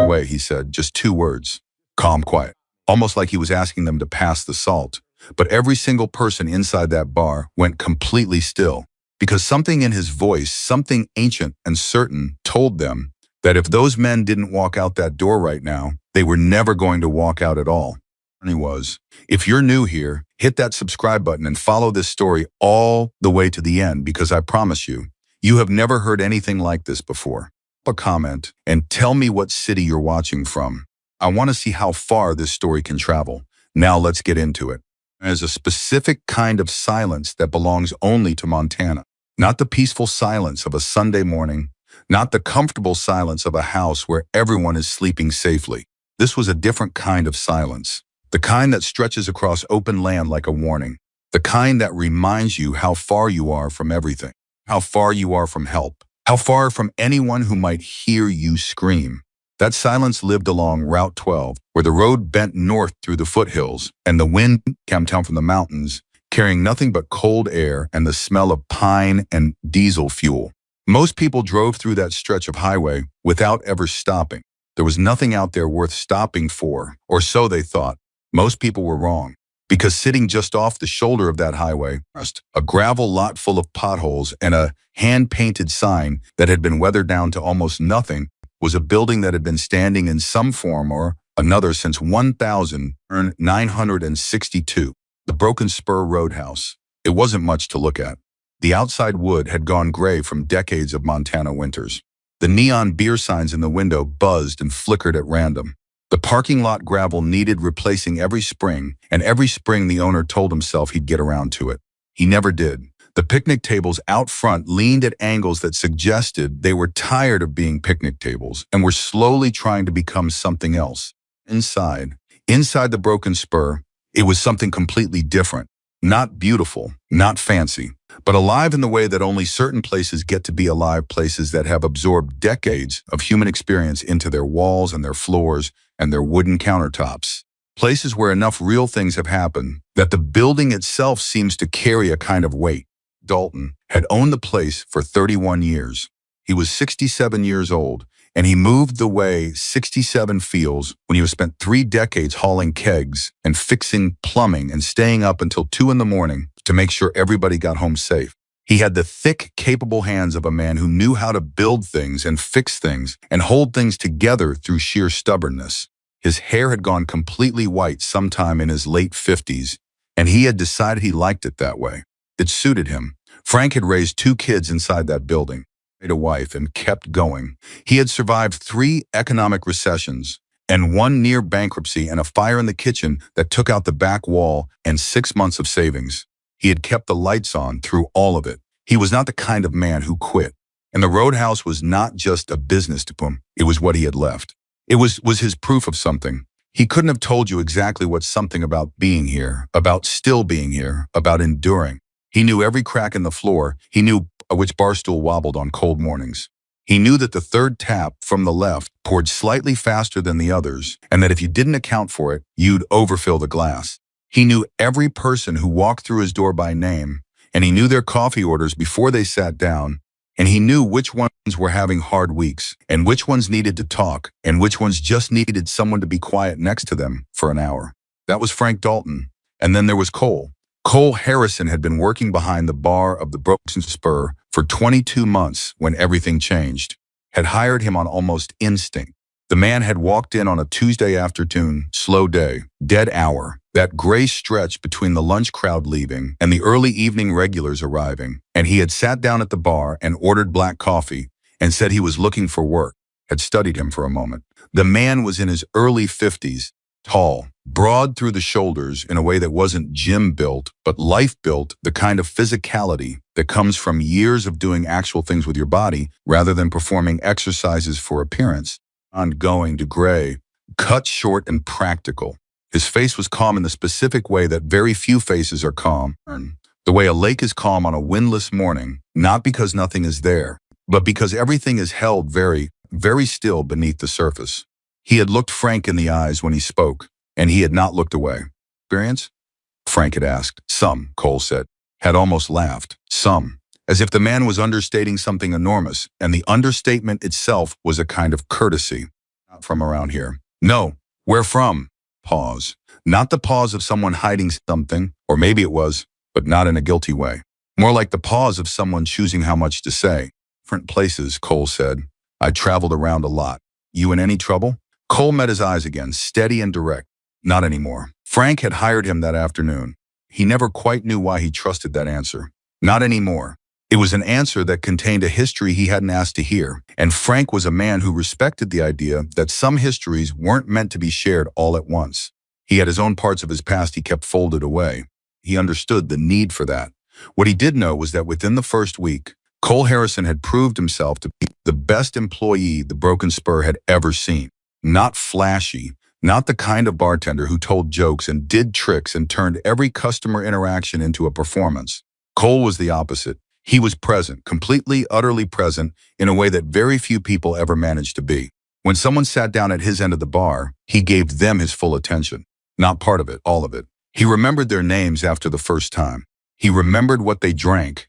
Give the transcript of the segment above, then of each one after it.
way, he said, just 2 words. Calm, quiet. Almost like he was asking them to pass the salt. But every single person inside that bar went completely still, because something in his voice, something ancient and certain, told them that if those men didn't walk out that door right now, they were never going to walk out at all. And he was. If you're new here, hit that subscribe button and follow this story all the way to the end, because I promise you, you have never heard anything like this before. A comment and tell me what city you're watching from. I want to see how far this story can travel. Now let's get into it. There's a specific kind of silence that belongs only to Montana. Not the peaceful silence of a Sunday morning, not the comfortable silence of a house where everyone is sleeping safely. This was a different kind of silence. The kind that stretches across open land like a warning. The kind that reminds you how far you are from everything. How far you are from help. How far from anyone who might hear you scream. That silence lived along Route 12, where the road bent north through the foothills, and the wind came down from the mountains, carrying nothing but cold air and the smell of pine and diesel fuel. Most people drove through that stretch of highway without ever stopping. There was nothing out there worth stopping for, or so they thought. Most people were wrong, because sitting just off the shoulder of that highway, a gravel lot full of potholes and a hand-painted sign that had been weathered down to almost nothing, was a building that had been standing in some form or another since 1962, the Broken Spur Roadhouse. It wasn't much to look at. The outside wood had gone gray from decades of Montana winters. The neon beer signs in the window buzzed and flickered at random. The parking lot gravel needed replacing every spring, and every spring the owner told himself he'd get around to it. He never did. The picnic tables out front leaned at angles that suggested they were tired of being picnic tables and were slowly trying to become something else. Inside the Broken Spur, it was something completely different. Not beautiful, not fancy, but alive in the way that only certain places get to be alive, places that have absorbed decades of human experience into their walls and their floors and their wooden countertops. Places where enough real things have happened that the building itself seems to carry a kind of weight. Dalton had owned the place for 31 years. He was 67 years old, and he moved the way 67 feels when he was spent 3 decades hauling kegs and fixing plumbing and staying up until 2 in the morning to make sure everybody got home safe. He had the thick, capable hands of a man who knew how to build things and fix things and hold things together through sheer stubbornness. His hair had gone completely white sometime in his late 50s, and he had decided he liked it that way. It suited him. Frank had raised 2 kids inside that building, married a wife, and kept going. He had survived 3 economic recessions and 1 near bankruptcy and a fire in the kitchen that took out the back wall and 6 months of savings. He had kept the lights on through all of it. He was not the kind of man who quit. And the Roadhouse was not just a business to him. It was what he had left. It was his proof of something. He couldn't have told you exactly what something about being here, about still being here, about enduring. He knew every crack in the floor. He knew which bar stool wobbled on cold mornings. He knew that the 3rd tap from the left poured slightly faster than the others, and that if you didn't account for it, you'd overfill the glass. He knew every person who walked through his door by name, and he knew their coffee orders before they sat down, and he knew which ones were having hard weeks, and which ones needed to talk, and which ones just needed someone to be quiet next to them for an hour. That was Frank Dalton. And then there was Cole. Cole Harrison had been working behind the bar of the Broken Spur for 22 months when everything changed, had hired him on almost instinct. The man had walked in on a Tuesday afternoon, slow day, dead hour, that gray stretch between the lunch crowd leaving and the early evening regulars arriving, and he had sat down at the bar and ordered black coffee and said he was looking for work, had studied him for a moment. The man was in his early 50s, tall, broad through the shoulders in a way that wasn't gym-built, but life-built, the kind of physicality that comes from years of doing actual things with your body rather than performing exercises for appearance. Ongoing to gray, cut short and practical. His face was calm in the specific way that very few faces are calm. The way a lake is calm on a windless morning, not because nothing is there, but because everything is held very, very still beneath the surface. He had looked Frank in the eyes when he spoke, and he had not looked away. Experience? Frank had asked. Some, Cole said. Had almost laughed. Some. As if the man was understating something enormous, and the understatement itself was a kind of courtesy. From around here. No. Where from? Pause. Not the pause of someone hiding something, or maybe it was, but not in a guilty way. More like the pause of someone choosing how much to say. Different places, Cole said. I traveled around a lot. You in any trouble? Cole met his eyes again, steady and direct. Not anymore. Frank had hired him that afternoon. He never quite knew why he trusted that answer. Not anymore. It was an answer that contained a history he hadn't asked to hear, and Frank was a man who respected the idea that some histories weren't meant to be shared all at once. He had his own parts of his past he kept folded away. He understood the need for that. What he did know was that within the first week, Cole Harrison had proved himself to be the best employee the Broken Spur had ever seen. Not flashy, not the kind of bartender who told jokes and did tricks and turned every customer interaction into a performance. Cole was the opposite. He was present, completely, utterly present, in a way that very few people ever managed to be. When someone sat down at his end of the bar, he gave them his full attention. Not part of it, all of it. He remembered their names after the first time. He remembered what they drank.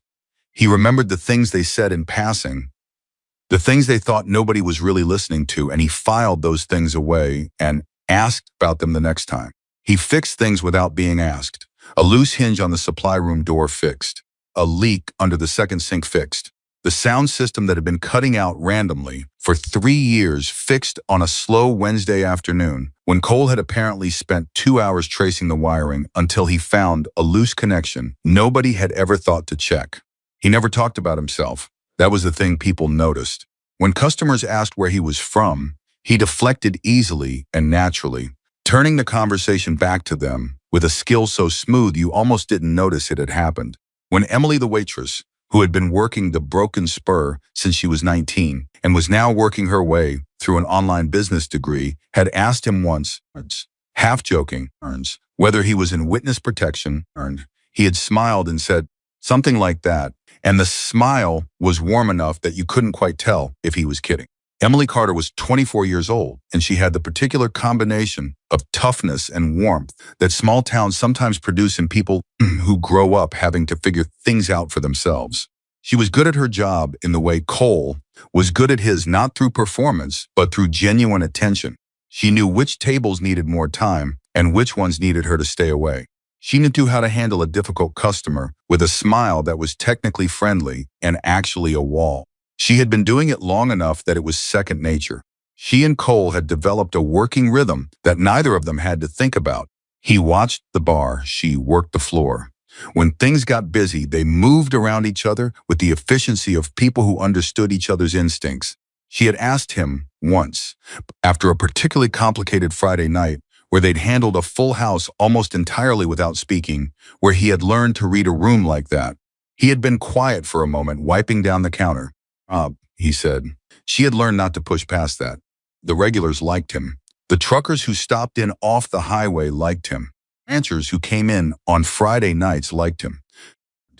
He remembered the things they said in passing, the things they thought nobody was really listening to, and he filed those things away and asked about them the next time. He fixed things without being asked. A loose hinge on the supply room door fixed. A leak under the second sink fixed. The sound system that had been cutting out randomly for 3 years fixed on a slow Wednesday afternoon when Cole had apparently spent 2 hours tracing the wiring until he found a loose connection nobody had ever thought to check. He never talked about himself. That was the thing people noticed. When customers asked where he was from, he deflected easily and naturally, turning the conversation back to them with a skill so smooth you almost didn't notice it had happened. When Emily, the waitress, who had been working the Broken Spur since she was 19 and was now working her way through an online business degree, had asked him once, half joking, whether he was in witness protection, he had smiled and said something like that, and the smile was warm enough that you couldn't quite tell if he was kidding. Emily Carter was 24 years old, and she had the particular combination of toughness and warmth that small towns sometimes produce in people who grow up having to figure things out for themselves. She was good at her job in the way Cole was good at his, not through performance, but through genuine attention. She knew which tables needed more time and which ones needed her to stay away. She knew how to handle a difficult customer with a smile that was technically friendly and actually a wall. She had been doing it long enough that it was second nature. She and Cole had developed a working rhythm that neither of them had to think about. He watched the bar, she worked the floor. When things got busy, they moved around each other with the efficiency of people who understood each other's instincts. She had asked him once, after a particularly complicated Friday night, where they'd handled a full house almost entirely without speaking, where he had learned to read a room like that. He had been quiet for a moment, wiping down the counter. He said. She had learned not to push past that. The regulars liked him. The truckers who stopped in off the highway liked him. Ranchers who came in on Friday nights liked him.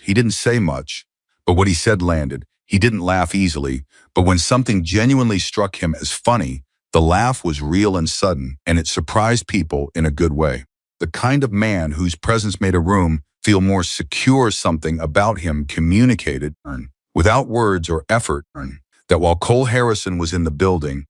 He didn't say much, but what he said landed. He didn't laugh easily, but when something genuinely struck him as funny, the laugh was real and sudden, and it surprised people in a good way. The kind of man whose presence made a room feel more secure, something about him communicated, without words or effort, that while Cole Harrison was in the building,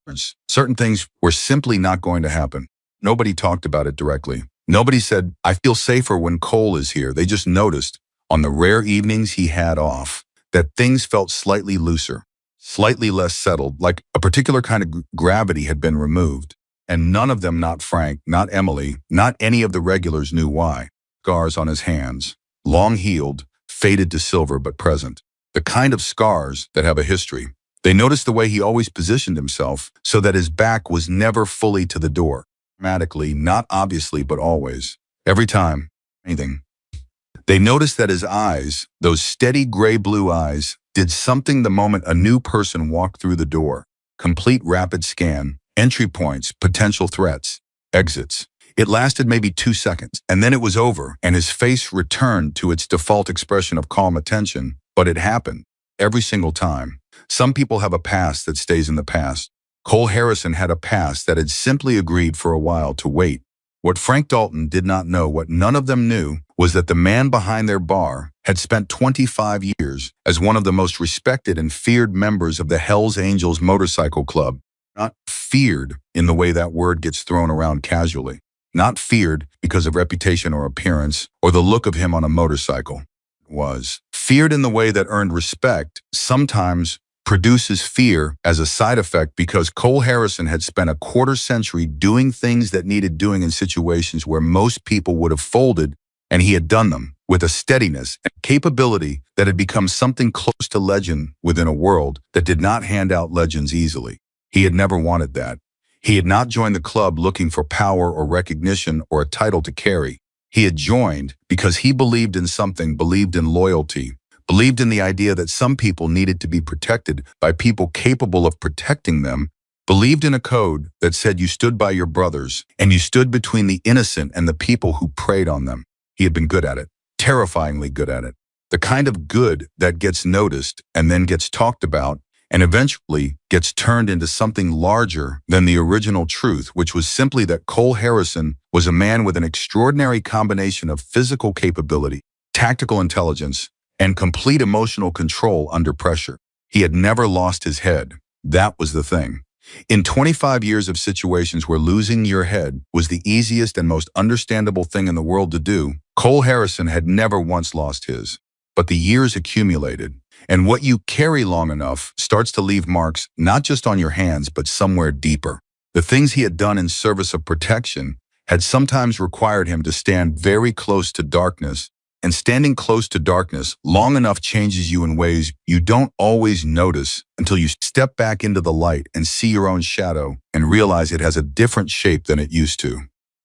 certain things were simply not going to happen. Nobody talked about it directly. Nobody said, I feel safer when Cole is here. They just noticed, on the rare evenings he had off, that things felt slightly looser, slightly less settled, like a particular kind of gravity had been removed. And none of them, not Frank, not Emily, not any of the regulars knew why. Scars on his hands, long healed, faded to silver but present. The kind of scars that have a history. They noticed the way he always positioned himself so that his back was never fully to the door. Dramatically, not obviously, but always. Every time, anything. They noticed that his eyes, those steady gray-blue eyes, did something the moment a new person walked through the door. Complete rapid scan, entry points, potential threats, exits. It lasted maybe 2 seconds, and then it was over, and his face returned to its default expression of calm attention. But it happened every single time. Some people have a past that stays in the past. Cole Harrison had a past that had simply agreed for a while to wait. What Frank Dalton did not know, what none of them knew, was that the man behind their bar had spent 25 years as one of the most respected and feared members of the Hells Angels motorcycle club. Not feared in the way that word gets thrown around casually. Not feared because of reputation or appearance or the look of him on a motorcycle. Was feared in the way that earned respect sometimes produces fear as a side effect because Cole Harrison had spent a quarter century doing things that needed doing in situations where most people would have folded, and he had done them with a steadiness and capability that had become something close to legend within a world that did not hand out legends easily. He had never wanted that. He had not joined the club looking for power or recognition or a title to carry. He had joined because he believed in something, believed in loyalty, believed in the idea that some people needed to be protected by people capable of protecting them, believed in a code that said you stood by your brothers and you stood between the innocent and the people who preyed on them. He had been good at it, terrifyingly good at it. The kind of good that gets noticed and then gets talked about and eventually gets turned into something larger than the original truth, which was simply that Cole Harrison was a man with an extraordinary combination of physical capability, tactical intelligence, and complete emotional control under pressure. He had never lost his head. That was the thing. In 25 years of situations where losing your head was the easiest and most understandable thing in the world to do, Cole Harrison had never once lost his. But the years accumulated, and what you carry long enough starts to leave marks not just on your hands, but somewhere deeper. The things he had done in service of protection had sometimes required him to stand very close to darkness, and standing close to darkness long enough changes you in ways you don't always notice until you step back into the light and see your own shadow and realize it has a different shape than it used to.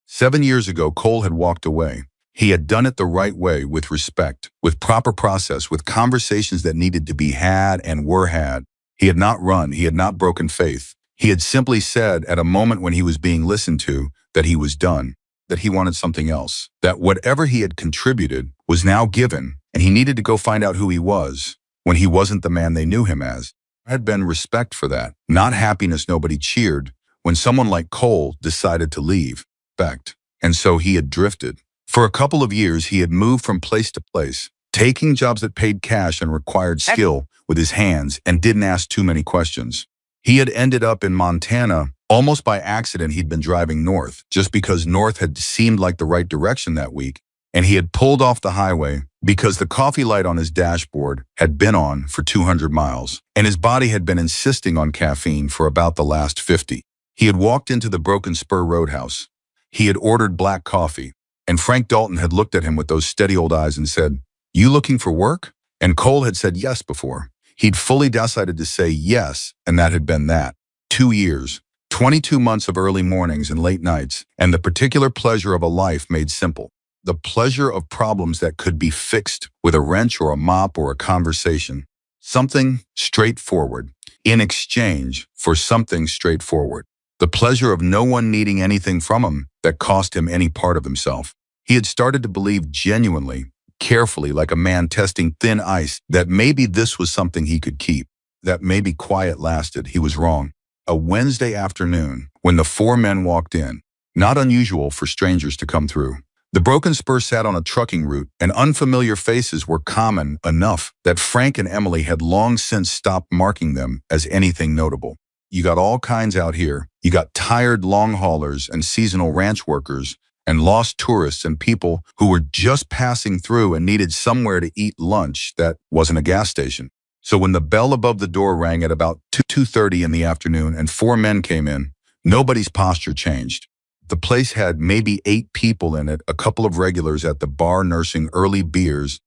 7 years ago, Cole had walked away. He had done it the right way, with respect, with proper process, with conversations that needed to be had and were had. He had not run. He had not broken faith. He had simply said at a moment when he was being listened to that he was done, that he wanted something else, that whatever he had contributed was now given, and he needed to go find out who he was when he wasn't the man they knew him as. There had been respect for that, not happiness. Nobody cheered when someone like Cole decided to leave. Respect. And so he had drifted. For a couple of years, he had moved from place to place, taking jobs that paid cash and required skill with his hands and didn't ask too many questions. He had ended up in Montana almost by accident. He'd been driving north just because north had seemed like the right direction that week, and he had pulled off the highway because the coffee light on his dashboard had been on for 200 miles, and his body had been insisting on caffeine for about the last 50. He had walked into the Broken Spur Roadhouse. He had ordered black coffee, and Frank Dalton had looked at him with those steady old eyes and said, "You looking for work?" And Cole had said yes before. He'd fully decided to say yes, and that had been that. 2 years, 22 months of early mornings and late nights, and the particular pleasure of a life made simple. The pleasure of problems that could be fixed with a wrench or a mop or a conversation. Something straightforward, in exchange for something straightforward. The pleasure of no one needing anything from him that cost him any part of himself. He had started to believe genuinely, carefully, like a man testing thin ice, that maybe this was something he could keep, that maybe quiet lasted. He was wrong. A Wednesday afternoon, when the 4 men walked in, not unusual for strangers to come through. The Broken Spur sat on a trucking route, and unfamiliar faces were common enough that Frank and Emily had long since stopped marking them as anything notable. You got all kinds out here. You got tired long haulers and seasonal ranch workers and lost tourists and people who were just passing through and needed somewhere to eat lunch that wasn't a gas station. So when the bell above the door rang at about 2:30 in the afternoon and 4 men came in, nobody's posture changed. The place had maybe 8 people in it, a couple of regulars at the bar nursing early beers,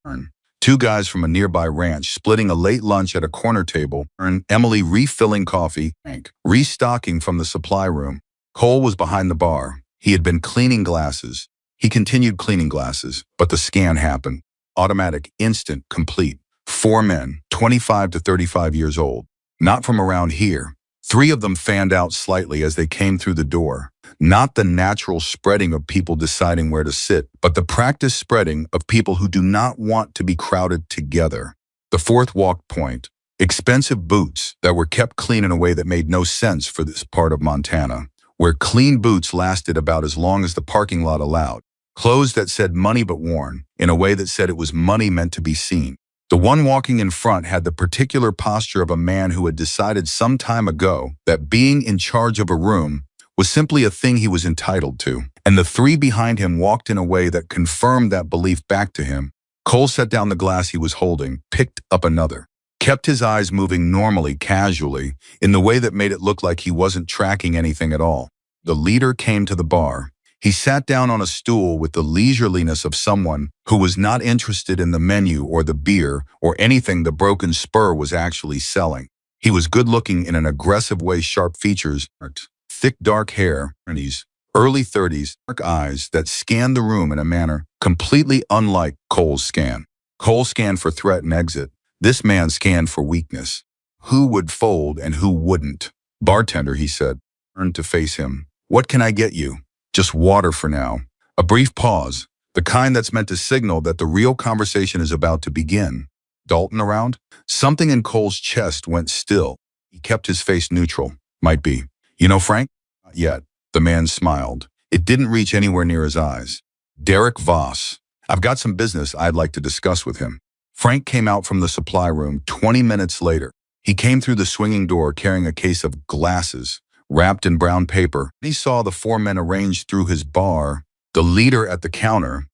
2 guys from a nearby ranch splitting a late lunch at a corner table, and Emily refilling coffee, restocking from the supply room. Cole was behind the bar. He had been cleaning glasses. He continued cleaning glasses, but the scan happened. Automatic, instant, complete. 4 men, 25 to 35 years old. Not from around here. 3 of them fanned out slightly as they came through the door. Not the natural spreading of people deciding where to sit, but the practice spreading of people who do not want to be crowded together. The 4th walked point. Expensive boots that were kept clean in a way that made no sense for this part of Montana, where clean boots lasted about as long as the parking lot allowed. Clothes that said money but worn, in a way that said it was money meant to be seen. The one walking in front had the particular posture of a man who had decided some time ago that being in charge of a room was simply a thing he was entitled to. And the three behind him walked in a way that confirmed that belief back to him. Cole set down the glass he was holding, picked up another, kept his eyes moving normally, casually, in the way that made it look like he wasn't tracking anything at all. The leader came to the bar. He sat down on a stool with the leisureliness of someone who was not interested in the menu or the beer or anything the Broken Spur was actually selling. He was good-looking in an aggressive way, sharp features, thick dark hair, and his early 30s, dark eyes that scanned the room in a manner completely unlike Cole's scan. Cole scanned for threat and exit. This man scanned for weakness. Who would fold and who wouldn't? Bartender, he said, turned to face him. What can I get you? Just water for now. A brief pause, the kind that's meant to signal that the real conversation is about to begin. Dalton around? Something in Cole's chest went still. He kept his face neutral. Might be. You know Frank? Not yet. The man smiled. It didn't reach anywhere near his eyes. Derek Voss. I've got some business I'd like to discuss with him. Frank came out from the supply room 20 minutes later. He came through the swinging door carrying a case of glasses, wrapped in brown paper. He saw the four men arranged through his bar, the leader at the counter,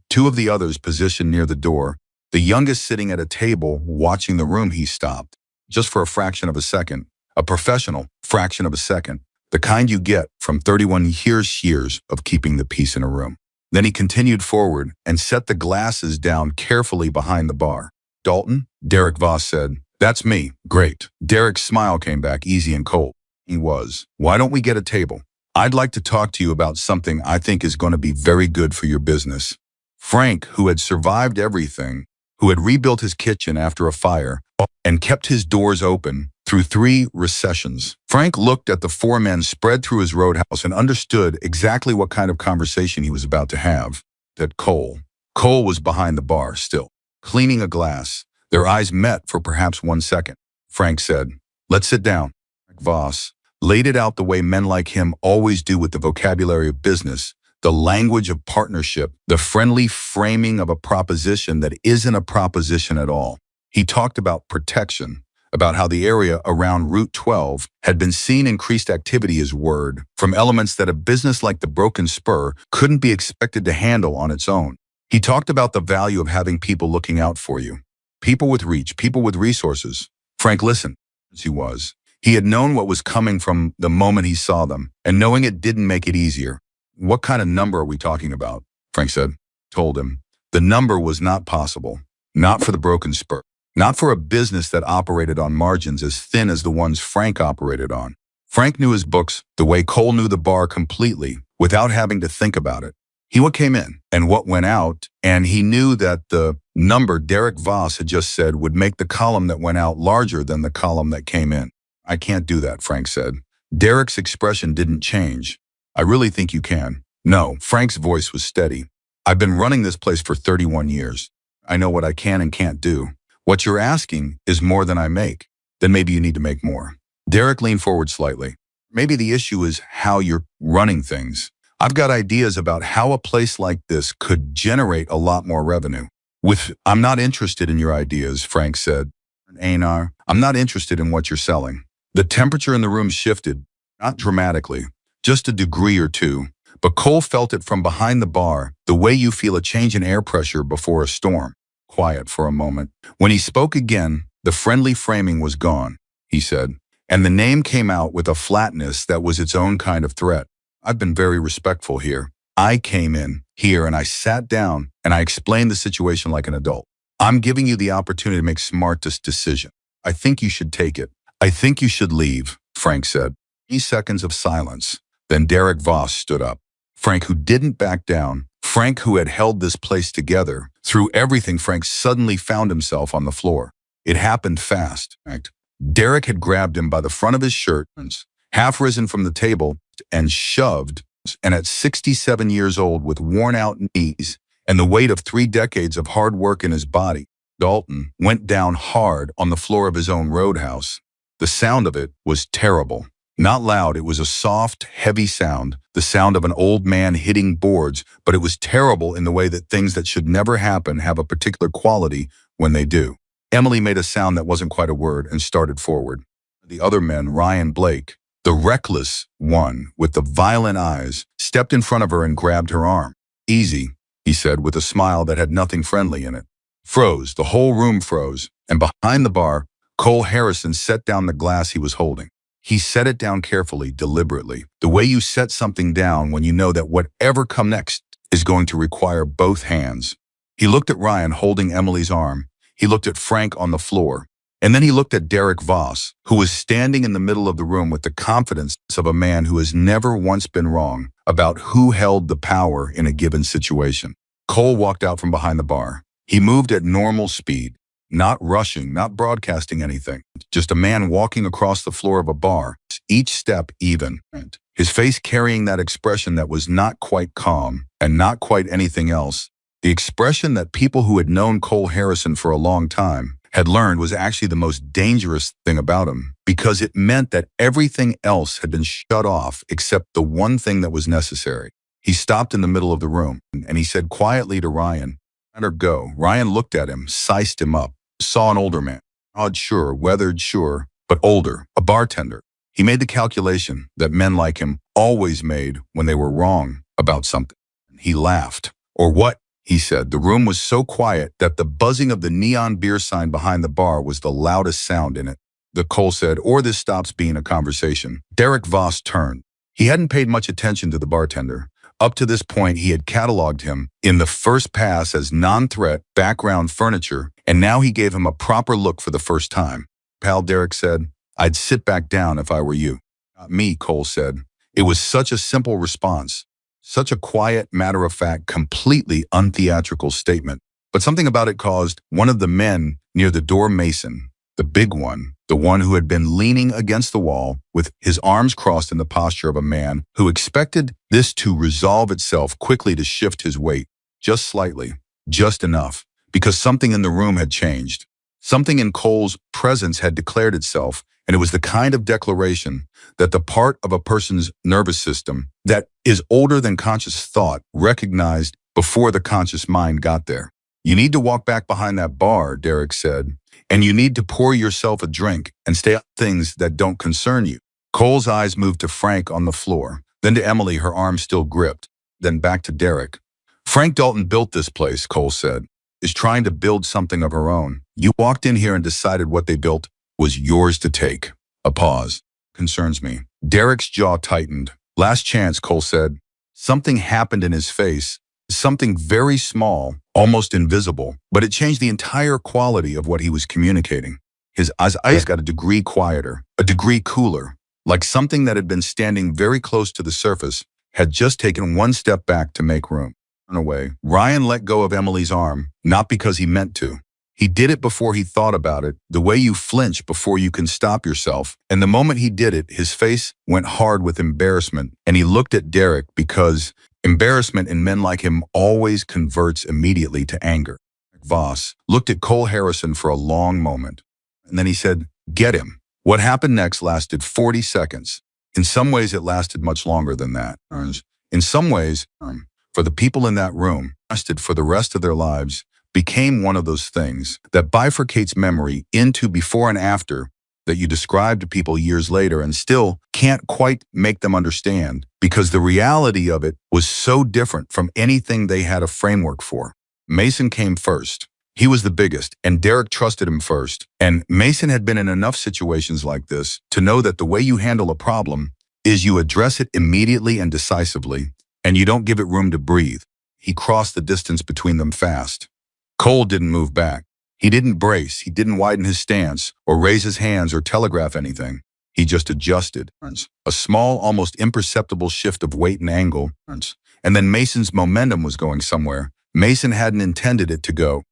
two of the others positioned near the door, the youngest sitting at a table watching the room. He stopped, just for a fraction of a second, a professional fraction of a second, the kind you get from 31 years of keeping the peace in a room. Then he continued forward and set the glasses down carefully behind the bar. Dalton, Derek Voss said, that's me. Great. Derek's smile came back easy and cold. He was. Why don't we get a table? I'd like to talk to you about something I think is going to be very good for your business. Frank, who had survived everything, who had rebuilt his kitchen after a fire and kept his doors open through 3 recessions. Frank looked at the 4 men spread through his roadhouse and understood exactly what kind of conversation he was about to have. That Cole was behind the bar still, cleaning a glass. Their eyes met for perhaps 1 second. Frank said, let's sit down. Voss laid it out the way men like him always do, with the vocabulary of business, the language of partnership, the friendly framing of a proposition that isn't a proposition at all. He talked about protection, about how the area around Route 12 had been seeing increased activity, his word, from elements that a business like the Broken Spur couldn't be expected to handle on its own. He talked about the value of having people looking out for you, people with reach, people with resources. Frank listened, as he was. He had known what was coming from the moment he saw them, and knowing it didn't make it easier. What kind of number are we talking about? Frank said. Told him. The number was not possible. Not for the Broken Spur. Not for a business that operated on margins as thin as the ones Frank operated on. Frank knew his books the way Cole knew the bar completely, without having to think about it. He what came in and what went out, and he knew that the number Derek Voss had just said would make the column that went out larger than the column that came in. I can't do that, Frank said. Derek's expression didn't change. I really think you can. No, Frank's voice was steady. I've been running this place for 31 years. I know what I can and can't do. What you're asking is more than I make. Then maybe you need to make more. Derek leaned forward slightly. Maybe the issue is how you're running things. I've got ideas about how a place like this could generate a lot more revenue. I'm not interested in your ideas, Frank said. Einar, I'm not interested in what you're selling. The temperature in the room shifted, not dramatically, just a degree or two, but Cole felt it from behind the bar, the way you feel a change in air pressure before a storm. Quiet for a moment. When he spoke again, the friendly framing was gone, he said, and the name came out with a flatness that was its own kind of threat. I've been very respectful here. I came in here and I sat down and I explained the situation like an adult. I'm giving you the opportunity to make smartest decision. I think you should take it. I think you should leave, Frank said. 3 seconds of silence. Then Derek Voss stood up. Frank, who didn't back down, Frank, who had held this place together. Through everything, Frank suddenly found himself on the floor. It happened fast. Derek had grabbed him by the front of his shirt, half risen from the table, and shoved, and at 67 years old with worn-out knees and the weight of 3 decades of hard work in his body, Dalton went down hard on the floor of his own roadhouse. The sound of it was terrible. Not loud, it was a soft, heavy sound, the sound of an old man hitting boards, but it was terrible in the way that things that should never happen have a particular quality when they do. Emily made a sound that wasn't quite a word and started forward. The other men, Ryan Blake, the reckless one with the violent eyes, stepped in front of her and grabbed her arm. "Easy," he said with a smile that had nothing friendly in it. Froze, the whole room froze, and behind the bar, Cole Harrison set down the glass he was holding. He set it down carefully, deliberately, the way you set something down when you know that whatever comes next is going to require both hands. He looked at Ryan holding Emily's arm. He looked at Frank on the floor. And then he looked at Derek Voss, who was standing in the middle of the room with the confidence of a man who has never once been wrong about who held the power in a given situation. Cole walked out from behind the bar. He moved at normal speed, not rushing, not broadcasting anything, just a man walking across the floor of a bar, each step even. His face carrying that expression that was not quite calm and not quite anything else. The expression that people who had known Cole Harrison for a long time had learned was actually the most dangerous thing about him, because it meant that everything else had been shut off except the one thing that was necessary. He stopped in the middle of the room, and he said quietly to Ryan, "Let her go." Ryan looked at him, sized him up, saw an older man, odd sure, weathered sure, but older, a bartender. He made the calculation that men like him always made when they were wrong about something. He laughed. "Or what?" he said. The room was so quiet that the buzzing of the neon beer sign behind the bar was the loudest sound in it. The Cole said, "Or this stops being a conversation." Derek Voss turned. He hadn't paid much attention to the bartender. Up to this point, he had cataloged him in the first pass as non-threat background furniture, and now he gave him a proper look for the first time. "Pal," Derek said, "I'd sit back down if I were you." "Not me," Cole said. It was such a simple response. Such a quiet, matter-of-fact, completely untheatrical statement. But something about it caused one of the men near the door, Mason, the big one, the one who had been leaning against the wall with his arms crossed in the posture of a man who expected this to resolve itself quickly, to shift his weight, just slightly, just enough, because something in the room had changed. Something in Cole's presence had declared itself, and it was the kind of declaration that the part of a person's nervous system that is older than conscious thought recognized before the conscious mind got there. "You need to walk back behind that bar," Derek said, "and you need to pour yourself a drink and stay on things that don't concern you." Cole's eyes moved to Frank on the floor, then to Emily, her arm still gripped, then back to Derek. "Frank Dalton built this place," Cole said, "is trying to build something of her own. You walked in here and decided what they built was yours to take." A pause. "Concerns me." Derek's jaw tightened. "Last chance," Cole said. Something happened in his face, something very small, almost invisible, but it changed the entire quality of what he was communicating. His eyes got a degree quieter, a degree cooler, like something that had been standing very close to the surface had just taken one step back to make room. Turn away. Ryan let go of Emily's arm, not because he meant to. He did it before he thought about it, the way you flinch before you can stop yourself. And the moment he did it, his face went hard with embarrassment, and he looked at Derek, because embarrassment in men like him always converts immediately to anger. Voss looked at Cole Harrison for a long moment, and then he said, "Get him." What happened next lasted 40 seconds. In some ways, it lasted much longer than that. In some ways, for the people in that room, lasted for the rest of their lives, became one of those things that bifurcates memory into before and after that you describe to people years later and still can't quite make them understand, because the reality of it was so different from anything they had a framework for. Mason came first. He was the biggest, and Derek trusted him first. And Mason had been in enough situations like this to know that the way you handle a problem is you address it immediately and decisively, and you don't give it room to breathe. He crossed the distance between them fast. Cole didn't move back. He didn't brace. He didn't widen his stance or raise his hands or telegraph anything. He just adjusted. A small, almost imperceptible shift of weight and angle. And then Mason's momentum was going somewhere. Mason hadn't intended it to go.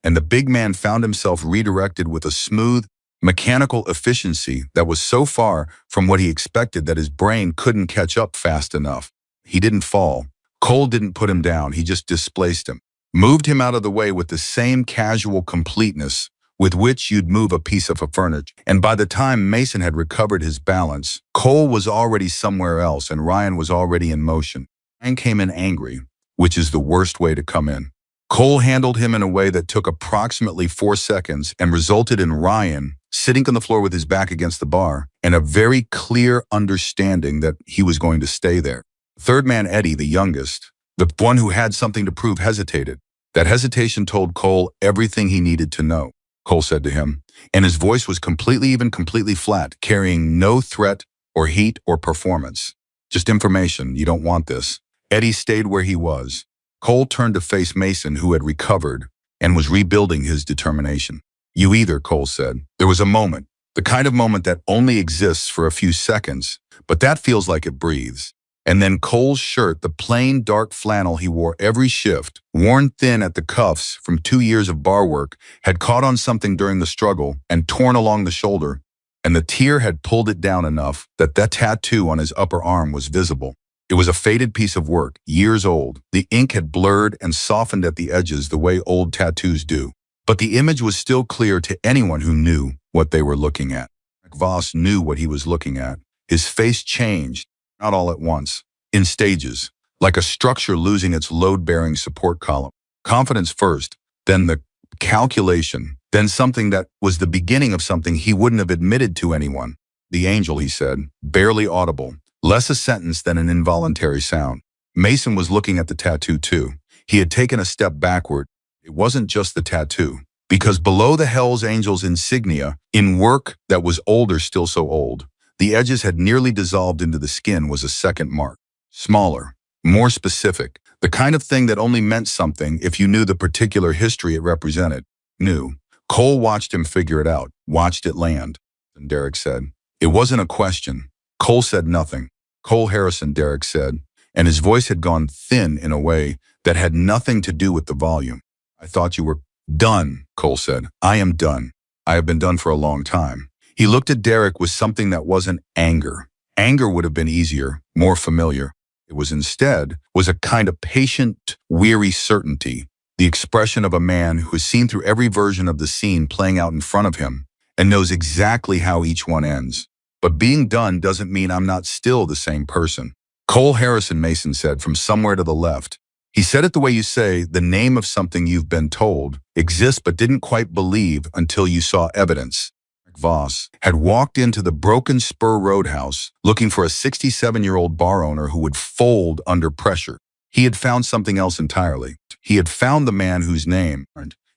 And the big man found himself redirected with a smooth, mechanical efficiency that was so far from what he expected that his brain couldn't catch up fast enough. He didn't fall. Cole didn't put him down. He just displaced him. Moved him out of the way with the same casual completeness with which you'd move a piece of furniture. And by the time Mason had recovered his balance, Cole was already somewhere else and Ryan was already in motion. Ryan came in angry, which is the worst way to come in. Cole handled him in a way that took approximately 4 seconds and resulted in Ryan sitting on the floor with his back against the bar and a very clear understanding that he was going to stay there. Third man, Eddie, the youngest, the one who had something to prove, hesitated. That hesitation told Cole everything he needed to know, Cole said to him, and his voice was completely flat, carrying no threat or heat or performance. Just information. You don't want this. Eddie stayed where he was. Cole turned to face Mason, who had recovered and was rebuilding his determination. You either, Cole said. There was a moment, the kind of moment that only exists for a few seconds, but that feels like it breathes. And then Cole's shirt, the plain dark flannel he wore every shift, worn thin at the cuffs from 2 years of bar work, had caught on something during the struggle and torn along the shoulder, and the tear had pulled it down enough that tattoo on his upper arm was visible. It was a faded piece of work, years old. The ink had blurred and softened at the edges the way old tattoos do. But the image was still clear to anyone who knew what they were looking at. Voss knew what he was looking at. His face changed, not all at once, in stages, like a structure losing its load-bearing support column. Confidence first, then the calculation, then something that was the beginning of something he wouldn't have admitted to anyone. The angel, he said, barely audible. Less a sentence than an involuntary sound. Mason was looking at the tattoo too. He had taken a step backward. It wasn't just the tattoo, because below the Hells Angels insignia, in work that was older, still so old, the edges had nearly dissolved into the skin, was a second mark. Smaller, more specific, the kind of thing that only meant something if you knew the particular history it represented. Knew. Cole watched him figure it out, watched it land. And Derek said, it wasn't a question. Cole said nothing. Cole Harrison, Derek said, and his voice had gone thin in a way that had nothing to do with the volume. I thought you were done, Cole said. I am done. I have been done for a long time. He looked at Derek with something that wasn't anger. Anger would have been easier, more familiar. It was instead a kind of patient, weary certainty, the expression of a man who has seen through every version of the scene playing out in front of him and knows exactly how each one ends. But being done doesn't mean I'm not still the same person. Cole Harrison, Mason said from somewhere to the left. He said it the way you say the name of something you've been told exists but didn't quite believe until you saw evidence. Voss had walked into the Broken Spur Roadhouse looking for a 67-year-old bar owner who would fold under pressure. He had found something else entirely. He had found the man whose name,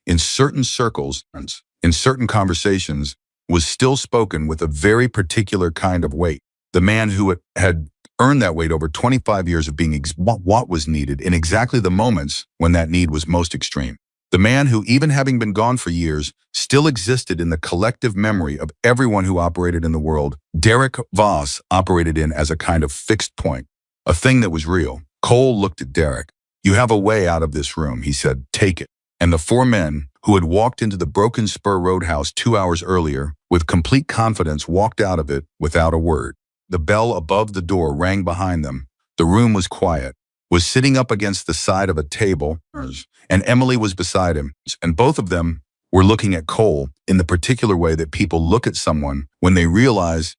in certain circles, in certain conversations, was still spoken with a very particular kind of weight. The man who had earned that weight over 25 years of being what was needed in exactly the moments when that need was most extreme. The man who, even having been gone for years, still existed in the collective memory of everyone who operated in the world. Derek Voss operated in as a kind of fixed point, a thing that was real. Cole looked at Derek. You have a way out of this room, he said. Take it. And the 4 men who had walked into the Broken Spur Roadhouse 2 hours earlier, with complete confidence, walked out of it without a word. The bell above the door rang behind them. The room was quiet, was sitting up against the side of a table, and Emily was beside him, and both of them were looking at Cole in the particular way that people look at someone when they realize,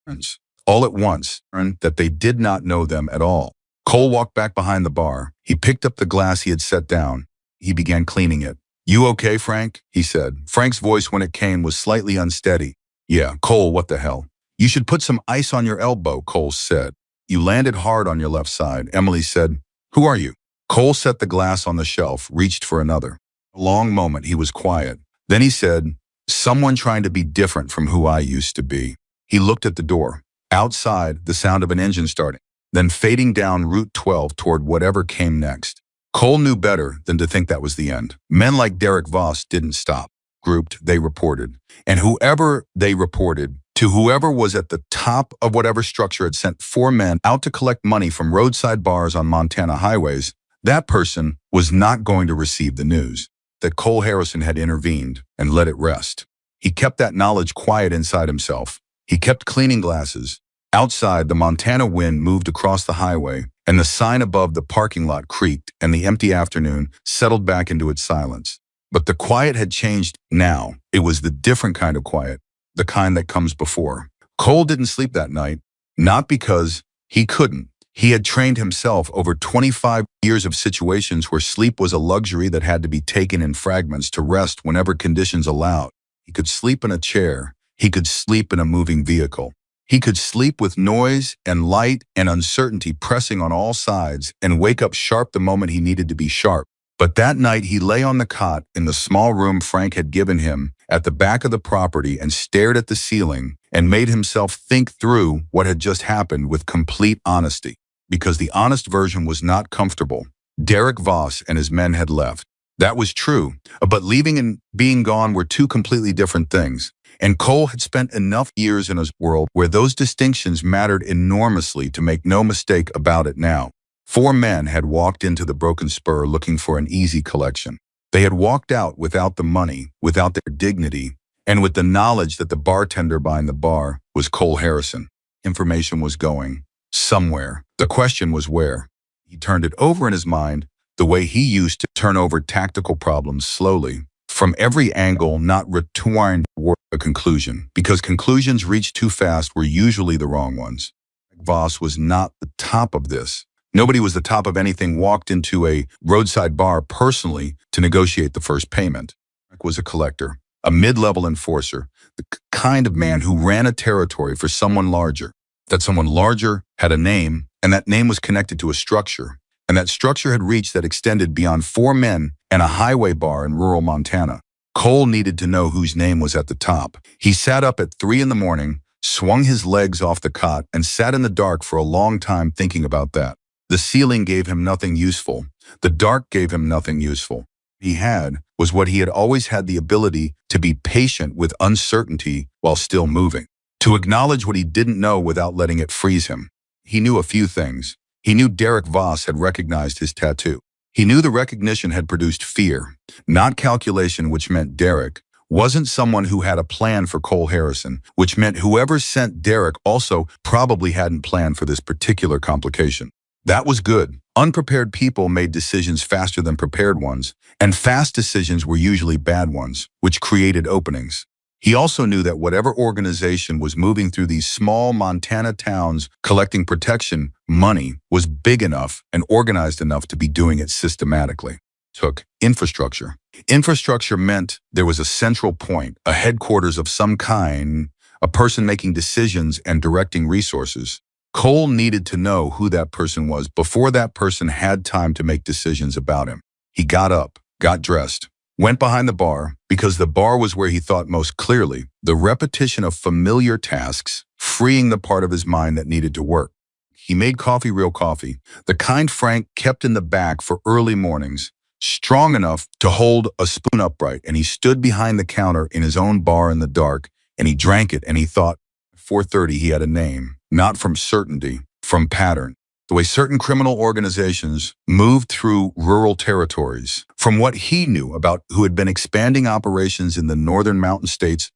all at once, that they did not know them at all. Cole walked back behind the bar. He picked up the glass he had set down. He began cleaning it. You okay, Frank? He said. Frank's voice, when it came, was slightly unsteady. Yeah, Cole, what the hell? You should put some ice on your elbow, Cole said. You landed hard on your left side. Emily said, who are you? Cole set the glass on the shelf, reached for another. A long moment, he was quiet. Then he said, someone trying to be different from who I used to be. He looked at the door. Outside, the sound of an engine starting, then fading down Route 12 toward whatever came next. Cole knew better than to think that was the end. Men like Derek Voss didn't stop. Grouped, they reported. And whoever they reported to, whoever was at the top of whatever structure had sent 4 men out to collect money from roadside bars on Montana highways, that person was not going to receive the news that Cole Harrison had intervened and let it rest. He kept that knowledge quiet inside himself. He kept cleaning glasses. Outside, the Montana wind moved across the highway, and the sign above the parking lot creaked, and the empty afternoon settled back into its silence. But the quiet had changed now. It was the different kind of quiet, the kind that comes before. Cole didn't sleep that night, not because he couldn't. He had trained himself over 25 years of situations where sleep was a luxury that had to be taken in fragments to rest whenever conditions allowed. He could sleep in a chair. He could sleep in a moving vehicle. He could sleep with noise and light and uncertainty pressing on all sides and wake up sharp the moment he needed to be sharp. But that night he lay on the cot in the small room Frank had given him at the back of the property and stared at the ceiling and made himself think through what had just happened with complete honesty. Because the honest version was not comfortable. Derek Voss and his men had left. That was true, but leaving and being gone were two completely different things. And Cole had spent enough years in a world where those distinctions mattered enormously to make no mistake about it now. 4 men had walked into the Broken Spur looking for an easy collection. They had walked out without the money, without their dignity, and with the knowledge that the bartender behind the bar was Cole Harrison. Information was going somewhere. The question was where. He turned it over in his mind the way he used to turn over tactical problems slowly, from every angle, not returning toward a conclusion, because conclusions reached too fast were usually the wrong ones. Voss was not the top of this. Nobody was the top of anything walked into a roadside bar personally to negotiate the first payment. Frank was a collector, a mid-level enforcer, the kind of man who ran a territory for someone larger. That someone larger had a name, and that name was connected to a structure, and that structure had reach that extended beyond 4 men and a highway bar in rural Montana. Cole needed to know whose name was at the top. He sat up at 3 in the morning, swung his legs off the cot, and sat in the dark for a long time thinking about that. The ceiling gave him nothing useful. The dark gave him nothing useful. He had was what he had always had, the ability to be patient with uncertainty while still moving, to acknowledge what he didn't know without letting it freeze him. He knew a few things. He knew Derek Voss had recognized his tattoo. He knew the recognition had produced fear, not calculation, which meant Derek wasn't someone who had a plan for Cole Harrison, which meant whoever sent Derek also probably hadn't planned for this particular complication. That was good. Unprepared people made decisions faster than prepared ones, and fast decisions were usually bad ones, which created openings. He also knew that whatever organization was moving through these small Montana towns collecting protection money was big enough and organized enough to be doing it systematically. Took infrastructure. Infrastructure meant there was a central point, a headquarters of some kind, a person making decisions and directing resources. Cole needed to know who that person was before that person had time to make decisions about him. He got up, got dressed, went behind the bar, because the bar was where he thought most clearly, the repetition of familiar tasks, freeing the part of his mind that needed to work. He made coffee, real coffee, the kind Frank kept in the back for early mornings, strong enough to hold a spoon upright, and he stood behind the counter in his own bar in the dark, and he drank it, and he thought, at 4:30 he had a name, not from certainty, from pattern. The way certain criminal organizations moved through rural territories, from what he knew about who had been expanding operations in the northern mountain states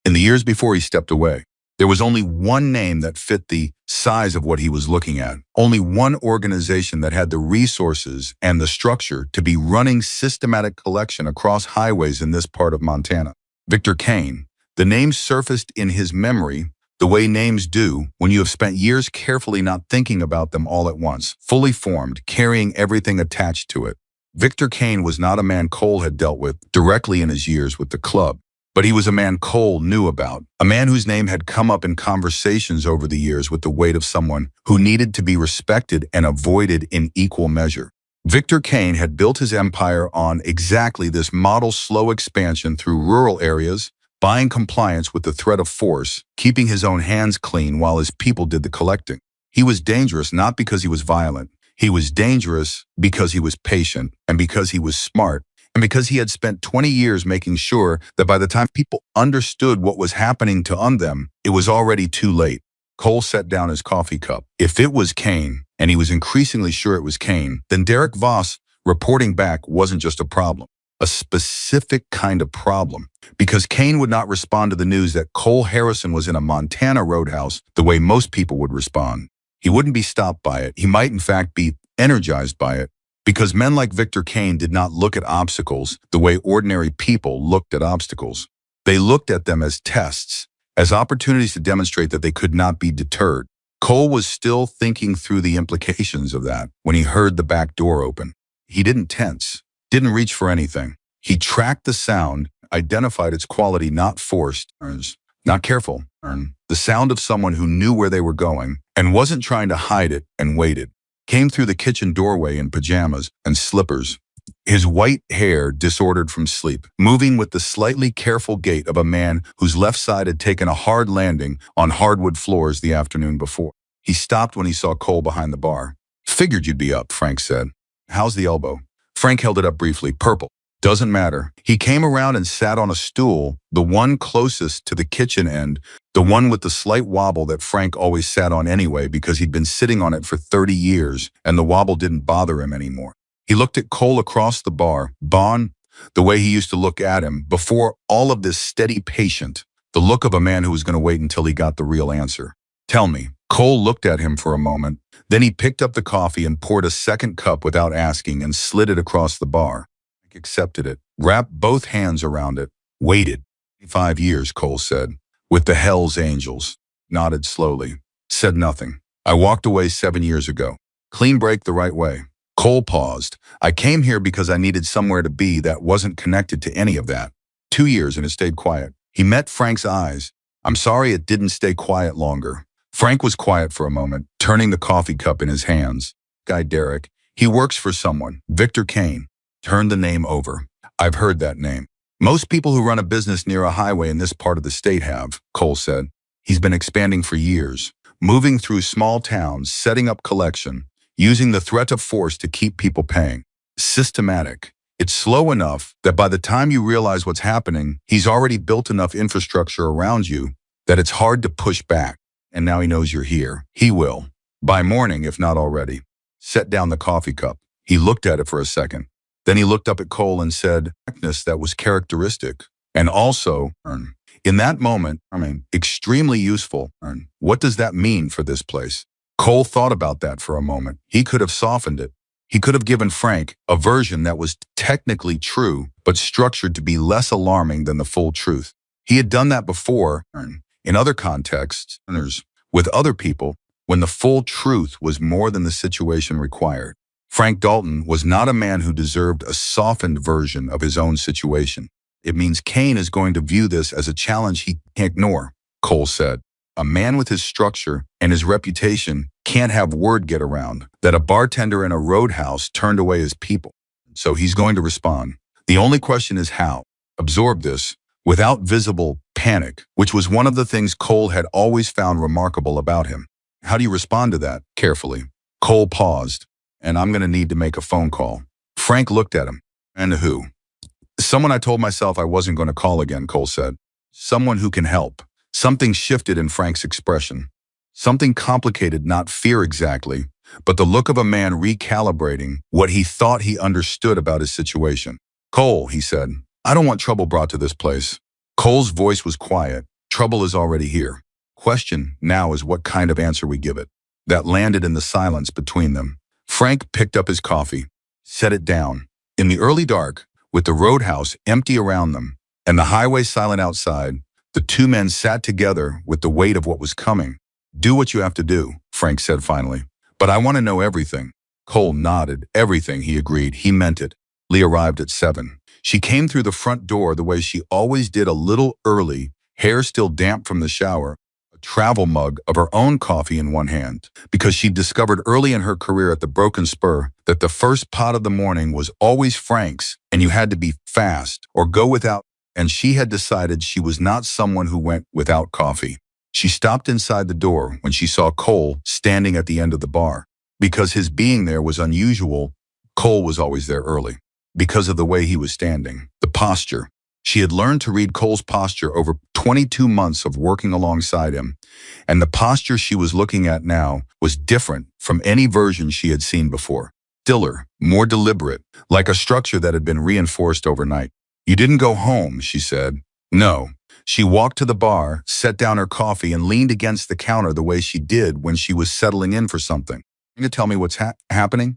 in the years before he stepped away. There was only one name that fit the size of what he was looking at, only one organization that had the resources and the structure to be running systematic collection across highways in this part of Montana. Victor Kane. The name surfaced in his memory the way names do when you have spent years carefully not thinking about them all at once, fully formed, carrying everything attached to it. Victor Kane was not a man Cole had dealt with directly in his years with the club, but he was a man Cole knew about, a man whose name had come up in conversations over the years with the weight of someone who needed to be respected and avoided in equal measure. Victor Kane had built his empire on exactly this model: slow expansion through rural areas, buying compliance with the threat of force, keeping his own hands clean while his people did the collecting. He was dangerous not because he was violent. He was dangerous because he was patient, and because he was smart, and because he had spent 20 years making sure that by the time people understood what was happening to them, it was already too late. Cole set down his coffee cup. If it was Kane, and he was increasingly sure it was Kane, then Derek Voss reporting back wasn't just a problem. A specific kind of problem, because Kane would not respond to the news that Cole Harrison was in a Montana roadhouse the way most people would respond. He wouldn't be stopped by it. He might, in fact, be energized by it, because men like Victor Kane did not look at obstacles the way ordinary people looked at obstacles. They looked at them as tests, as opportunities to demonstrate that they could not be deterred. Cole was still thinking through the implications of that when he heard the back door open. He didn't tense, didn't reach for anything. He tracked the sound, identified its quality, not forced, not careful. The sound of someone who knew where they were going and wasn't trying to hide it, and waited. Came through the kitchen doorway in pajamas and slippers, his white hair disordered from sleep, moving with the slightly careful gait of a man whose left side had taken a hard landing on hardwood floors the afternoon before. He stopped when he saw Cole behind the bar. "Figured you'd be up," Frank said. "How's the elbow?" Frank held it up briefly. "Purple." "Doesn't matter." He came around and sat on a stool, the one closest to the kitchen end, the one with the slight wobble that Frank always sat on anyway because he'd been sitting on it for 30 years and the wobble didn't bother him anymore. He looked at Cole across the bar, the way he used to look at him before all of this, steady, patient, the look of a man who was going to wait until he got the real answer. "Tell me." Cole looked at him for a moment. Then he picked up the coffee and poured a second cup without asking and slid it across the bar. Frank accepted it, wrapped both hands around it, waited. 5 years, Cole said. "With the Hells Angels." Nodded slowly. Said nothing. "I walked away 7 years ago. Clean break the right way." Cole paused. "I came here because I needed somewhere to be that wasn't connected to any of that. 2 years and it stayed quiet." He met Frank's eyes. "I'm sorry it didn't stay quiet longer." Frank was quiet for a moment, turning the coffee cup in his hands. "Guy Derek. He works for someone. Victor Kane." Turned the name over. "I've heard that name. Most people who run a business near a highway in this part of the state have," Cole said. "He's been expanding for years, moving through small towns, setting up collection, using the threat of force to keep people paying. Systematic. It's slow enough that by the time you realize what's happening, he's already built enough infrastructure around you that it's hard to push back. And now he knows you're here. He will. By morning, if not already." Set down the coffee cup. He looked at it for a second. Then he looked up at Cole and said, "That was characteristic. And also, in that moment, extremely useful. What does that mean for this place?" Cole thought about that for a moment. He could have softened it. He could have given Frank a version that was technically true, but structured to be less alarming than the full truth. He had done that before, in other contexts, with other people, when the full truth was more than the situation required. Frank Dalton was not a man who deserved a softened version of his own situation. "It means Kane is going to view this as a challenge he can't ignore," Cole said. "A man with his structure and his reputation can't have word get around that a bartender in a roadhouse turned away his people. So he's going to respond. The only question is how. Absorb this without visible panic, which was one of the things Cole had always found remarkable about him. How do you respond to that?" Carefully. Cole paused. "And I'm going to need to make a phone call." Frank looked at him. "And who?" "Someone I told myself I wasn't going to call again," Cole said. "Someone who can help." Something shifted in Frank's expression. Something complicated, not fear exactly, but the look of a man recalibrating what he thought he understood about his situation. "Cole," he said, "I don't want trouble brought to this place." Cole's voice was quiet. "Trouble is already here. Question now is what kind of answer we give it." That landed in the silence between them. Frank picked up his coffee, set it down. In the early dark, with the roadhouse empty around them and the highway silent outside, the two men sat together with the weight of what was coming. "Do what you have to do," Frank said finally. "But I want to know everything." Cole nodded. "Everything," he agreed. He meant it. Lee arrived at 7. She came through the front door the way she always did, a little early, hair still damp from the shower, a travel mug of her own coffee in one hand, because she'd discovered early in her career at the Broken Spur that the first pot of the morning was always Frank's, and you had to be fast or go without, and she had decided she was not someone who went without coffee. She stopped inside the door when she saw Cole standing at the end of the bar. Because his being there was unusual, Cole was always there early. Because of the way he was standing, the posture. She had learned to read Cole's posture over 22 months of working alongside him, and the posture she was looking at now was different from any version she had seen before. Stiller, more deliberate, like a structure that had been reinforced overnight. "You didn't go home," she said. "No." She walked to the bar, set down her coffee, and leaned against the counter the way she did when she was settling in for something. "Are you going to tell me what's happening?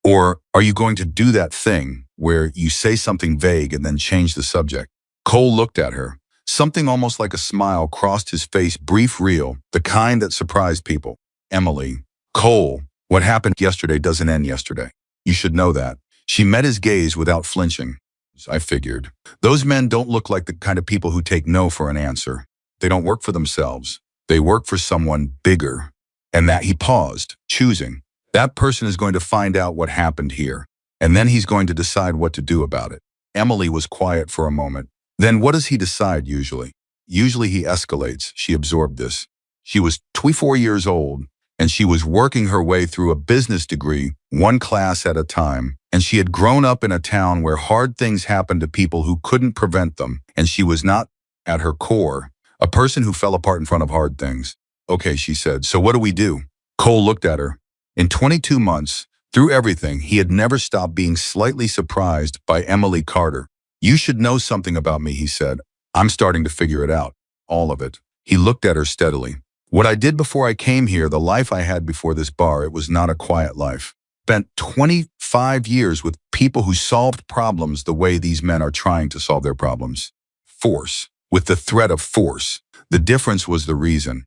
Or are you going to do that thing where you say something vague and then change the subject?" Cole looked at her. Something almost like a smile crossed his face, brief, real, the kind that surprised people. Emily. Cole, what happened yesterday doesn't end yesterday. You should know that. She met his gaze without flinching. I figured. Those men don't look like the kind of people who take no for an answer. They don't work for themselves. They work for someone bigger. And that he paused, choosing. That person is going to find out what happened here. And then he's going to decide what to do about it. Emily was quiet for a moment. Then what does he decide usually? Usually he escalates. She absorbed this. She was 24 years old, and she was working her way through a business degree, one class at a time, and she had grown up in a town where hard things happened to people who couldn't prevent them, and she was not, at her core, a person who fell apart in front of hard things. Okay, she said, so what do we do? Cole looked at her. In 22 months, through everything, he had never stopped being slightly surprised by Emily Carter. You should know something about me, he said. I'm starting to figure it out. All of it. He looked at her steadily. What I did before I came here, the life I had before this bar, it was not a quiet life. Spent 25 years with people who solved problems the way these men are trying to solve their problems. Force. With the threat of force. The difference was the reason.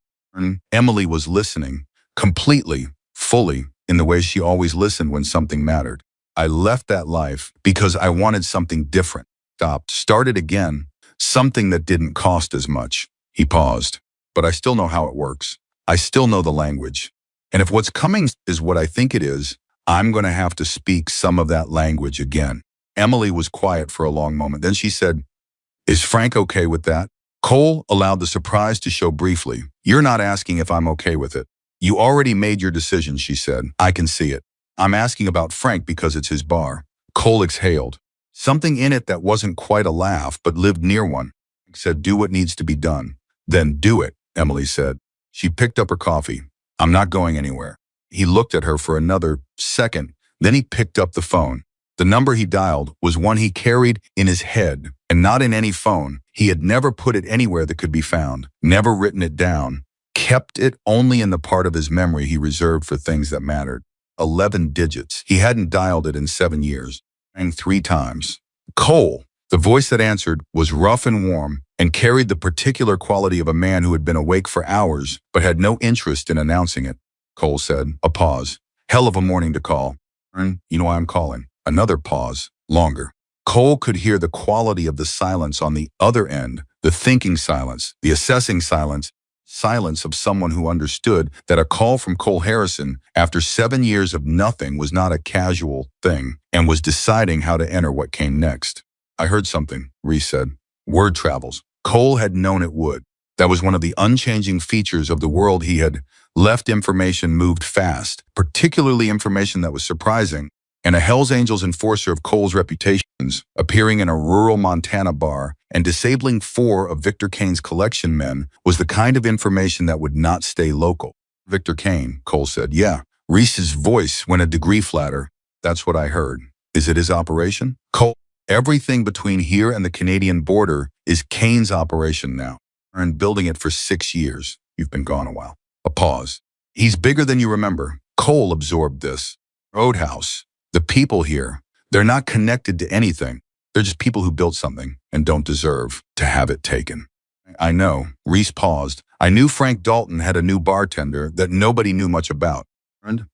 Emily was listening, completely, fully, in the way she always listened when something mattered. I left that life because I wanted something different. Stopped, started again, something that didn't cost as much. He paused. But I still know how it works. I still know the language. And if what's coming is what I think it is, I'm going to have to speak some of that language again. Emily was quiet for a long moment. Then she said, is Frank okay with that? Cole allowed the surprise to show briefly. You're not asking if I'm okay with it. You already made your decision, she said. I can see it. I'm asking about Frank because it's his bar. Cole exhaled. Something in it that wasn't quite a laugh, but lived near one. He said, do what needs to be done. Then do it, Emily said. She picked up her coffee. I'm not going anywhere. He looked at her for another second. Then he picked up the phone. The number he dialed was one he carried in his head, and not in any phone. He had never put it anywhere that could be found, never written it down, kept it only in the part of his memory he reserved for things that mattered. 11 digits. He hadn't dialed it in 7 years. Rang 3 times. Cole, the voice that answered, was rough and warm and carried the particular quality of a man who had been awake for hours but had no interest in announcing it. Cole said, a pause. Hell of a morning to call. You know why I'm calling. Another pause. Longer. Cole could hear the quality of the silence on the other end, the thinking silence, the assessing silence, silence of someone who understood that a call from Cole Harrison after 7 years of nothing was not a casual thing and was deciding how to enter what came next. I heard something, Reese said. Word travels. Cole had known it would. That was one of the unchanging features of the world he had left. Information moved fast, particularly information that was surprising, and a Hells Angels enforcer of Cole's reputations, appearing in a rural Montana bar and disabling 4 of Victor Kane's collection men was the kind of information that would not stay local. Victor Kane, Cole said. Yeah. Reese's voice went a degree flatter. That's what I heard. Is it his operation? Cole, everything between here and the Canadian border is Kane's operation now. And building it for 6 years. You've been gone a while. A pause. He's bigger than you remember. Cole absorbed this. Roadhouse. The people here, they're not connected to anything. They're just people who built something and don't deserve to have it taken. I know. Reese paused. I knew Frank Dalton had a new bartender that nobody knew much about.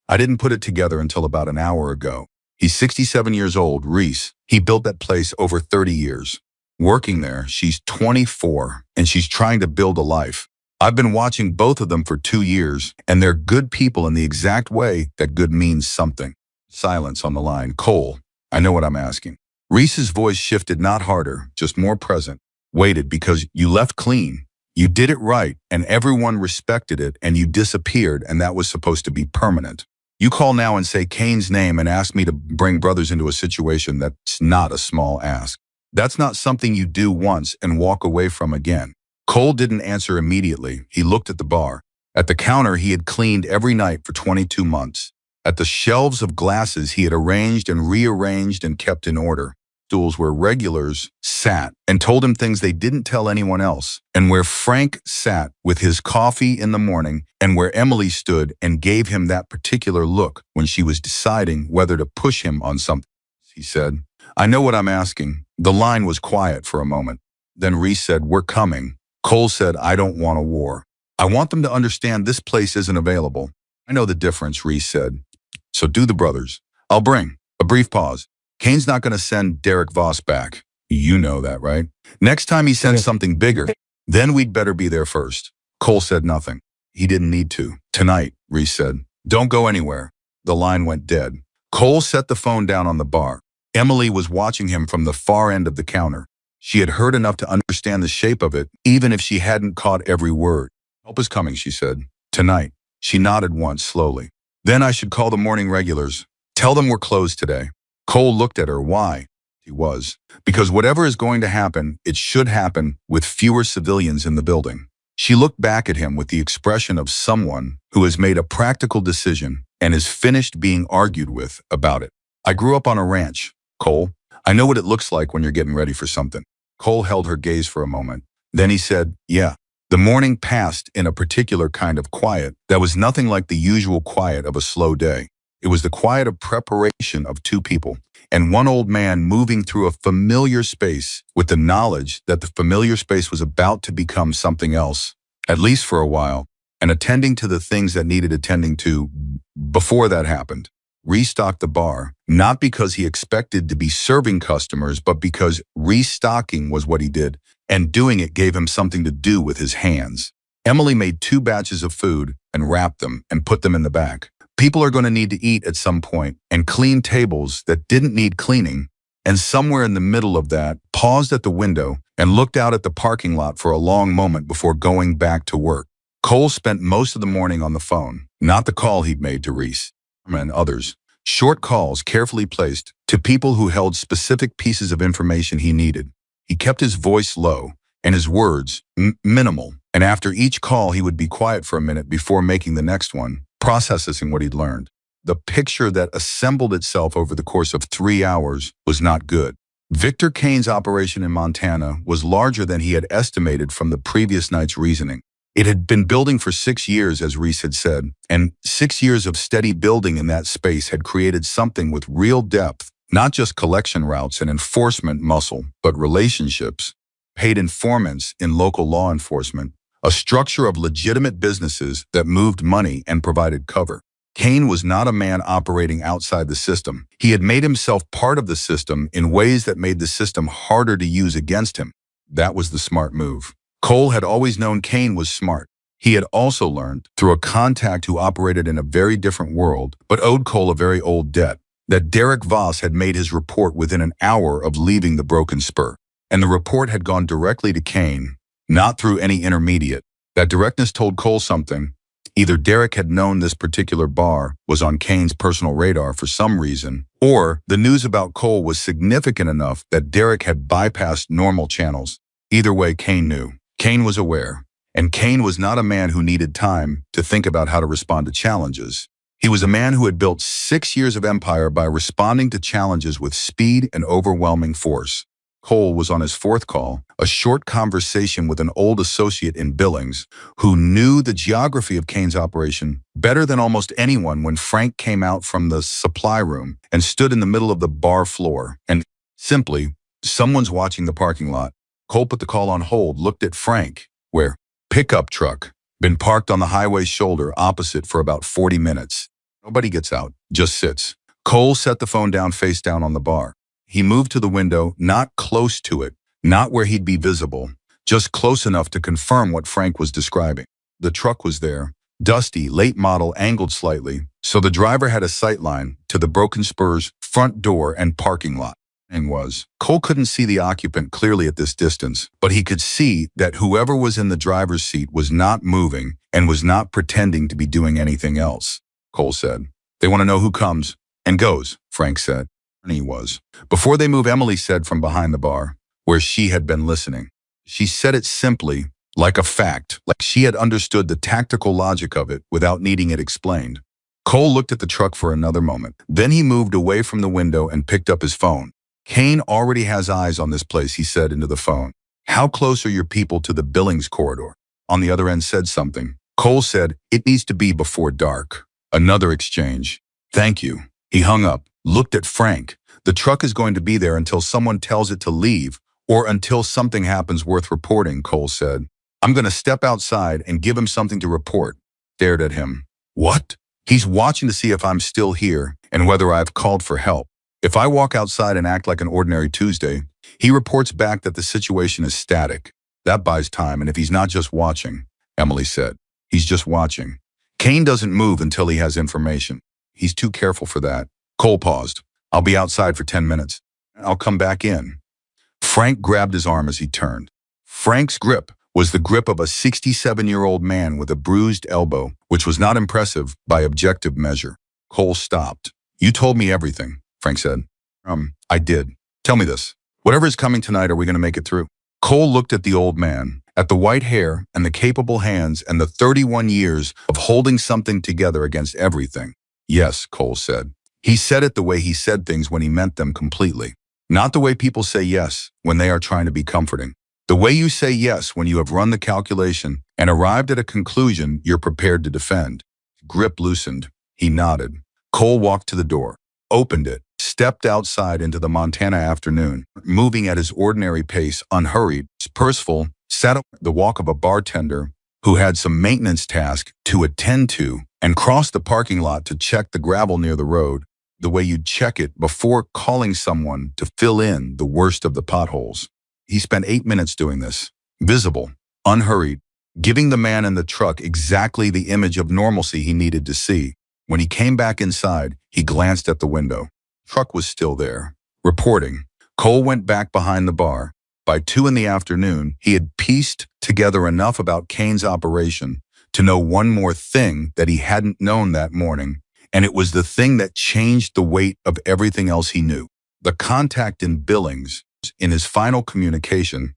I didn't put it together until about an hour ago. He's 67 years old, Reese. He built that place over 30 years. Working there, she's 24, and she's trying to build a life. I've been watching both of them for 2 years, and they're good people in the exact way that good means something. Silence on the line. Cole, I know what I'm asking. Reese's voice shifted, not harder, just more present. Waited because you left clean. You did it right, and everyone respected it, and you disappeared, and that was supposed to be permanent. You call now and say Kane's name and ask me to bring brothers into a situation that's not a small ask. That's not something you do once and walk away from again. Cole didn't answer immediately. He looked at the bar. At the counter he had cleaned every night for 22 months. At the shelves of glasses he had arranged and rearranged and kept in order. Stools where regulars sat and told him things they didn't tell anyone else, and where Frank sat with his coffee in the morning, and where Emily stood and gave him that particular look when she was deciding whether to push him on something. He said, I know what I'm asking. The line was quiet for a moment. Then Reese said, we're coming. Cole said, I don't want a war. I want them to understand this place isn't available. I know the difference, Reese said. So do the brothers. I'll bring. A brief pause. Kane's not going to send Derek Voss back. You know that, right? Next time he sends something bigger, then we'd better be there first. Cole said nothing. He didn't need to. Tonight, Reese said. Don't go anywhere. The line went dead. Cole set the phone down on the bar. Emily was watching him from the far end of the counter. She had heard enough to understand the shape of it, even if she hadn't caught every word. Help is coming, she said. Tonight. She nodded once, slowly. Then I should call the morning regulars. Tell them we're closed today. Cole looked at her. Why? He was. Because whatever is going to happen, it should happen with fewer civilians in the building. She looked back at him with the expression of someone who has made a practical decision and is finished being argued with about it. I grew up on a ranch, Cole. I know what it looks like when you're getting ready for something. Cole held her gaze for a moment. Then he said, yeah. The morning passed in a particular kind of quiet that was nothing like the usual quiet of a slow day. It was the quiet of preparation of two people, and one old man moving through a familiar space with the knowledge that the familiar space was about to become something else, at least for a while, and attending to the things that needed attending to before that happened. Restocked the bar, not because he expected to be serving customers, but because restocking was what he did, and doing it gave him something to do with his hands. Emily made 2 batches of food and wrapped them and put them in the back. People are going to need to eat at some point and clean tables that didn't need cleaning, and somewhere in the middle of that, paused at the window and looked out at the parking lot for a long moment before going back to work. Cole spent most of the morning on the phone, not the call he'd made to Reese and others. Short calls carefully placed to people who held specific pieces of information he needed. He kept his voice low and his words minimal, and after each call he would be quiet for a minute before making the next one, processing what he'd learned. The picture that assembled itself over the course of 3 hours was not good. Victor Kane's operation in Montana was larger than he had estimated from the previous night's reasoning. It had been building for 6 years, as Reese had said, and 6 years of steady building in that space had created something with real depth, not just collection routes and enforcement muscle, but relationships, paid informants in local law enforcement, a structure of legitimate businesses that moved money and provided cover. Kane was not a man operating outside the system. He had made himself part of the system in ways that made the system harder to use against him. That was the smart move. Cole had always known Kane was smart. He had also learned, through a contact who operated in a very different world, but owed Cole a very old debt, that Derek Voss had made his report within an hour of leaving the Broken Spur. And the report had gone directly to Kane, not through any intermediate. That directness told Cole something. Either Derek had known this particular bar was on Kane's personal radar for some reason, or the news about Cole was significant enough that Derek had bypassed normal channels. Either way, Kane knew. Kane was aware, and Kane was not a man who needed time to think about how to respond to challenges. He was a man who had built 6 years of empire by responding to challenges with speed and overwhelming force. Cole was on his 4th call, a short conversation with an old associate in Billings who knew the geography of Kane's operation better than almost anyone when Frank came out from the supply room and stood in the middle of the bar floor. And simply, someone's watching the parking lot. Cole put the call on hold, looked at Frank, where pickup truck, been parked on the highway shoulder opposite for about 40 minutes. Nobody gets out, just sits. Cole set the phone down face down on the bar. He moved to the window, not close to it, not where he'd be visible, just close enough to confirm what Frank was describing. The truck was there, dusty, late model, angled slightly, so the driver had a sight line to the Broken Spur's front door and parking lot. Cole couldn't see the occupant clearly at this distance, but he could see that whoever was in the driver's seat was not moving and was not pretending to be doing anything else. Cole said, "They want to know who comes and goes," Frank said. And he was. Before they move, Emily said from behind the bar, where she had been listening. She said it simply, like a fact, like she had understood the tactical logic of it without needing it explained. Cole looked at the truck for another moment. Then he moved away from the window and picked up his phone. "Kane already has eyes on this place," he said into the phone. "How close are your people to the Billings corridor?" On the other end said something. Cole said, "It needs to be before dark." Another exchange. "Thank you." He hung up, looked at Frank. "The truck is going to be there until someone tells it to leave, or until something happens worth reporting," Cole said. "I'm going to step outside and give him something to report." Stared at him. "What?" He's watching to see if I'm still here and whether I've called for help. If I walk outside and act like an ordinary Tuesday, he reports back that the situation is static. That buys time, and if he's not just watching, Emily said, he's just watching. Kane doesn't move until he has information. He's too careful for that. Cole paused. I'll be outside for 10 minutes. I'll come back in. Frank grabbed his arm as he turned. Frank's grip was the grip of a 67-year-old man with a bruised elbow, which was not impressive by objective measure. Cole stopped. You told me everything, Frank said. I did. Tell me this. Whatever is coming tonight, are we going to make it through? Cole looked at the old man, at the white hair and the capable hands and the 31 years of holding something together against everything. Yes, Cole said. He said it the way he said things when he meant them completely. Not the way people say yes when they are trying to be comforting. The way you say yes when you have run the calculation and arrived at a conclusion you're prepared to defend. Grip loosened. He nodded. Cole walked to the door, opened it, stepped outside into the Montana afternoon, moving at his ordinary pace, unhurried, purseful, sat up the walk of a bartender who had some maintenance task to attend to, and crossed the parking lot to check the gravel near the road, the way you'd check it before calling someone to fill in the worst of the potholes. He spent 8 minutes doing this, visible, unhurried, giving the man in the truck exactly the image of normalcy he needed to see. When he came back inside, he glanced at the window. The truck was still there. Reporting. Cole went back behind the bar. By 2 in the afternoon, he had pieced together enough about Kane's operation to know one more thing that he hadn't known that morning, and it was the thing that changed the weight of everything else he knew. The contact in Billings, in his final communication,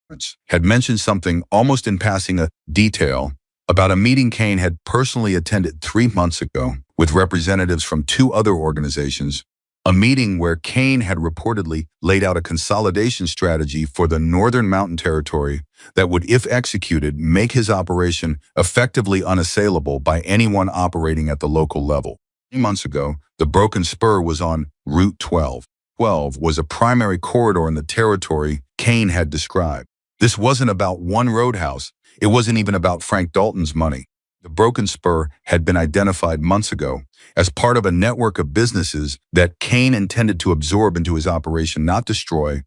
had mentioned something almost in passing, a detail about a meeting Kane had personally attended 3 months ago with representatives from 2 other organizations, a meeting where Kane had reportedly laid out a consolidation strategy for the Northern Mountain Territory that would, if executed, make his operation effectively unassailable by anyone operating at the local level. 3 months ago, the Broken Spur was on Route 12. 12 was a primary corridor in the territory Kane had described. This wasn't about one roadhouse. It wasn't even about Frank Dalton's money. The Broken Spur had been identified months ago as part of a network of businesses that Kane intended to absorb into his operation, not destroy,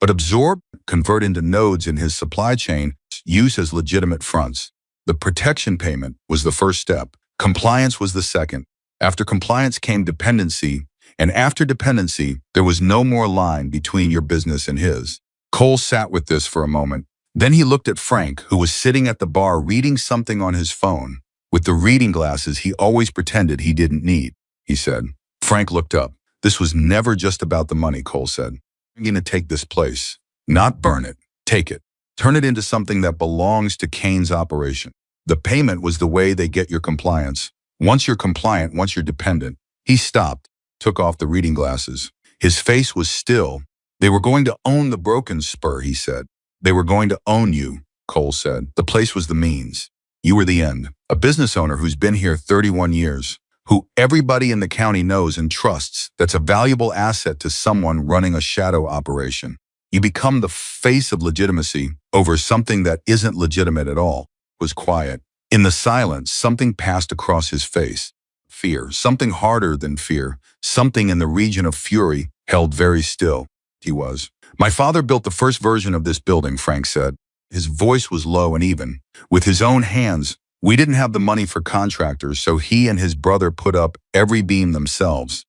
but absorb, convert into nodes in his supply chain, use as legitimate fronts. The protection payment was the first step. Compliance was the second. After compliance came dependency, and after dependency, there was no more line between your business and his. Cole sat with this for a moment. Then he looked at Frank, who was sitting at the bar reading something on his phone, with the reading glasses he always pretended he didn't need, he said. Frank looked up. This was never just about the money, Cole said. I'm going to take this place. Not burn it. Take it. Turn it into something that belongs to Kane's operation. The payment was the way they get your compliance. Once you're compliant, once you're dependent. He stopped, took off the reading glasses. His face was still. They were going to own the Broken Spur, he said. They were going to own you, Cole said. The place was the means. You were the end. A business owner who's been here 31 years, who everybody in the county knows and trusts, that's a valuable asset to someone running a shadow operation. You become the face of legitimacy over something that isn't legitimate at all. It was quiet. In the silence, something passed across his face. Fear, something harder than fear, something in the region of fury, held very still. He was. My father built the first version of this building, Frank said. His voice was low and even. With his own hands. We didn't have the money for contractors, so he and his brother put up every beam themselves.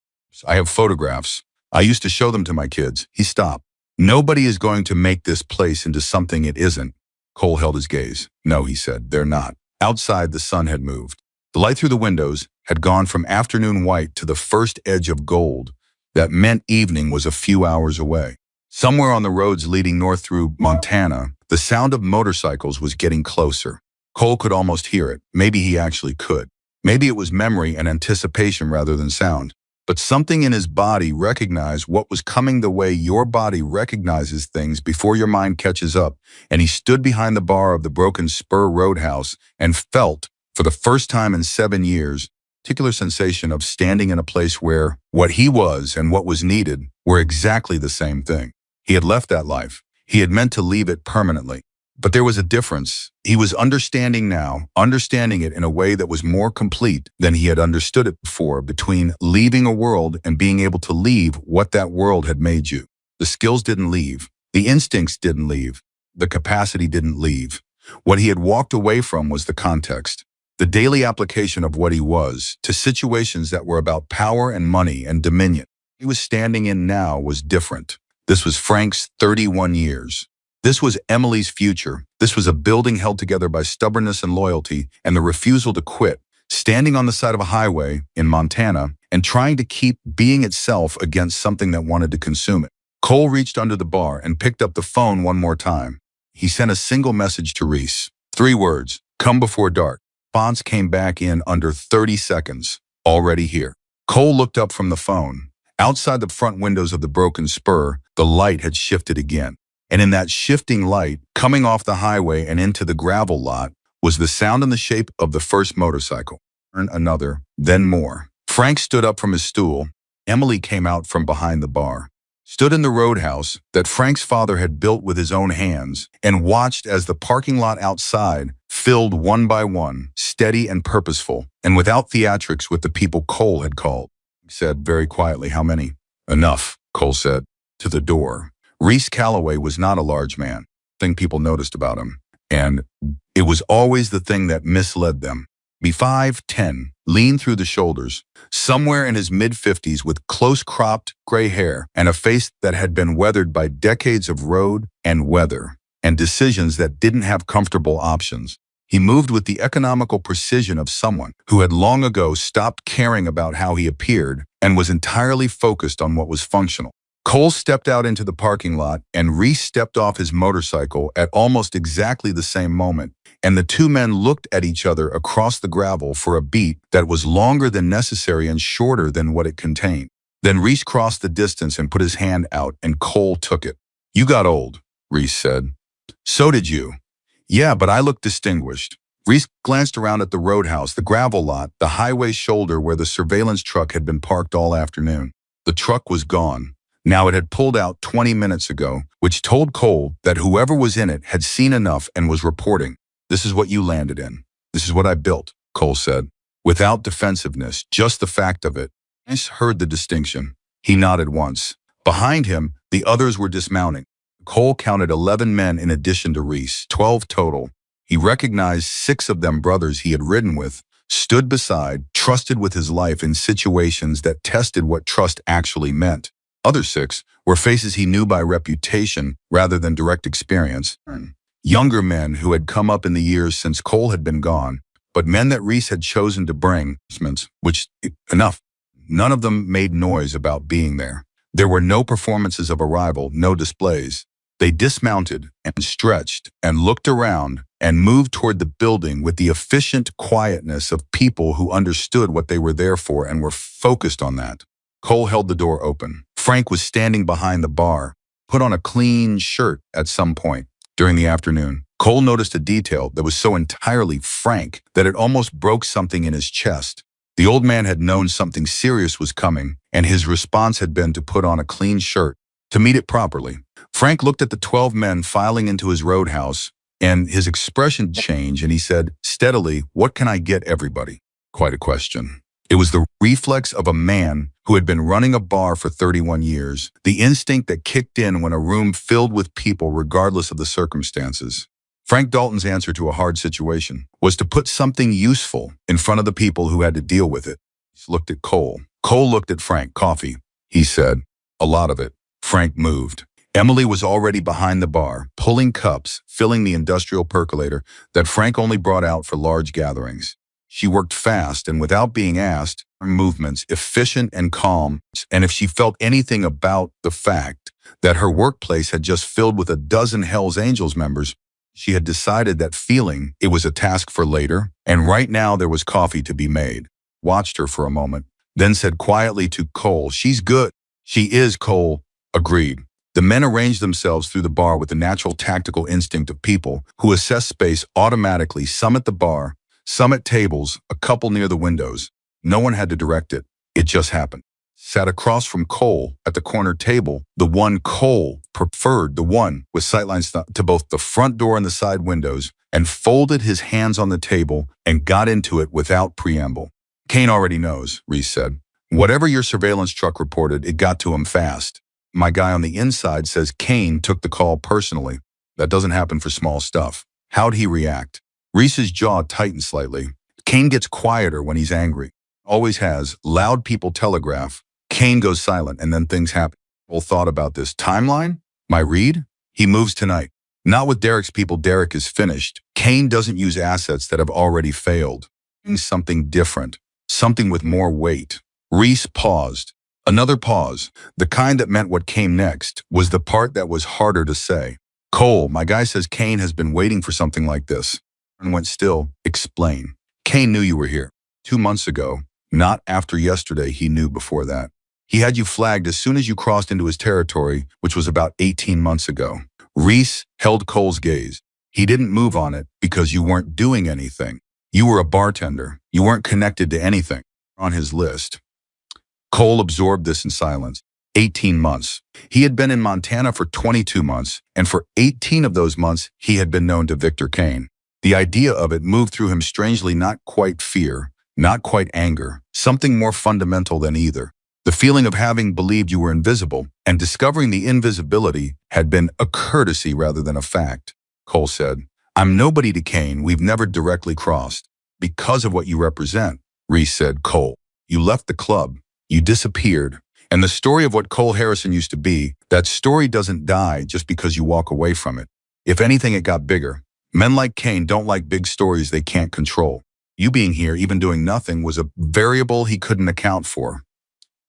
I have photographs. I used to show them to my kids. He stopped. Nobody is going to make this place into something it isn't. Cole held his gaze. No, he said, they're not. Outside, the sun had moved. The light through the windows had gone from afternoon white to the first edge of gold. That meant evening was a few hours away. Somewhere on the roads leading north through Montana, the sound of motorcycles was getting closer. Cole could almost hear it. Maybe he actually could. Maybe it was memory and anticipation rather than sound. But something in his body recognized what was coming the way your body recognizes things before your mind catches up, and he stood behind the bar of the Broken Spur Roadhouse and felt, for the first time in 7 years, a particular sensation of standing in a place where what he was and what was needed were exactly the same thing. He had left that life. He had meant to leave it permanently. But there was a difference. He was understanding now, understanding it in a way that was more complete than he had understood it before, between leaving a world and being able to leave what that world had made you. The skills didn't leave. The instincts didn't leave. The capacity didn't leave. What he had walked away from was the context, the daily application of what he was to situations that were about power and money and dominion. He was standing in now was different. This was Frank's 31 years. This was Emily's future. This was a building held together by stubbornness and loyalty and the refusal to quit, standing on the side of a highway in Montana and trying to keep being itself against something that wanted to consume it. Cole reached under the bar and picked up the phone one more time. He sent a single message to Reese. 3 words, come before dark. Response came back in under 30 seconds. Already here. Cole looked up from the phone. Outside the front windows of the Broken Spur, the light had shifted again. And in that shifting light, coming off the highway and into the gravel lot, was the sound and the shape of the first motorcycle. Another, then more. Frank stood up from his stool. Emily came out from behind the bar, stood in the roadhouse that Frank's father had built with his own hands, and watched as the parking lot outside filled one by one, steady and purposeful, and without theatrics with the people Cole had called. He said very quietly, how many? Enough, Cole said, to the door. Reese Calloway was not a large man, thing people noticed about him, and it was always the thing that misled them. Be 5'10", lean through the shoulders, somewhere in his mid-50s with close-cropped gray hair and a face that had been weathered by decades of road and weather and decisions that didn't have comfortable options. He moved with the economical precision of someone who had long ago stopped caring about how he appeared and was entirely focused on what was functional. Cole stepped out into the parking lot and Reese stepped off his motorcycle at almost exactly the same moment, and the two men looked at each other across the gravel for a beat that was longer than necessary and shorter than what it contained. Then Reese crossed the distance and put his hand out, and Cole took it. You got old, Reese said. So did you. Yeah, but I look distinguished. Reese glanced around at the roadhouse, the gravel lot, the highway shoulder where the surveillance truck had been parked all afternoon. The truck was gone. Now it had pulled out 20 minutes ago, which told Cole that whoever was in it had seen enough and was reporting. This is what you landed in. This is what I built, Cole said. Without defensiveness, just the fact of it. Reese heard the distinction. He nodded once. Behind him, the others were dismounting. Cole counted 11 men in addition to Reese, 12 total. He recognized 6 of them brothers he had ridden with, stood beside, trusted with his life in situations that tested what trust actually meant. Other 6 were faces he knew by reputation rather than direct experience. Younger men who had come up in the years since Cole had been gone, but men that Reese had chosen to bring, which, enough. None of them made noise about being there. There were no performances of arrival, no displays. They dismounted and stretched and looked around and moved toward the building with the efficient quietness of people who understood what they were there for and were focused on that. Cole held the door open. Frank was standing behind the bar, put on a clean shirt at some point during the afternoon. Cole noticed a detail that was so entirely Frank that it almost broke something in his chest. The old man had known something serious was coming, and his response had been to put on a clean shirt, to meet it properly. Frank looked at the 12 men filing into his roadhouse, and his expression changed, and he said, steadily, what can I get everybody? Quite a question. It was the reflex of a man who had been running a bar for 31 years, the instinct that kicked in when a room filled with people regardless of the circumstances. Frank Dalton's answer to a hard situation was to put something useful in front of the people who had to deal with it. He looked at Cole. Cole looked at Frank. Coffee, he said. A lot of it. Frank moved. Emily was already behind the bar, pulling cups, filling the industrial percolator that Frank only brought out for large gatherings. She worked fast and without being asked, her movements efficient and calm, and if she felt anything about the fact that her workplace had just filled with a dozen Hells Angels members, she had decided that feeling it was a task for later, and right now there was coffee to be made. Watched her for a moment, then said quietly to Cole, she's good. She is, Cole agreed. The men arranged themselves through the bar with the natural tactical instinct of people who assess space automatically, some at the bar, some at tables, a couple near the windows. No one had to direct it. It just happened. sat across from Cole at the corner table, the one Cole preferred, the one with sightlines to both the front door and the side windows, and folded his hands on the table and got into it without preamble. Kane already knows, Reese said. Whatever your surveillance truck reported, it got to him fast. My guy on the inside says Kane took the call personally. That doesn't happen for small stuff. How'd he react? Reese's jaw tightened slightly. Kane gets quieter when he's angry. Always has. Loud people telegraph. Kane goes silent, and then things happen. Well, thought about this. Timeline? My read? He moves tonight. Not with Derek's people. Derek is finished. Kane doesn't use assets that have already failed. Something different. Something with more weight. Reese paused. Another pause. The kind that meant what came next was the part that was harder to say. Cole, my guy says Kane has been waiting for something like this. And went still. Explain. Kane knew you were here. 2 months ago. Not after yesterday, he knew before that. He had you flagged as soon as you crossed into his territory, which was about 18 months ago. Reese held Cole's gaze. He didn't move on it because you weren't doing anything. You were a bartender. You weren't connected to anything on his list. Cole absorbed this in silence. 18 months. He had been in Montana for 22 months, and for 18 of those months, he had been known to Victor Kane. The idea of it moved through him strangely, not quite fear, not quite anger, something more fundamental than either. The feeling of having believed you were invisible and discovering the invisibility had been a courtesy rather than a fact. Cole said, I'm nobody to Kane. We've never directly crossed. Because of what you represent, Reese said. Cole, you left the club. You disappeared. And the story of what Cole Harrison used to be, that story doesn't die just because you walk away from it. If anything, it got bigger. Men like Kane don't like big stories they can't control. You being here, even doing nothing, was a variable he couldn't account for.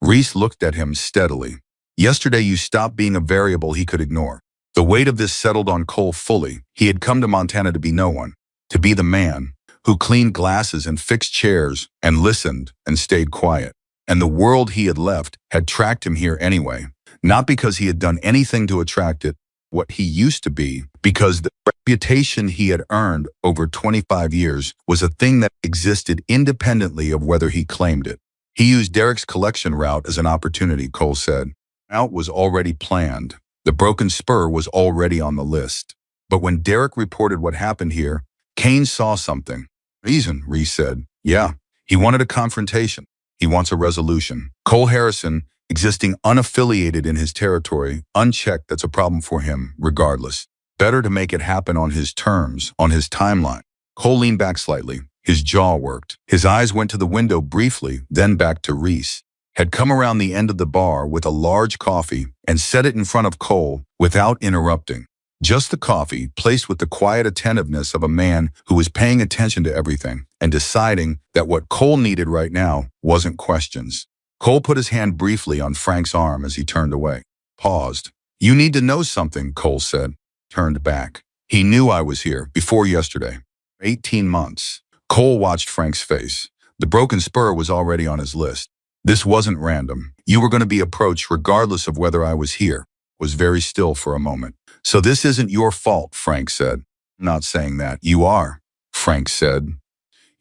Reese looked at him steadily. Yesterday you stopped being a variable he could ignore. The weight of this settled on Cole fully. He had come to Montana to be no one, to be the man who cleaned glasses and fixed chairs and listened and stayed quiet. And the world he had left had tracked him here anyway, not because he had done anything to attract it, what he used to be, because the reputation he had earned over 25 years was a thing that existed independently of whether he claimed it. He used Derek's collection route as an opportunity, Cole said. Out was already planned. The broken spur was already on the list. But when Derek reported what happened here, Kane saw something. Reason, Reese said. Yeah, he wanted a confrontation. He wants a resolution. Cole Harrison, existing unaffiliated in his territory, unchecked, that's a problem for him, regardless. Better to make it happen on his terms, on his timeline. Cole leaned back slightly. His jaw worked. His eyes went to the window briefly, then back to Reese. Had come around the end of the bar with a large coffee and set it in front of Cole without interrupting. Just the coffee, placed with the quiet attentiveness of a man who was paying attention to everything and deciding that what Cole needed right now wasn't questions. Cole put his hand briefly on Frank's arm as he turned away. Paused. You need to know something, Cole said. Turned back. He knew I was here before yesterday. 18 months. Cole watched Frank's face. The broken spur was already on his list. This wasn't random. You were going to be approached regardless of whether I was here. Was very still for a moment. So this isn't your fault, Frank said. I'm not saying that. You are, Frank said.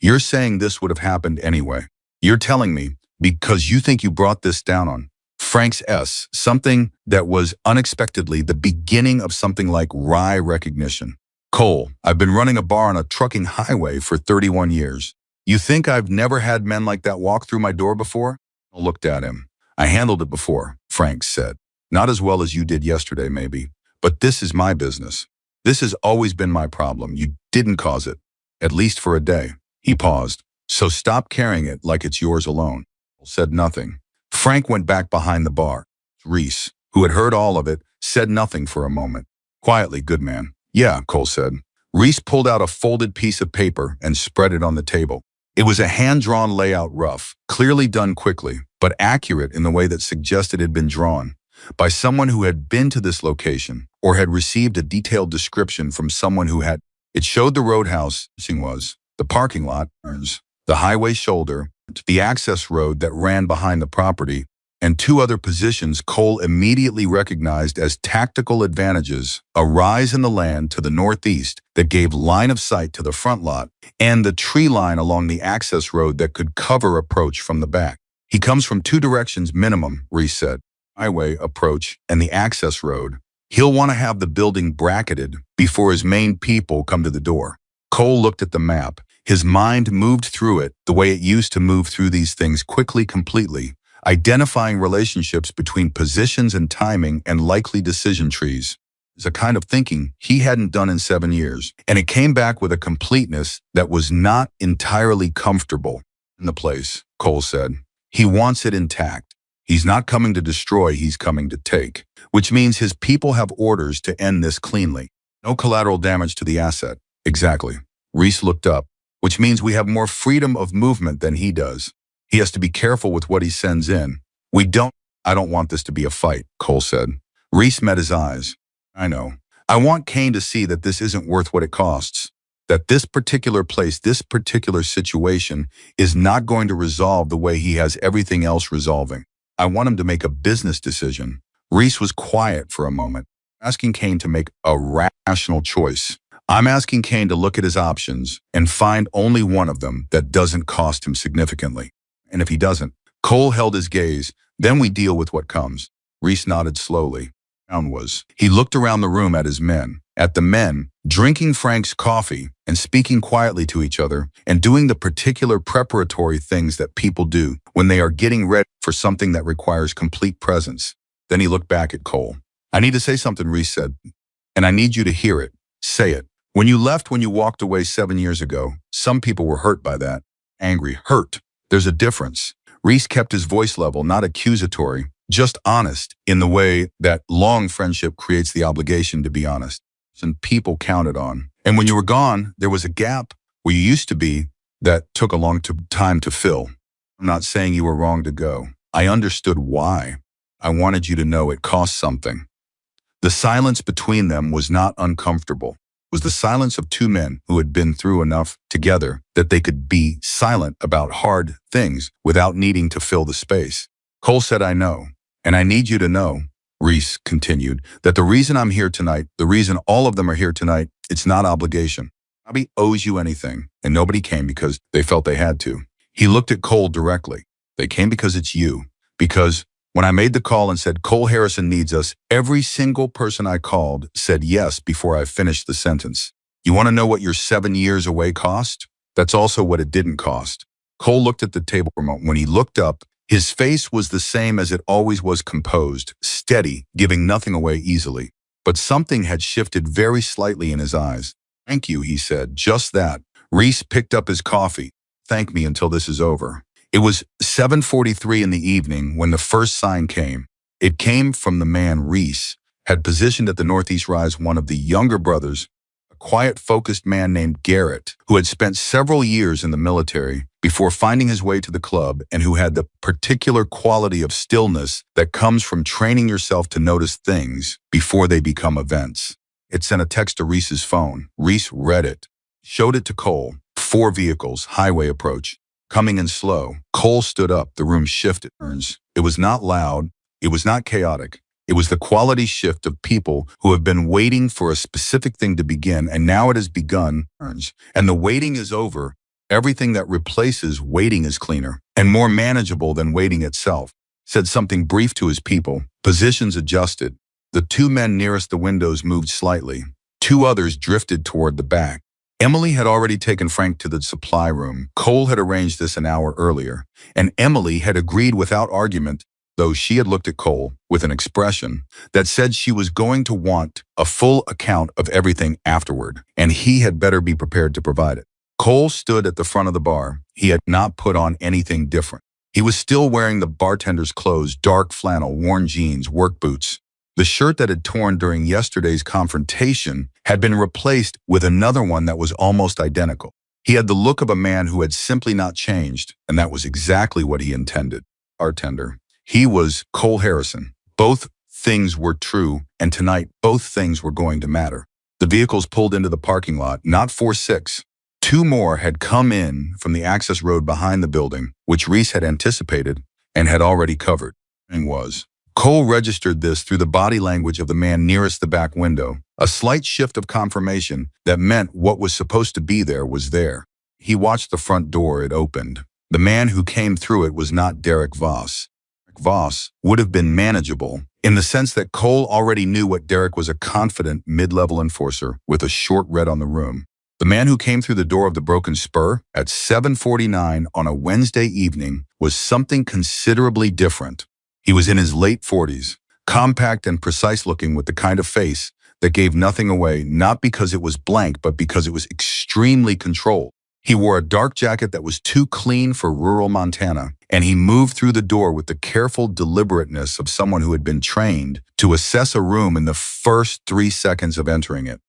You're saying this would have happened anyway. You're telling me because you think you brought this down on Frank's S, something that was unexpectedly the beginning of something like wry recognition. Cole, I've been running a bar on a trucking highway for 31 years. You think I've never had men like that walk through my door before? I looked at him. I handled it before, Frank said. Not as well as you did yesterday, maybe. But this is my business. This has always been my problem. You didn't cause it. At least for a day. He paused. So stop carrying it like it's yours alone. Said nothing. Frank went back behind the bar. Reese, who had heard all of it, said nothing for a moment. Quietly, good man. Yeah, Cole said. Reese pulled out a folded piece of paper and spread it on the table. It was a hand-drawn layout rough, clearly done quickly, but accurate in the way that suggested it had been drawn by someone who had been to this location or had received a detailed description from someone who had. It showed the roadhouse, the parking lot, the highway shoulder, the access road that ran behind the property, and two other positions Cole immediately recognized as tactical advantages: a rise in the land to the northeast that gave line of sight to the front lot, and the tree line along the access road that could cover approach from the back. He comes from two directions minimum, Reese said. Highway approach and the access road. He'll want to have the building bracketed before his main people come to the door. Cole looked at the map. His mind moved through it the way it used to move through these things quickly, completely, identifying relationships between positions and timing and likely decision trees. It's a kind of thinking he hadn't done in 7 years, and it came back with a completeness that was not entirely comfortable. In the place, Cole said. He wants it intact. He's not coming to destroy, he's coming to take, which means his people have orders to end this cleanly. No collateral damage to the asset. Exactly. Reese looked up, which means we have more freedom of movement than he does. He has to be careful with what he sends in. I don't want this to be a fight, Cole said. Reese met his eyes. I know. I want Kane to see that this isn't worth what it costs. That this particular place, this particular situation is not going to resolve the way he has everything else resolving. I want him to make a business decision. Reese was quiet for a moment, asking Kane to make a rational choice. I'm asking Kane to look at his options and find only one of them that doesn't cost him significantly. And if he doesn't, Cole held his gaze, then we deal with what comes. Reese nodded slowly. He looked around the room at his men, at the men drinking Frank's coffee and speaking quietly to each other and doing the particular preparatory things that people do when they are getting ready for something that requires complete presence. Then he looked back at Cole. I need to say something, Reese said, and I need you to hear it. Say it. When you walked away 7 years ago, some people were hurt by that. Angry, hurt. There's a difference. Reese kept his voice level, not accusatory, just honest in the way that long friendship creates the obligation to be honest. And people counted on. And when you were gone, there was a gap where you used to be that took a long time to fill. I'm not saying you were wrong to go. I understood why. I wanted you to know it cost something. The silence between them was not uncomfortable. It was the silence of two men who had been through enough together that they could be silent about hard things without needing to fill the space. Cole said, I know, and I need you to know, Reese continued, that the reason I'm here tonight, the reason all of them are here tonight, it's not obligation. Nobody owes you anything, and nobody came because they felt they had to. He looked at Cole directly. They came because it's you. Because when I made the call and said, Cole Harrison needs us, every single person I called said yes before I finished the sentence. You want to know what your 7 years away cost? That's also what it didn't cost. Cole looked at the table remote. When he looked up, his face was the same as it always was, composed, steady, giving nothing away easily. But something had shifted very slightly in his eyes. Thank you, he said, just that. Reese picked up his coffee. Thank me until this is over. It was 7:43 in the evening when the first sign came. It came from the man Reese had positioned at the Northeast Rise, one of the younger brothers, a quiet, focused man named Garrett, who had spent several years in the military before finding his way to the club and who had the particular quality of stillness that comes from training yourself to notice things before they become events. It sent a text to Reese's phone. Reese read it, showed it to Cole. 4 vehicles, highway approach. Coming in slow. Cole stood up. The room shifted. It was not loud. It was not chaotic. It was the quality shift of people who have been waiting for a specific thing to begin, and now it has begun. And the waiting is over. Everything that replaces waiting is cleaner and more manageable than waiting itself. Said something brief to his people. Positions adjusted. The 2 men nearest the windows moved slightly. 2 others drifted toward the back. Emily had already taken Frank to the supply room. Cole had arranged this an hour earlier, and Emily had agreed without argument, though she had looked at Cole with an expression that said she was going to want a full account of everything afterward, and he had better be prepared to provide it. Cole stood at the front of the bar. He had not put on anything different. He was still wearing the bartender's clothes, dark flannel, worn jeans, work boots. The shirt that had torn during yesterday's confrontation had been replaced with another one that was almost identical. He had the look of a man who had simply not changed, and that was exactly what he intended. Bartender. He was Cole Harrison. Both things were true, and tonight both things were going to matter. The vehicles pulled into the parking lot, not 4-6. 2 more had come in from the access road behind the building, which Reese had anticipated and had already covered. Cole registered this through the body language of the man nearest the back window, a slight shift of confirmation that meant what was supposed to be there was there. He watched the front door. It opened. The man who came through it was not Derek Voss. Voss would have been manageable in the sense that Cole already knew what Derek was: a confident mid-level enforcer with a short red on the room. The man who came through the door of the Broken Spur at 7:49 on a Wednesday evening was something considerably different. He was in his late 40s, compact and precise looking, with the kind of face that gave nothing away, not because it was blank, but because it was extremely controlled. He wore a dark jacket that was too clean for rural Montana, and he moved through the door with the careful deliberateness of someone who had been trained to assess a room in the first 3 seconds of entering it.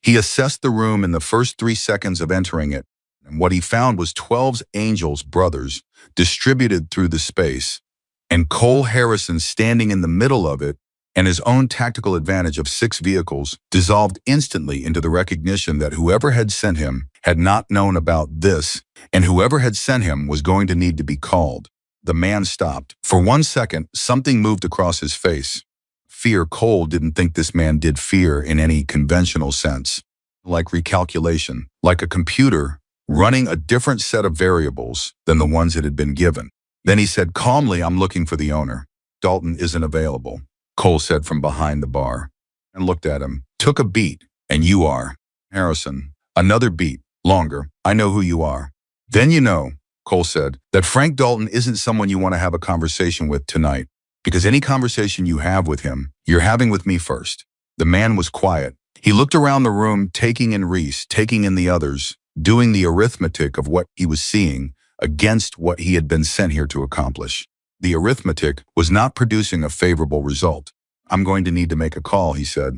He assessed the room in the first 3 seconds of entering it, and what he found was 12 Angels brothers distributed through the space, and Cole Harrison standing in the middle of it, and his own tactical advantage of 6 vehicles dissolved instantly into the recognition that whoever had sent him had not known about this, and whoever had sent him was going to need to be called. The man stopped. For 1 second, something moved across his face. Fear. Cole didn't think this man did fear in any conventional sense. Like recalculation, like a computer running a different set of variables than the ones it had been given. Then he said calmly, "I'm looking for the owner." "Dalton isn't available," Cole said from behind the bar, and looked at him. "Took a beat, and you are." "Harrison." "Another beat. Longer. I know who you are." "Then you know," Cole said, "that Frank Dalton isn't someone you want to have a conversation with tonight. Because any conversation you have with him, you're having with me first." The man was quiet. He looked around the room, taking in Reese, taking in the others, doing the arithmetic of what he was seeing against what he had been sent here to accomplish. The arithmetic was not producing a favorable result. "I'm going to need to make a call," he said.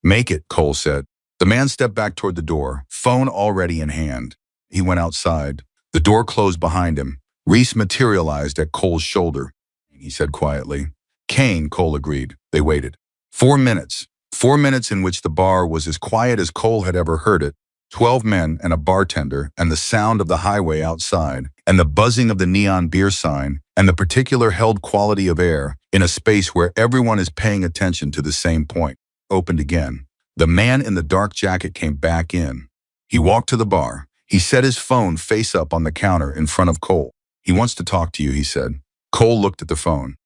"Make it," Cole said. The man stepped back toward the door, phone already in hand. He went outside. The door closed behind him. Reese materialized at Cole's shoulder. He said quietly. "Kane," Cole agreed. They waited. 4 minutes. 4 minutes in which the bar was as quiet as Cole had ever heard it. 12 men and a bartender, and the sound of the highway outside, and the buzzing of the neon beer sign, and the particular held quality of air in a space where everyone is paying attention to the same point. Opened again. The man in the dark jacket came back in. He walked to the bar. He set his phone face up on the counter in front of Cole. "He wants to talk to you," he said. Cole looked at the phone.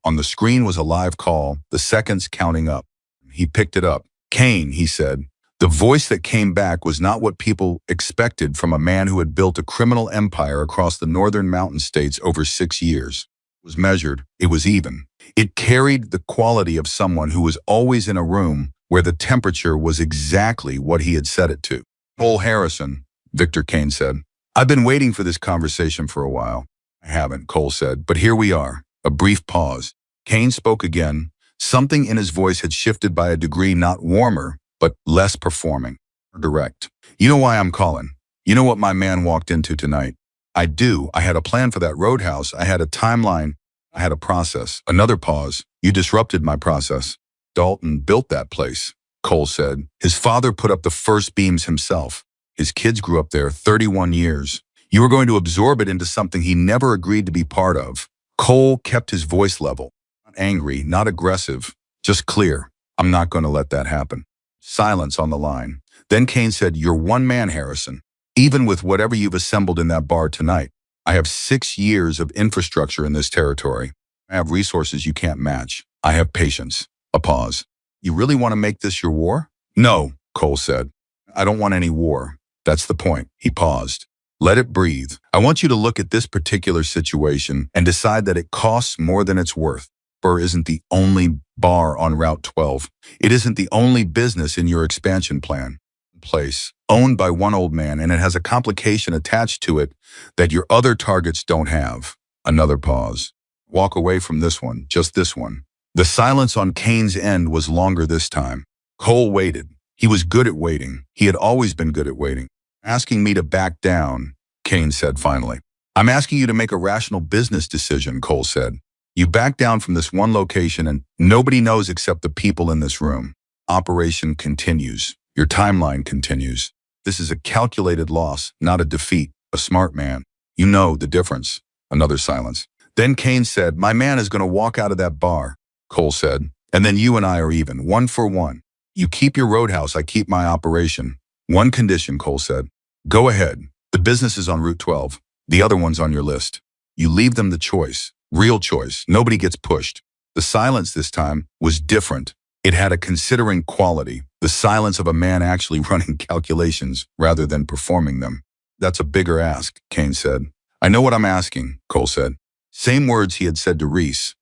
On the screen was a live call, the seconds counting up. He picked it up. "Kane," he said. The voice that came back was not what people expected from a man who had built a criminal empire across the northern mountain states over 6 years. It was measured. It was even. It carried the quality of someone who was always in a room where the temperature was exactly what he had set it to. "Cole Harrison," Victor Kane said. "I've been waiting for this conversation for a while." "I haven't," Cole said, "but here we are." A brief pause. Kane spoke again. Something in his voice had shifted by a degree, not warmer, but less performing. Direct. "You know why I'm calling. You know what my man walked into tonight." "I do. I had a plan for that Roadhouse. I had a timeline. I had a process." Another pause. "You disrupted my process." "Dalton built that place," Cole said. "His father put up the first beams himself. His kids grew up there 31 years. You were going to absorb it into something he never agreed to be part of." Cole kept his voice level. Not angry, not aggressive, just clear. "I'm not going to let that happen." Silence on the line. Then Kane said, "You're one man, Harrison. Even with whatever you've assembled in that bar tonight, I have 6 years of infrastructure in this territory. I have resources you can't match. I have patience." A pause. "You really want to make this your war?" "No," Cole said. "I don't want any war. That's the point." He paused. "Let it breathe. I want you to look at this particular situation and decide that it costs more than it's worth. Burr isn't the only bar on Route 12. It isn't the only business in your expansion plan. Place, owned by one old man, and it has a complication attached to it that your other targets don't have." Another pause. "Walk away from this one, just this one." The silence on Kane's end was longer this time. Cole waited. He was good at waiting. He had always been good at waiting. "Asking me to back down," Kane said finally. "I'm asking you to make a rational business decision," Cole said. "You back down from this one location and nobody knows except the people in this room. Operation continues. Your timeline continues. This is a calculated loss, not a defeat. A smart man. You know the difference." Another silence. Then Kane said, "My man is going to walk out of that bar," Cole said. "And then you and I are even, 1 for 1. You keep your Roadhouse, I keep my operation. One condition," Cole said. "Go ahead. The business is on Route 12. The other one's on your list. You leave them the choice. Real choice. Nobody gets pushed. The silence this time was different. It had a considering quality. The silence of a man actually running calculations rather than performing them. That's a bigger ask, Kane said. I know what I'm asking, Cole said. Same words he had said to Reese.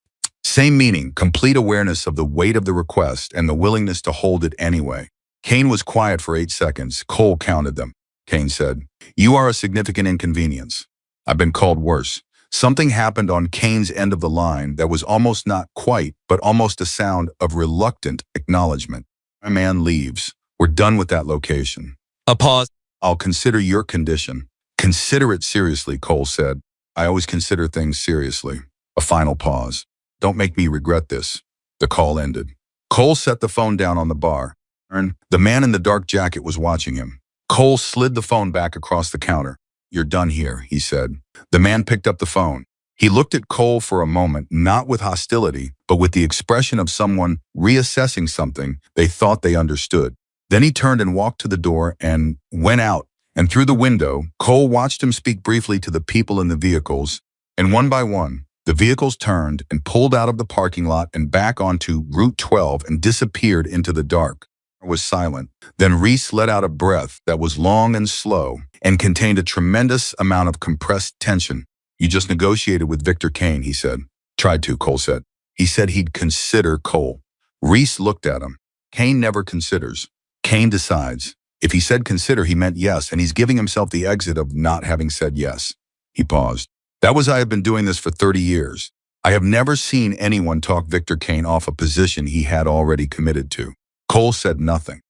Same meaning, complete awareness of the weight of the request and the willingness to hold it anyway. Kane was quiet for 8 seconds. Cole counted them. Kane said, You are a significant inconvenience. I've been called worse. Something happened on Kane's end of the line that was almost not quite, but almost a sound of reluctant acknowledgement. My man leaves. We're done with that location. A pause. I'll consider your condition. Consider it seriously, Cole said. I always consider things seriously. A final pause. Don't make me regret this. The call ended. Cole set the phone down on the bar. The man in the dark jacket was watching him. Cole slid the phone back across the counter. You're done here, he said. The man picked up the phone. He looked at Cole for a moment, not with hostility, but with the expression of someone reassessing something they thought they understood. Then he turned and walked to the door and went out. And through the window, Cole watched him speak briefly to the people in the vehicles. And one by one, the vehicles turned and pulled out of the parking lot and back onto Route 12 and disappeared into the dark. It was silent. Then Reese let out a breath that was long and slow and contained a tremendous amount of compressed tension. You just negotiated with Victor Kane, he said. Tried to, Cole said. He said he'd consider Cole. Reese looked at him. Kane never considers. Kane decides. If he said consider, he meant yes, and he's giving himself the exit of not having said yes. He paused. That was I have been doing this for 30 years. I have never seen anyone talk Victor Kane off a position he had already committed to. Cole said nothing.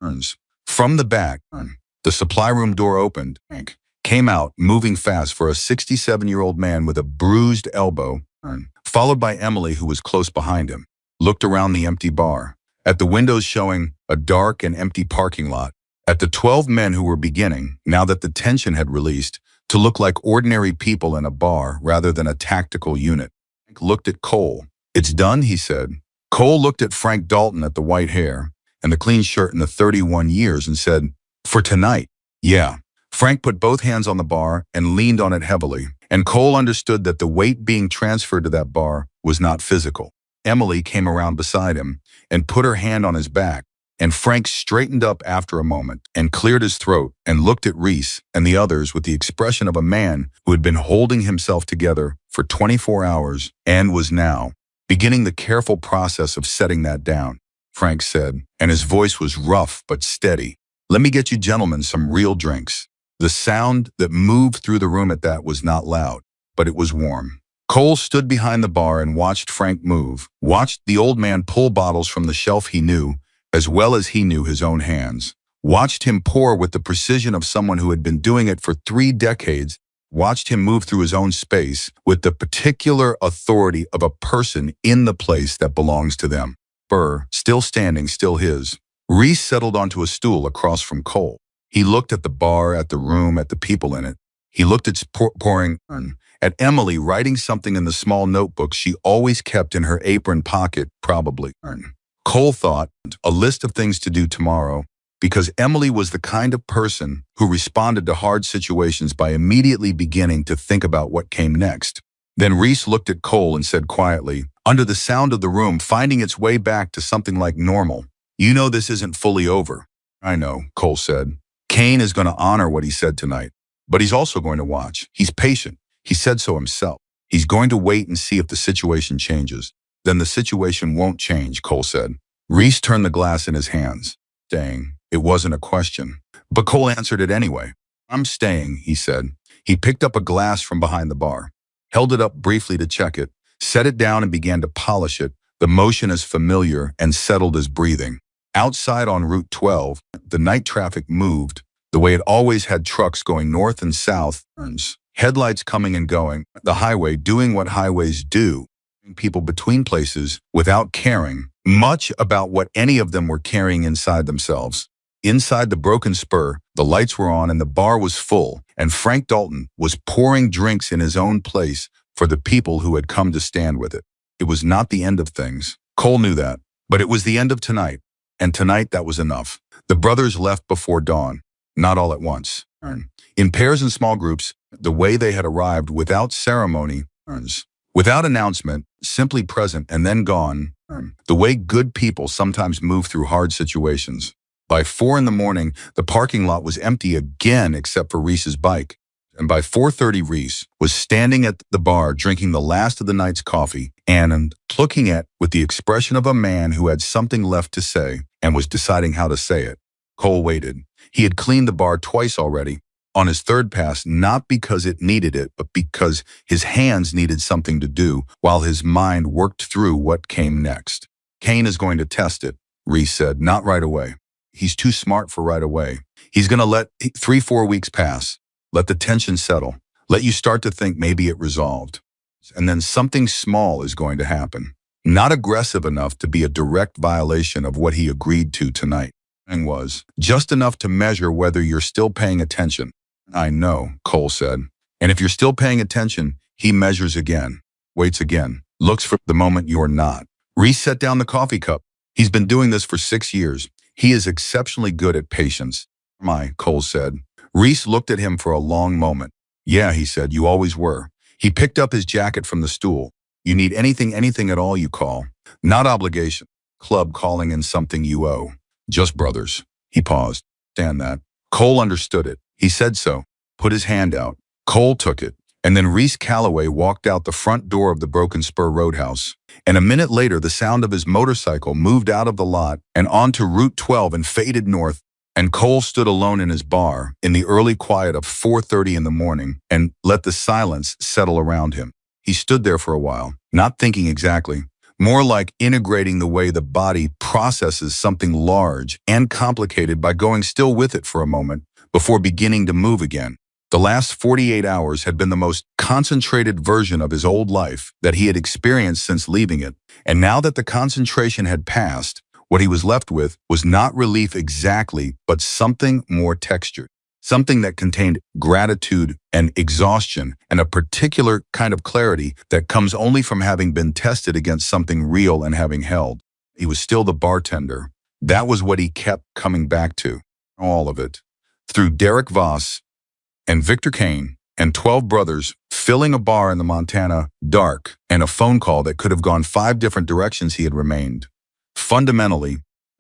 From the back, the supply room door opened. Frank came out, moving fast for a 67-year-old man with a bruised elbow, followed by Emily, who was close behind him. Looked around the empty bar, at the windows showing a dark and empty parking lot, at the 12 men who were beginning, now that the tension had released, to look like ordinary people in a bar rather than a tactical unit. Frank looked at Cole. It's done, he said. Cole looked at Frank Dalton at the white hair and the clean shirt and the 31 years and said, For tonight. Yeah. Frank put both hands on the bar and leaned on it heavily, and Cole understood that the weight being transferred to that bar was not physical. Emily came around beside him and put her hand on his back, and Frank straightened up after a moment and cleared his throat and looked at Reese and the others with the expression of a man who had been holding himself together for 24 hours and was now beginning the careful process of setting that down. Frank said, and his voice was rough but steady. Let me get you gentlemen some real drinks. The sound that moved through the room at that was not loud, but it was warm. Cole stood behind the bar and watched Frank move, watched the old man pull bottles from the shelf he knew, as well as he knew his own hands, watched him pour with the precision of someone who had been doing it for 3 decades, watched him move through his own space with the particular authority of a person in the place that belongs to them. Burr, still standing, still his. Reese settled onto a stool across from Cole. He looked at the bar, at the room, at the people in it. He looked at pouring, at Emily writing something in the small notebook she always kept in her apron pocket, probably. Cole thought, a list of things to do tomorrow, because Emily was the kind of person who responded to hard situations by immediately beginning to think about what came next. Then Reese looked at Cole and said quietly, under the sound of the room finding its way back to something like normal, You know this isn't fully over. I know, Cole said. Kane is going to honor what he said tonight, but he's also going to watch. He's patient. He said so himself. He's going to wait and see if the situation changes. Then the situation won't change, Cole said. Reese turned the glass in his hands. Staying. It wasn't a question. But Cole answered it anyway. I'm staying, he said. He picked up a glass from behind the bar, held it up briefly to check it, set it down and began to polish it, the motion as familiar and settled as breathing. Outside on Route 12, the night traffic moved the way it always had, trucks going north and south, headlights coming and going, the highway doing what highways do, people between places without caring much about what any of them were carrying inside themselves. Inside the broken spur, the lights were on and the bar was full, and Frank Dalton was pouring drinks in his own place for the people who had come to stand with it. It was not the end of things. Cole knew that, but it was the end of tonight. And tonight that was enough. The brothers left before dawn, not all at once. In pairs and small groups, the way they had arrived without ceremony, without announcement, simply present and then gone, the way good people sometimes move through hard situations. By 4 in the morning, the parking lot was empty again except for Reese's bike. And by 4:30, Reese was standing at the bar drinking the last of the night's coffee and looking at with the expression of a man who had something left to say and was deciding how to say it. Cole waited. He had cleaned the bar twice already, on his third pass, not because it needed it, but because his hands needed something to do while his mind worked through what came next. Kane is going to test it, Reese said, not right away. He's too smart for right away. He's going to let 3-4 weeks pass. Let the tension settle. Let you start to think maybe it resolved. And then something small is going to happen. Not aggressive enough to be a direct violation of what he agreed to tonight. And was just enough to measure whether you're still paying attention. I know, Cole said. And if you're still paying attention, he measures again, waits again, looks for the moment you're not. Reese set down the coffee cup. He's been doing this for 6 years. He is exceptionally good at patience. Cole said. Reese looked at him for a long moment. Yeah, he said, you always were. He picked up his jacket from the stool. You need anything at all you call. Not obligation. Club calling in something you owe. Just brothers. He paused. Stand that. Cole understood it. He said so. Put his hand out. Cole took it. And then Reese Calloway walked out the front door of the Broken Spur Roadhouse. And a minute later, the sound of his motorcycle moved out of the lot and onto Route 12 and faded north. And Cole stood alone in his bar in the early quiet of 4:30 in the morning and let the silence settle around him. He stood there for a while, not thinking exactly, more like integrating the way the body processes something large and complicated by going still with it for a moment before beginning to move again. The last 48 hours had been the most concentrated version of his old life that he had experienced since leaving it, and now that the concentration had passed, what he was left with was not relief exactly, but something more textured, something that contained gratitude and exhaustion and a particular kind of clarity that comes only from having been tested against something real and having held. He was still the bartender. That was what he kept coming back to, all of it. Through Derek Voss and Victor Kane and 12 brothers filling a bar in the Montana dark and a phone call that could have gone 5 different directions, he had remained. Fundamentally,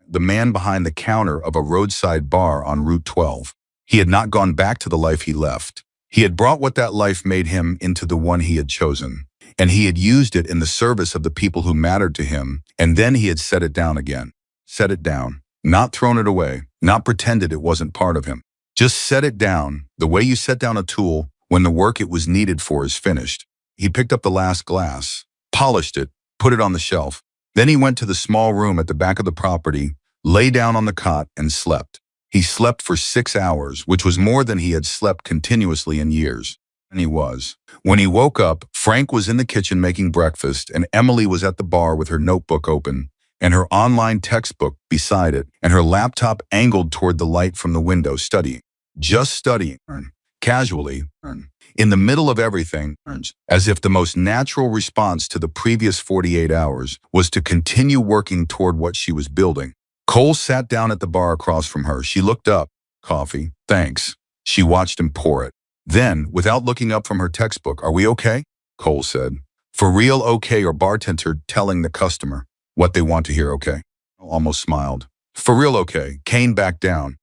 the man behind the counter of a roadside bar on Route 12. He had not gone back to the life he left. He had brought what that life made him into the one he had chosen, and he had used it in the service of the people who mattered to him, and then he had set it down again. Set it down. Not thrown it away, not pretended it wasn't part of him. Just set it down, the way you set down a tool when the work it was needed for is finished. He picked up the last glass, polished it, put it on the shelf. Then he went to the small room at the back of the property, lay down on the cot, and slept. He slept for 6 hours, which was more than he had slept continuously in years. And he was. When he woke up, Frank was in the kitchen making breakfast, and Emily was at the bar with her notebook open, and her online textbook beside it, and her laptop angled toward the light from the window, studying. Just studying, casually, in the middle of everything, as if the most natural response to the previous 48 hours was to continue working toward what she was building. Cole sat down at the bar across from her. She looked up. Coffee, thanks. She watched him pour it. Then, without looking up from her textbook, are we okay? Cole said. For real okay, or bartender telling the customer what they want to hear okay? Almost smiled. For real okay. Kane backed down.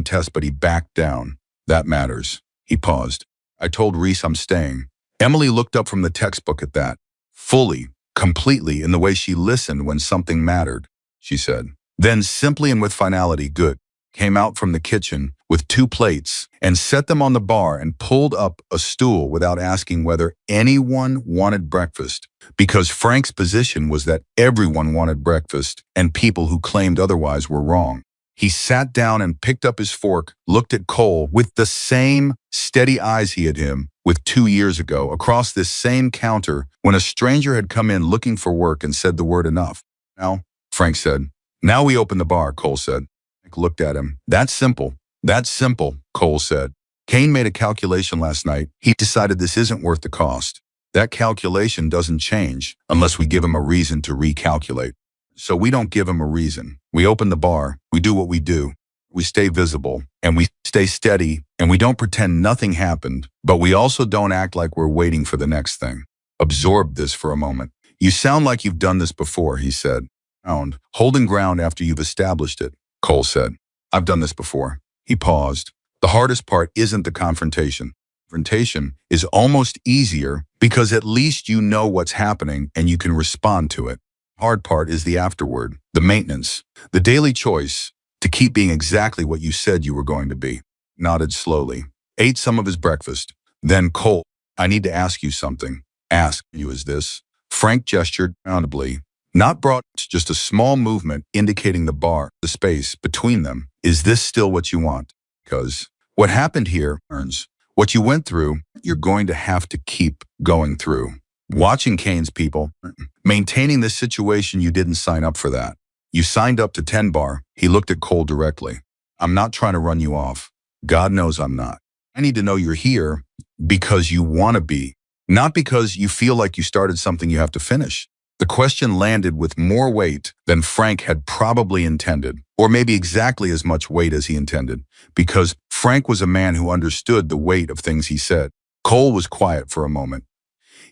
Test, but he backed down. That matters. He paused. I told Reese I'm staying. Emily looked up from the textbook at that. Fully, completely, in the way she listened when something mattered, she said. Then simply and with finality, good, came out from the kitchen with 2 plates and set them on the bar and pulled up a stool without asking whether anyone wanted breakfast, because Frank's position was that everyone wanted breakfast and people who claimed otherwise were wrong. He sat down and picked up his fork, looked at Cole with the same steady eyes he had him with 2 years ago across this same counter when a stranger had come in looking for work and said the word enough. Now, Frank said. Now we open the bar, Cole said. Frank looked at him. That's simple. That's simple, Cole said. Kane made a calculation last night. He decided this isn't worth the cost. That calculation doesn't change unless we give him a reason to recalculate. So we don't give him a reason. We open the bar, we do what we do. We stay visible, and we stay steady And we don't pretend nothing happened, but we also don't act like we're waiting for the next thing. Absorb this for a moment. You sound like you've done this before, he said. Holding ground after you've established it, Cole said. I've done this before. He paused. The hardest part isn't the confrontation. Confrontation is almost easier because at least you know what's happening and you can respond to it. Hard part is the afterward, the maintenance, the daily choice to keep being exactly what you said you were going to be. Nodded slowly, ate some of his breakfast. Then Cole, I need to ask you something. Ask you is this. Frank gestured audibly. Not brought, just a small movement indicating the space between them. Is this still what you want? Because what happened here, Ernst, what you went through, you're going to have to keep going through. Watching Kane's people, maintaining this situation, you didn't sign up for that. You signed up to 10 bar. He looked at Cole directly. I'm not trying to run you off. God knows I'm not. I need to know you're here because you want to be, not because you feel like you started something you have to finish. The question landed with more weight than Frank had probably intended, or maybe exactly as much weight as he intended, because Frank was a man who understood the weight of things he said. Cole was quiet for a moment.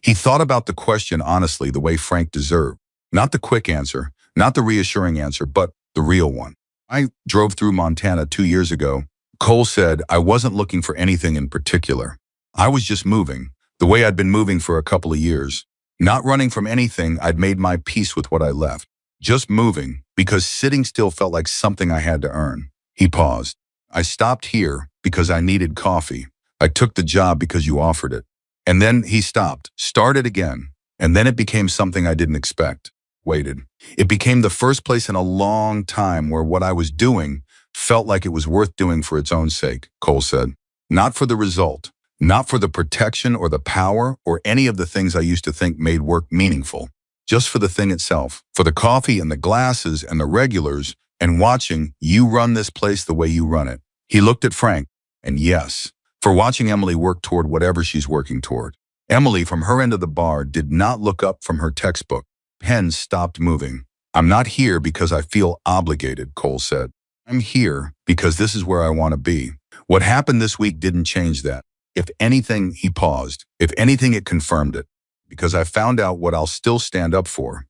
He thought about the question honestly, the way Frank deserved. Not the quick answer, not the reassuring answer, but the real one. I drove through Montana 2 years ago. Cole said, I wasn't looking for anything in particular. I was just moving, the way I'd been moving for a couple of years. Not running from anything, I'd made my peace with what I left. Just moving, because sitting still felt like something I had to earn. He paused. I stopped here because I needed coffee. I took the job because you offered it. And then he stopped, started again, and then it became something I didn't expect. Waited. It became the first place in a long time where what I was doing felt like it was worth doing for its own sake, Cole said. Not for the result. Not for the protection or the power or any of the things I used to think made work meaningful. Just for the thing itself. For the coffee and the glasses and the regulars and watching you run this place the way you run it. He looked at Frank, and yes, for watching Emily work toward whatever she's working toward. Emily, from her end of the bar, did not look up from her textbook. Pen stopped moving. I'm not here because I feel obligated, Cole said. I'm here because this is where I want to be. What happened this week didn't change that. If anything, he paused. If anything, it confirmed it. Because I found out what I'll still stand up for.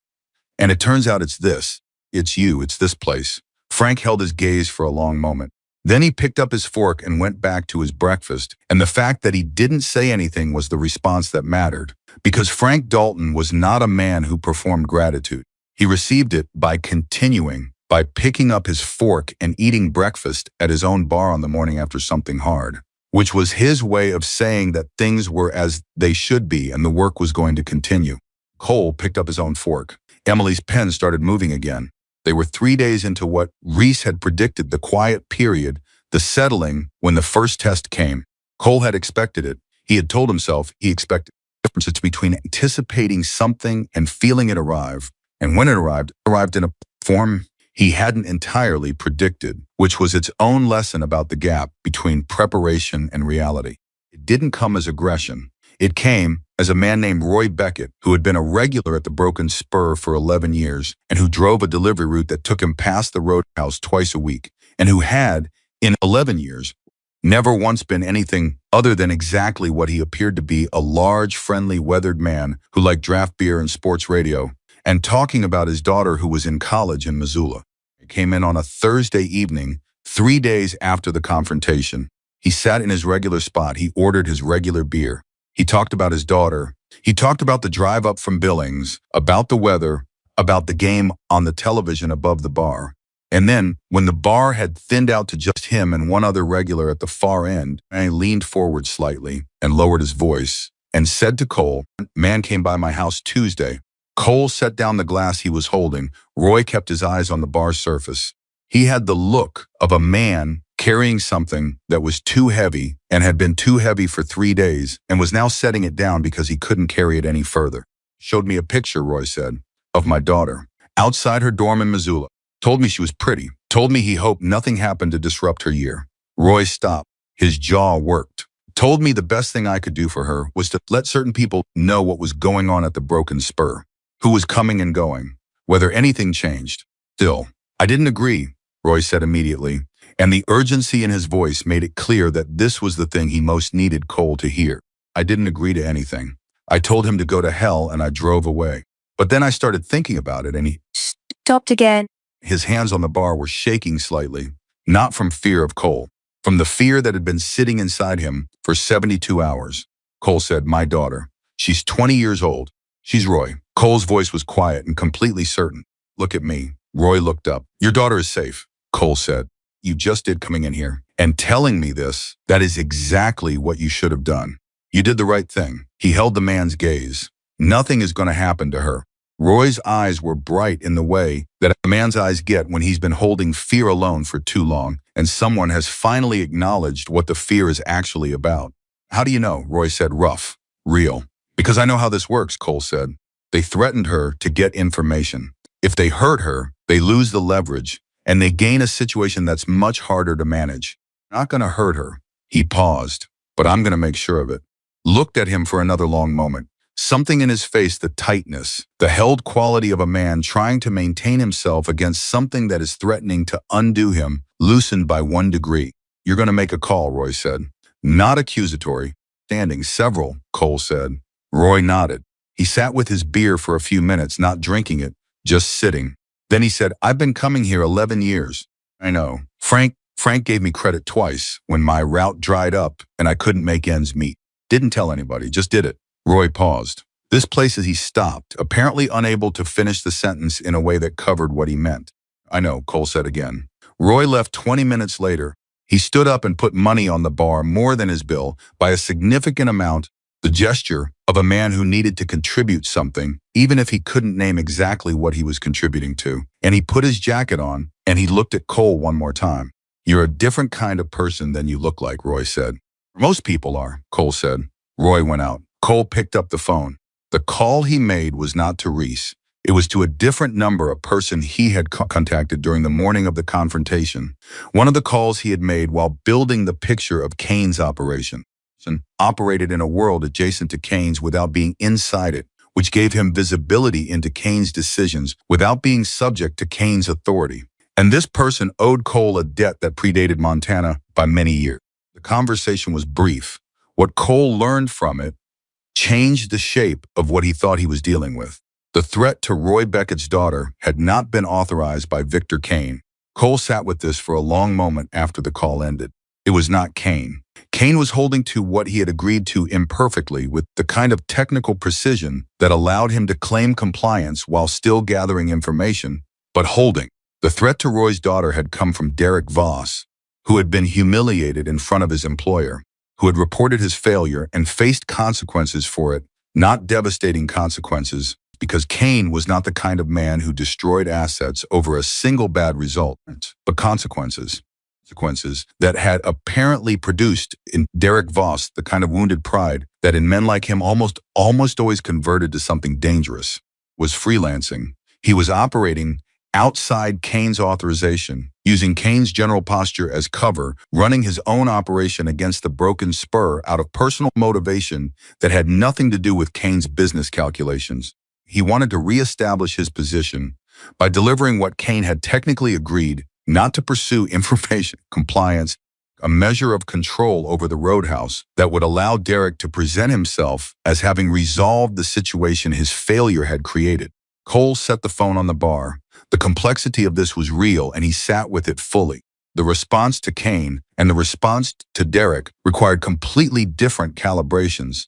And it turns out it's this. It's you. It's this place. Frank held his gaze for a long moment. Then he picked up his fork and went back to his breakfast. And the fact that he didn't say anything was the response that mattered. Because Frank Dalton was not a man who performed gratitude. He received it by continuing, by picking up his fork and eating breakfast at his own bar on the morning after something hard. Which was his way of saying that things were as they should be and the work was going to continue. Cole picked up his own fork. Emily's pen started moving again. They were 3 days into what Reese had predicted, the quiet period, the settling when the first test came. Cole had expected it. He had told himself he expected the difference between anticipating something and feeling it arrive. And when it arrived in a form he hadn't entirely predicted, which was its own lesson about the gap between preparation and reality. It didn't come as aggression. It came as a man named Roy Beckett, who had been a regular at the Broken Spur for 11 years and who drove a delivery route that took him past the Roadhouse twice a week, and who had, in 11 years, never once been anything other than exactly what he appeared to be, a large, friendly, weathered man who liked draft beer and sports radio, and talking about his daughter who was in college in Missoula. He came in on a Thursday evening, 3 days after the confrontation. He sat in his regular spot. He ordered his regular beer. He talked about his daughter. He talked about the drive up from Billings, about the weather, about the game on the television above the bar. And then, when the bar had thinned out to just him and one other regular at the far end, he leaned forward slightly and lowered his voice and said to Cole, "Man came by my house Tuesday." Cole set down the glass he was holding. Roy kept his eyes on the bar's surface. He had the look of a man carrying something that was too heavy and had been too heavy for 3 days and was now setting it down because he couldn't carry it any further. "Showed me a picture," Roy said, "of my daughter, outside her dorm in Missoula. Told me she was pretty. Told me he hoped nothing happened to disrupt her year." Roy stopped. His jaw worked. "Told me the best thing I could do for her was to let certain people know what was going on at the Broken Spur. Who was coming and going, whether anything changed. Still, I didn't agree," Roy said immediately. and the urgency in his voice made it clear that this was the thing he most needed Cole to hear. I didn't agree to anything. I told him to go to hell and I drove away. But then I started thinking about it and he stopped again. His hands on the bar were shaking slightly, not from fear of Cole, from the fear that had been sitting inside him for 72 hours. Cole said, "My daughter. She's 20 years old. She's Roy." Cole's voice was quiet and completely certain. "Look at me." Roy looked up. "Your daughter is safe," Cole said. "You just did coming in here and telling me this. That is exactly what you should have done. You did the right thing." He held the man's gaze. "Nothing is going to happen to her." Roy's eyes were bright in the way that a man's eyes get when he's been holding fear alone for too long and someone has finally acknowledged what the fear is actually about. "How do you know?" Roy said, rough. "Real." "Because I know how this works," Cole said. "They threatened her to get information. If they hurt her, they lose the leverage and they gain a situation that's much harder to manage. Not going to hurt her." He paused, "But I'm going to make sure of it." Looked at him for another long moment. Something in his face, the tightness, the held quality of a man trying to maintain himself against something that is threatening to undo him, loosened by 1 degree. "You're going to make a call," Roy said. "Not accusatory." "Standing several," Cole said. Roy nodded. He sat with his beer for a few minutes, not drinking it, just sitting. Then he said, "I've been coming here 11 years. I know. Frank gave me credit twice when my route dried up and I couldn't make ends meet. Didn't tell anybody, just did it." Roy paused. This place as he stopped, apparently unable to finish the sentence in a way that covered what he meant. "I know," Cole said again. Roy left 20 minutes later. He stood up and put money on the bar, more than his bill, by a significant amount, the gesture of a man who needed to contribute something, even if he couldn't name exactly what he was contributing to. And he put his jacket on, and he looked at Cole one more time. "You're a different kind of person than you look like," Roy said. "Most people are," Cole said. Roy went out. Cole picked up the phone. The call he made was not to Reese. It was to a different number, a person he had contacted during the morning of the confrontation. One of the calls he had made while building the picture of Kane's operation. Operated in a world adjacent to Kane's without being inside it, which gave him visibility into Kane's decisions without being subject to Kane's authority. And this person owed Cole a debt that predated Montana by many years. The conversation was brief. What Cole learned from it changed the shape of what he thought he was dealing with. The threat to Roy Beckett's daughter had not been authorized by Victor Kane. Cole sat with this for a long moment after the call ended. It was not Kane. Kane was holding to what he had agreed to imperfectly with the kind of technical precision that allowed him to claim compliance while still gathering information, but holding. The threat to Roy's daughter had come from Derek Voss, who had been humiliated in front of his employer, who had reported his failure and faced consequences for it, not devastating consequences, because Kane was not the kind of man who destroyed assets over a single bad result, but consequences that had apparently produced in Derek Voss the kind of wounded pride that in men like him almost always converted to something dangerous. Was freelancing. He was operating outside Kane's authorization, using Kane's general posture as cover, running his own operation against the broken spur out of personal motivation that had nothing to do with Kane's business calculations. He wanted to reestablish his position by delivering what Kane had technically agreed not to pursue: information, compliance, a measure of control over the Roadhouse that would allow Derek to present himself as having resolved the situation his failure had created. Cole set the phone on the bar. The complexity of this was real, and he sat with it fully. The response to Kane and the response to Derek required completely different calibrations.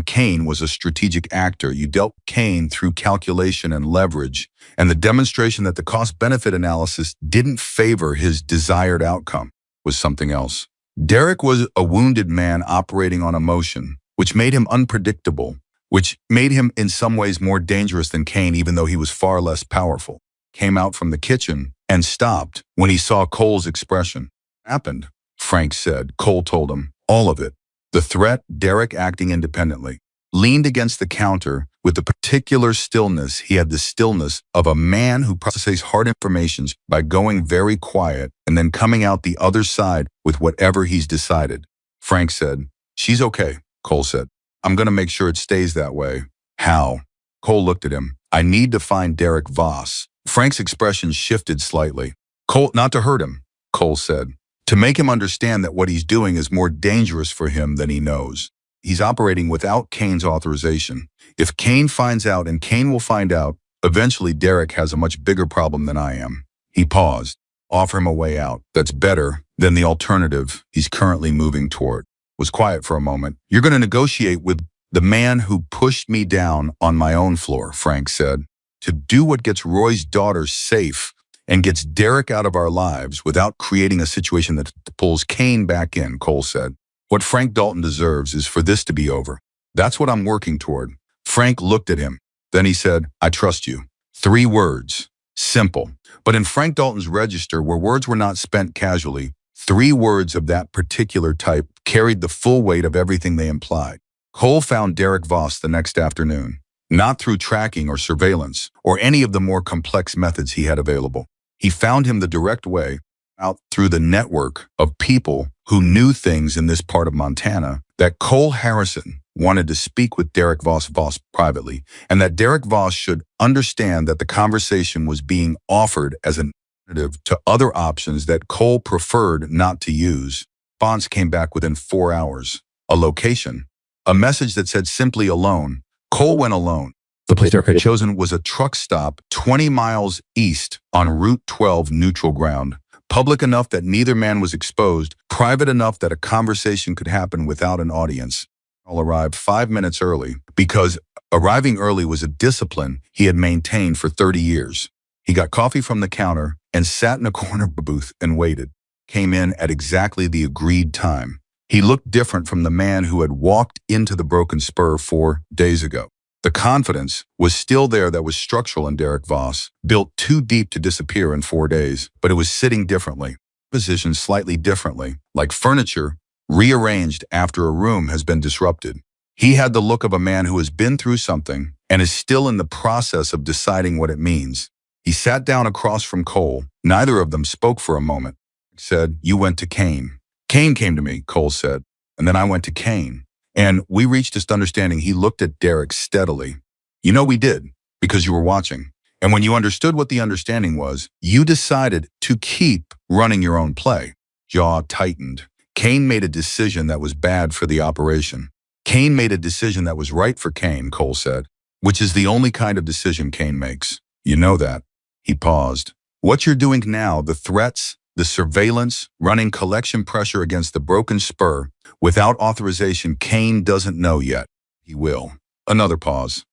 Kane was a strategic actor. You dealt Kane through calculation and leverage, and the demonstration that the cost-benefit analysis didn't favor his desired outcome was something else. Derek was a wounded man operating on emotion, which made him unpredictable, which made him in some ways more dangerous than Kane, even though he was far less powerful. Came out from the kitchen and stopped when he saw Cole's expression. "Happened," Frank said. Cole told him, "All of it." The threat, Derek acting independently, leaned against the counter with the particular stillness. He had the stillness of a man who processes hard information by going very quiet and then coming out the other side with whatever he's decided. Frank said, "She's okay," Cole said. "I'm going to make sure it stays that way." "How?" Cole looked at him. "I need to find Derek Voss." Frank's expression shifted slightly. "Cole, not to hurt him." Cole said, to make him understand that what he's doing is more dangerous for him than he knows. He's operating without Kane's authorization. If Kane finds out, and Kane will find out, eventually Derek has a much bigger problem than I am. He paused. Offer him a way out that's better than the alternative he's currently moving toward. Was quiet for a moment. You're going to negotiate with the man who pushed me down on my own floor, Frank said. To do what gets Roy's daughter safe and gets Derek out of our lives without creating a situation that pulls Kane back in, Cole said. What Frank Dalton deserves is for this to be over. That's what I'm working toward. Frank looked at him. Then he said, I trust you. 3 words. Simple. But in Frank Dalton's register, where words were not spent casually, 3 words of that particular type carried the full weight of everything they implied. Cole found Derek Voss the next afternoon, not through tracking or surveillance or any of the more complex methods he had available. He found him the direct way, out through the network of people who knew things in this part of Montana, that Cole Harrison wanted to speak with Derek Voss privately, and that Derek Voss should understand that the conversation was being offered as an alternative to other options that Cole preferred not to use. Response came back within 4 hours. A location. A message that said simply alone. Cole went alone. The place Derek had chosen was a truck stop 20 miles east on Route 12 neutral ground. Public enough that neither man was exposed, private enough that a conversation could happen without an audience. All arrived 5 minutes early because arriving early was a discipline he had maintained for 30 years. He got coffee from the counter and sat in a corner booth and waited. Came in at exactly the agreed time. He looked different from the man who had walked into the Broken Spur 4 days ago. The confidence was still there that was structural in Derek Voss, built too deep to disappear in 4 days, but it was sitting differently, positioned slightly differently, like furniture rearranged after a room has been disrupted. He had the look of a man who has been through something and is still in the process of deciding what it means. He sat down across from Cole. Neither of them spoke for a moment. He said, you went to Kane. Kane came to me, Cole said, and then I went to Kane. And we reached this understanding. He looked at Derek steadily. You know we did, because you were watching. And when you understood what the understanding was, you decided to keep running your own play. Jaw tightened. Kane made a decision that was bad for the operation. Kane made a decision that was right for Kane, Cole said, which is the only kind of decision Kane makes. You know that. He paused. What you're doing now, the threats, the surveillance, running collection pressure against the Broken Spur, without authorization, Kane doesn't know yet. He will. Another pause.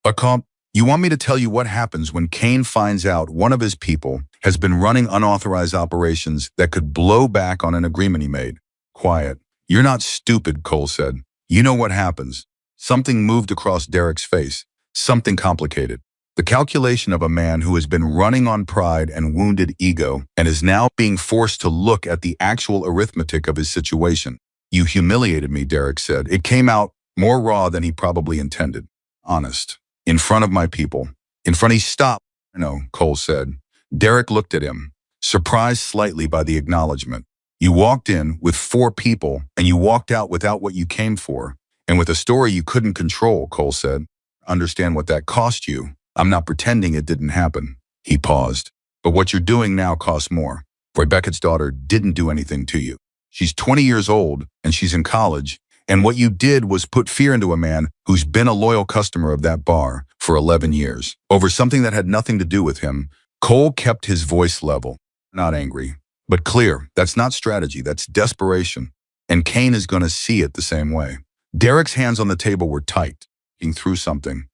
You want me to tell you what happens when Kane finds out one of his people has been running unauthorized operations that could blow back on an agreement he made? Quiet. You're not stupid, Cole said. You know what happens. Something moved across Derek's face. Something complicated. The calculation of a man who has been running on pride and wounded ego and is now being forced to look at the actual arithmetic of his situation. You humiliated me, Derek said. It came out more raw than he probably intended. Honest. In front of my people. In front he stopped. No, Cole said. Derek looked at him, surprised slightly by the acknowledgement. You walked in with 4 people and you walked out without what you came for. And with a story you couldn't control, Cole said. Understand what that cost you. I'm not pretending it didn't happen. He paused. But what you're doing now costs more. Roy Beckett's daughter didn't do anything to you. She's 20 years old and she's in college. And what you did was put fear into a man who's been a loyal customer of that bar for 11 years. Over something that had nothing to do with him, Cole kept his voice level. Not angry, but clear. That's not strategy, that's desperation. And Kane is going to see it the same way. Derek's hands on the table were tight, thinking through something.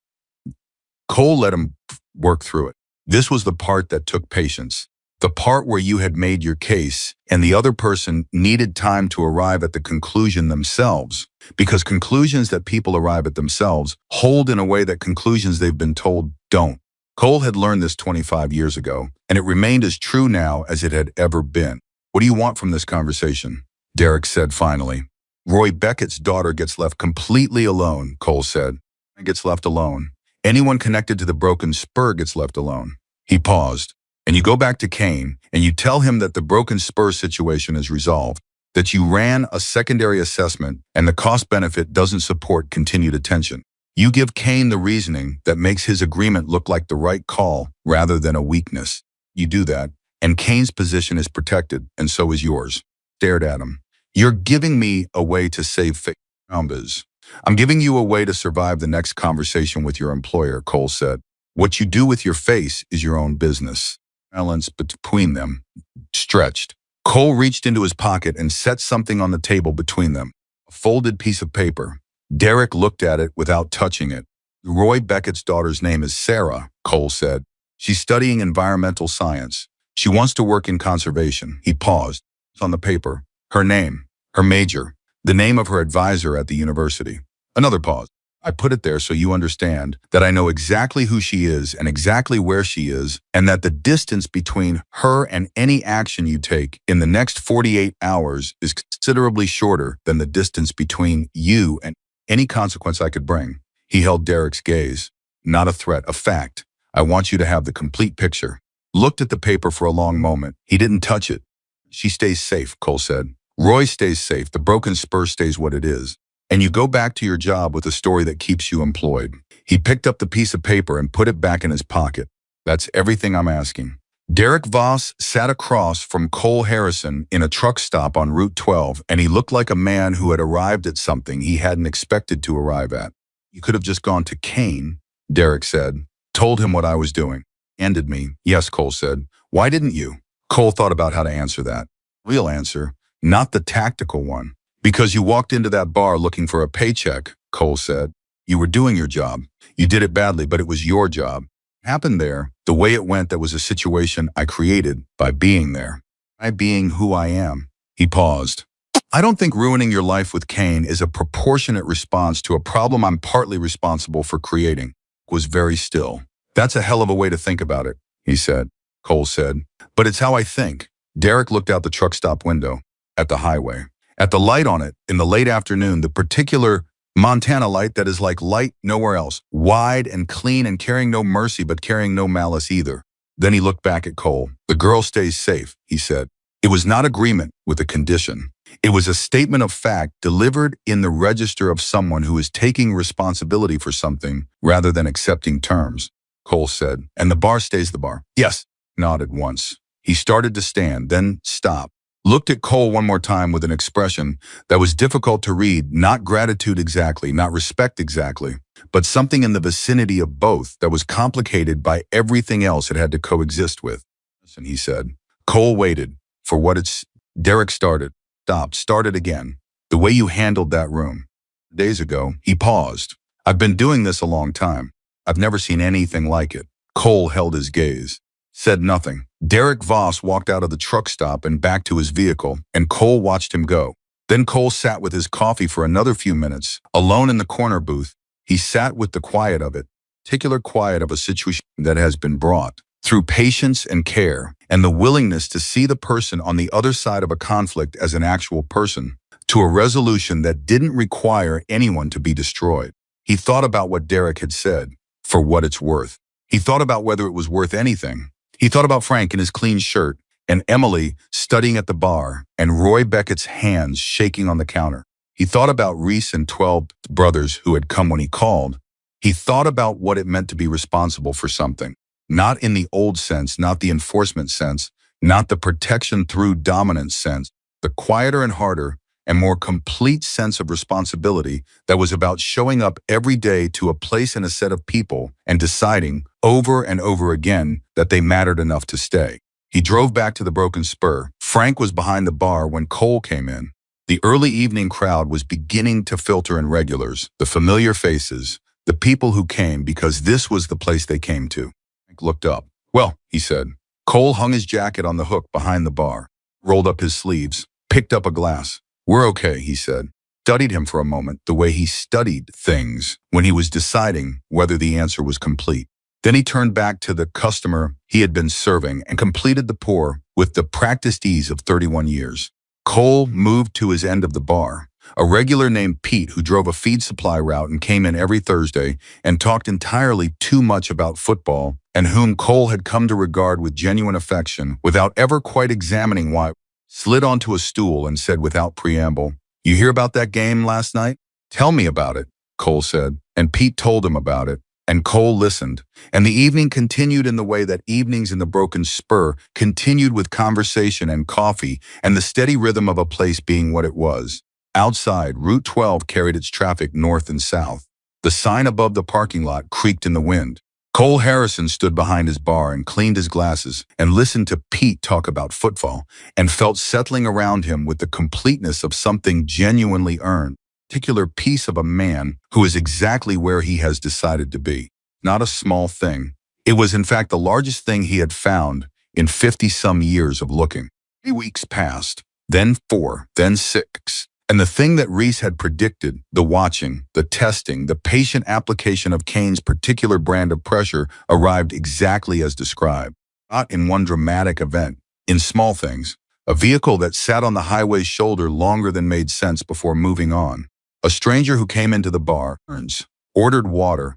Cole let him work through it. This was the part that took patience. The part where you had made your case and the other person needed time to arrive at the conclusion themselves, because conclusions that people arrive at themselves hold in a way that conclusions they've been told don't. Cole had learned this 25 years ago, and it remained as true now as it had ever been. What do you want from this conversation? Derek said finally. Roy Beckett's daughter gets left completely alone, Cole said. Gets left alone. Anyone connected to the Broken Spur gets left alone. He paused. And you go back to Kane and you tell him that the Broken Spur situation is resolved, that you ran a secondary assessment and the cost-benefit doesn't support continued attention. You give Kane the reasoning that makes his agreement look like the right call rather than a weakness. You do that, and Kane's position is protected, and so is yours. Stared at him. You're giving me a way to save face. I'm giving you a way to survive the next conversation with your employer, Cole said. What you do with your face is your own business. Balance between them stretched. Cole reached into his pocket and set something on the table between them. A folded piece of paper. Derek looked at it without touching it. Roy Beckett's daughter's name is Sarah, Cole said. She's studying environmental science. She wants to work in conservation. He paused. It's on the paper. Her name, her major, the name of her advisor at the university. Another pause. I put it there so you understand that I know exactly who she is and exactly where she is, and that the distance between her and any action you take in the next 48 hours is considerably shorter than the distance between you and any consequence I could bring. He held Derek's gaze. Not a threat, a fact. I want you to have the complete picture. Looked at the paper for a long moment. He didn't touch it. She stays safe, Cole said. Roy stays safe. The broken spur stays what it is. And you go back to your job with a story that keeps you employed. He picked up the piece of paper and put it back in his pocket. That's everything I'm asking. Derek Voss sat across from Cole Harrison in a truck stop on Route 12, and he looked like a man who had arrived at something he hadn't expected to arrive at. You could have just gone to Kane, Derek said. Told him what I was doing. Ended me. Yes, Cole said. Why didn't you? Cole thought about how to answer that. Real answer, not the tactical one. Because you walked into that bar looking for a paycheck, Cole said. You were doing your job. You did it badly, but it was your job. It happened there, the way it went, that was a situation I created by being there. By being who I am. He paused. I don't think ruining your life with Kane is a proportionate response to a problem I'm partly responsible for creating. Was very still. That's a hell of a way to think about it, he said. Cole said. But it's how I think. Derek looked out the truck stop window at the highway. At the light on it, in the late afternoon, the particular Montana light that is like light nowhere else, wide and clean and carrying no mercy but carrying no malice either. Then he looked back at Cole. The girl stays safe, he said. It was not agreement with a condition. It was a statement of fact delivered in the register of someone who is taking responsibility for something rather than accepting terms, Cole said. And the bar stays the bar. Yes, nodded once. He started to stand, then stopped. Looked at Cole one more time with an expression that was difficult to read, not gratitude exactly, not respect exactly, but something in the vicinity of both that was complicated by everything else it had to coexist with. Listen, he said. Cole waited for what it's. Derek started, stopped, started again. The way you handled that room. Days ago, he paused. I've been doing this a long time. I've never seen anything like it. Cole held his gaze. Said nothing. Derek Voss walked out of the truck stop and back to his vehicle, and Cole watched him go. Then Cole sat with his coffee for another few minutes, alone in the corner booth. He sat with the quiet of it, particular quiet of a situation that has been brought through patience and care, and the willingness to see the person on the other side of a conflict as an actual person, to a resolution that didn't require anyone to be destroyed. He thought about what Derek had said, for what it's worth. He thought about whether it was worth anything. He thought about Frank in his clean shirt, and Emily studying at the bar, and Roy Beckett's hands shaking on the counter. He thought about Reese and 12 brothers who had come when he called. He thought about what it meant to be responsible for something. Not in the old sense, not the enforcement sense, not the protection through dominance sense, the quieter and harder and more complete sense of responsibility that was about showing up every day to a place and a set of people and deciding over and over again that they mattered enough to stay. He drove back to the Broken Spur. Frank was behind the bar when Cole came in. The early evening crowd was beginning to filter in regulars, the familiar faces, the people who came because this was the place they came to. Frank looked up. Well, he said. Cole hung his jacket on the hook behind the bar, rolled up his sleeves, picked up a glass. We're okay, he said. Studied him for a moment, the way he studied things when he was deciding whether the answer was complete. Then he turned back to the customer he had been serving and completed the pour with the practiced ease of 31 years. Cole moved to his end of the bar. A regular named Pete who drove a feed supply route and came in every Thursday and talked entirely too much about football, and whom Cole had come to regard with genuine affection without ever quite examining why, slid onto a stool and said without preamble, "You hear about that game last night?" "Tell me about it," Cole said, and Pete told him about it. And Cole listened, and the evening continued in the way that evenings in the Broken Spur continued, with conversation and coffee and the steady rhythm of a place being what it was. Outside, Route 12 carried its traffic north and south. The sign above the parking lot creaked in the wind. Cole Harrison stood behind his bar and cleaned his glasses and listened to Pete talk about football and felt settling around him with the completeness of something genuinely earned. Particular piece of a man who is exactly where he has decided to be. Not a small thing. It was in fact the largest thing he had found in 50-some years of looking. 3 weeks passed, then 4, then 6. And the thing that Reese had predicted, the watching, the testing, the patient application of Kane's particular brand of pressure, arrived exactly as described. Not in one dramatic event, in small things. A vehicle that sat on the highway's shoulder longer than made sense before moving on. A stranger who came into the bar, ordered water,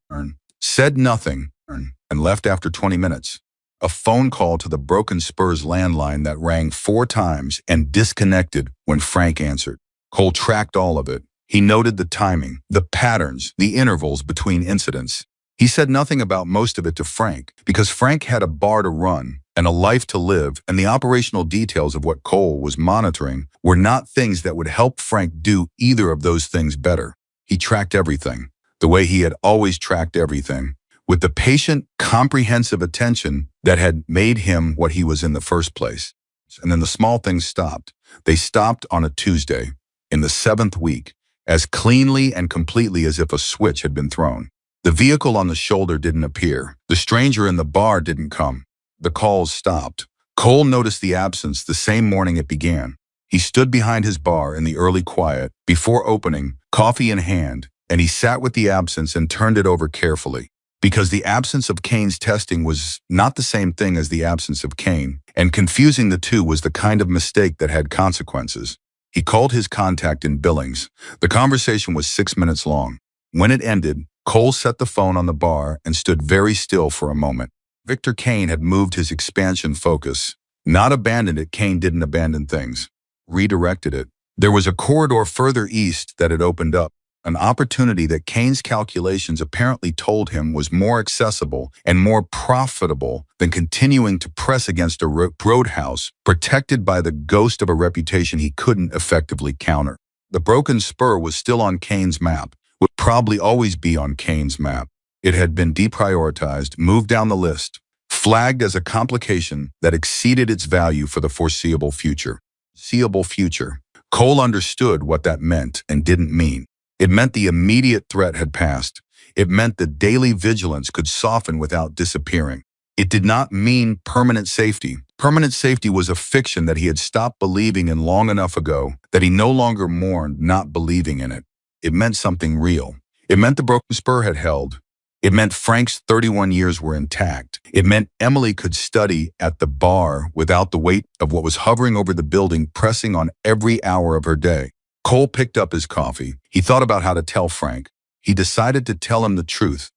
said nothing, and left after 20 minutes. A phone call to the Broken Spurs landline that rang 4 times and disconnected when Frank answered. Cole tracked all of it. He noted the timing, the patterns, the intervals between incidents. He said nothing about most of it to Frank, because Frank had a bar to run and a life to live, and the operational details of what Cole was monitoring were not things that would help Frank do either of those things better. He tracked everything, the way he had always tracked everything, with the patient, comprehensive attention that had made him what he was in the first place. And then the small things stopped. They stopped on a Tuesday, in the 7th week, as cleanly and completely as if a switch had been thrown. The vehicle on the shoulder didn't appear. The stranger in the bar didn't come. The calls stopped. Cole noticed the absence the same morning it began. He stood behind his bar in the early quiet, before opening, coffee in hand, and he sat with the absence and turned it over carefully. Because the absence of Kane's testing was not the same thing as the absence of Kane, and confusing the two was the kind of mistake that had consequences. He called his contact in Billings. The conversation was 6 minutes long. When it ended, Cole set the phone on the bar and stood very still for a moment. Victor Kane had moved his expansion focus. Not abandoned it, Kane didn't abandon things. Redirected it. There was a corridor further east that had opened up. An opportunity that Kane's calculations apparently told him was more accessible and more profitable than continuing to press against a roadhouse protected by the ghost of a reputation he couldn't effectively counter. The Broken Spur was still on Kane's map, would probably always be on Kane's map. It had been deprioritized, moved down the list, flagged as a complication that exceeded its value for the foreseeable future. Foreseeable future. Cole understood what that meant and didn't mean. It meant the immediate threat had passed. It meant the daily vigilance could soften without disappearing. It did not mean permanent safety. Permanent safety was a fiction that he had stopped believing in long enough ago that he no longer mourned not believing in it. It meant something real. It meant the Broken Spur had held. It meant Frank's 31 years were intact. It meant Emily could study at the bar without the weight of what was hovering over the building pressing on every hour of her day. Cole picked up his coffee. He thought about how to tell Frank. He decided to tell him the truth,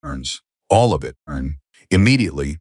all of it, immediately,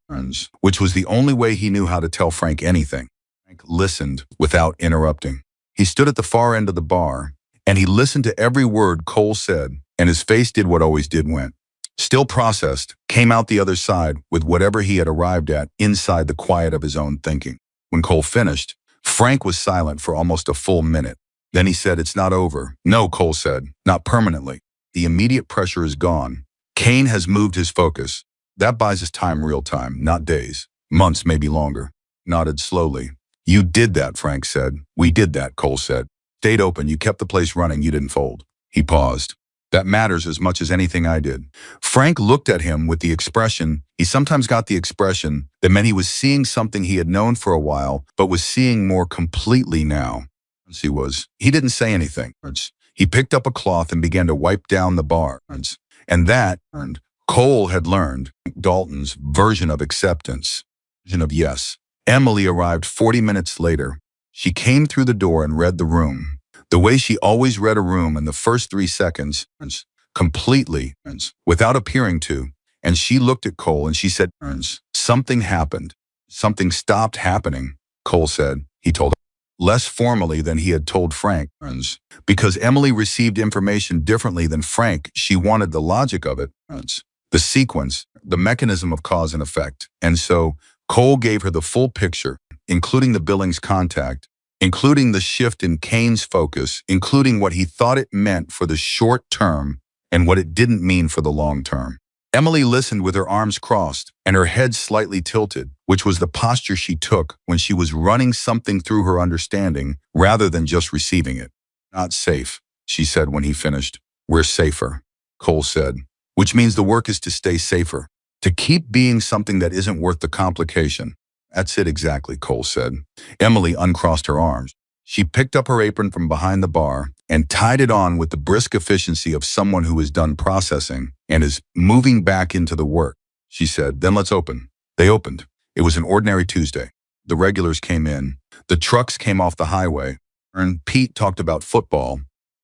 which was the only way he knew how to tell Frank anything. Frank listened without interrupting. He stood at the far end of the bar, and he listened to every word Cole said, and his face did what always did went. Still processed, came out the other side with whatever he had arrived at inside the quiet of his own thinking. When Cole finished, Frank was silent for almost a full minute. Then he said, "It's not over." "No," Cole said, "not permanently. The immediate pressure is gone. Kane has moved his focus. That buys us time, real time, not days. Months, maybe longer." Nodded slowly. "You did that," Frank said. "We did that," Cole said. "Stayed open, you kept the place running, you didn't fold." He paused. "That matters as much as anything I did." Frank looked at him with the expression, he sometimes got the expression, that meant he was seeing something he had known for a while, but was seeing more completely now. He didn't say anything. He picked up a cloth and began to wipe down the bar. And that, Cole had learned, Dalton's version of acceptance, version of yes. Emily arrived 40 minutes later. She came through the door and read the room. The way she always read a room in the first 3 seconds, completely, without appearing to. And she looked at Cole and she said, "Something happened. Something stopped happening," Cole said. He told her. Less formally than he had told Frank. Because Emily received information differently than Frank, she wanted the logic of it. the sequence, the mechanism of cause and effect. And so Cole gave her the full picture, including the Billings contact, including the shift in Kane's focus, including what he thought it meant for the short term and what it didn't mean for the long term. Emily listened with her arms crossed and her head slightly tilted, which was the posture she took when she was running something through her understanding rather than just receiving it. Not safe, she said when he finished. We're safer, Cole said, which means the work is to stay safer, to keep being something that isn't worth the complication. That's it exactly, Cole said. Emily uncrossed her arms. She picked up her apron from behind the bar and tied it on with the brisk efficiency of someone who is done processing and is moving back into the work. She said, then let's open. They opened. It was an ordinary Tuesday. The regulars came in. The trucks came off the highway. And Pete talked about football.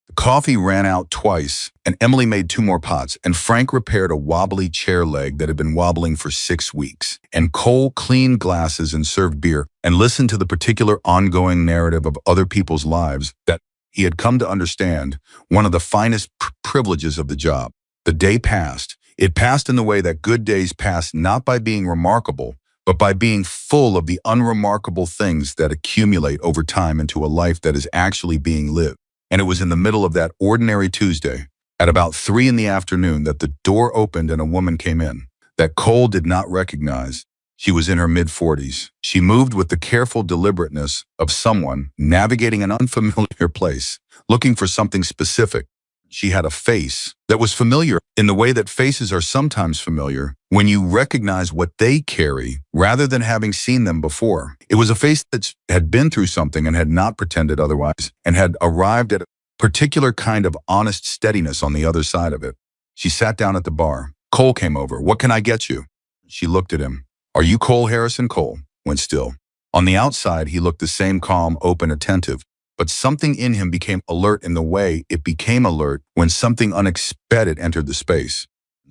The coffee ran out twice, and Emily made 2 more pots, and Frank repaired a wobbly chair leg that had been wobbling for 6 weeks. And Cole cleaned glasses and served beer and listened to the particular ongoing narrative of other people's lives that he had come to understand, one of the finest privileges of the job. The day passed. It passed in the way that good days pass, not by being remarkable, but by being full of the unremarkable things that accumulate over time into a life that is actually being lived. And it was in the middle of that ordinary Tuesday, at about 3 in the afternoon, that the door opened and a woman came in, that Cole did not recognize. She was in her mid-40s. She moved with the careful deliberateness of someone navigating an unfamiliar place, looking for something specific. She had a face that was familiar in the way that faces are sometimes familiar when you recognize what they carry rather than having seen them before. It was a face that had been through something and had not pretended otherwise and had arrived at a particular kind of honest steadiness on the other side of it. She sat down at the bar. Cole came over. What can I get you? She looked at him. Are you Cole Harrison? Cole went still. On the outside, he looked the same calm, open, attentive. But something in him became alert in the way it became alert when something unexpected entered the space.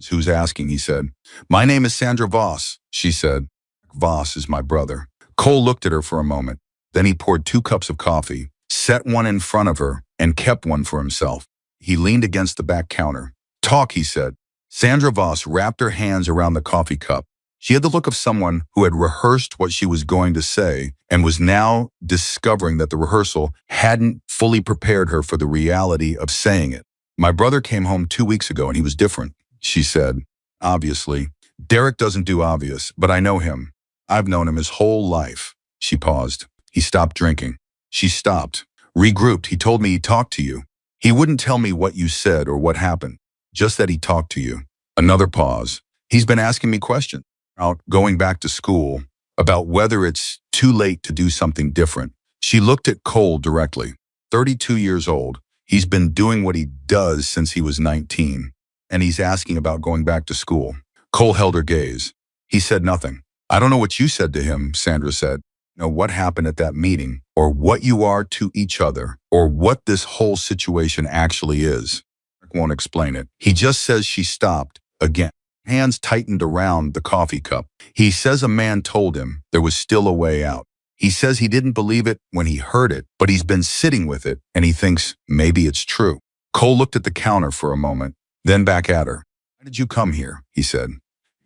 Who's asking, he said. My name is Sandra Voss, she said. Voss is my brother. Cole looked at her for a moment. Then he poured 2 cups of coffee, set one in front of her, and kept one for himself. He leaned against the back counter. Talk, he said. Sandra Voss wrapped her hands around the coffee cup. She had the look of someone who had rehearsed what she was going to say and was now discovering that the rehearsal hadn't fully prepared her for the reality of saying it. My brother came home 2 weeks ago and he was different, she said. Obviously. Derek doesn't do obvious, but I know him. I've known him his whole life. She paused. He stopped drinking. She stopped. Regrouped. He told me he talked to you. He wouldn't tell me what you said or what happened, just that he talked to you. Another pause. He's been asking me questions about going back to school, about whether it's too late to do something different. She looked at Cole directly. 32 years old. He's been doing what he does since he was 19, and he's asking about going back to school. Cole held her gaze. He said nothing. I don't know what you said to him, Sandra said. Know what happened at that meeting, or what you are to each other, or what this whole situation actually is. I won't explain it. He just says she stopped again. Hands tightened around the coffee cup. He says a man told him there was still a way out. He says he didn't believe it when he heard it, but he's been sitting with it, and he thinks maybe it's true. Cole looked at the counter for a moment, then back at her. Why did you come here? He said.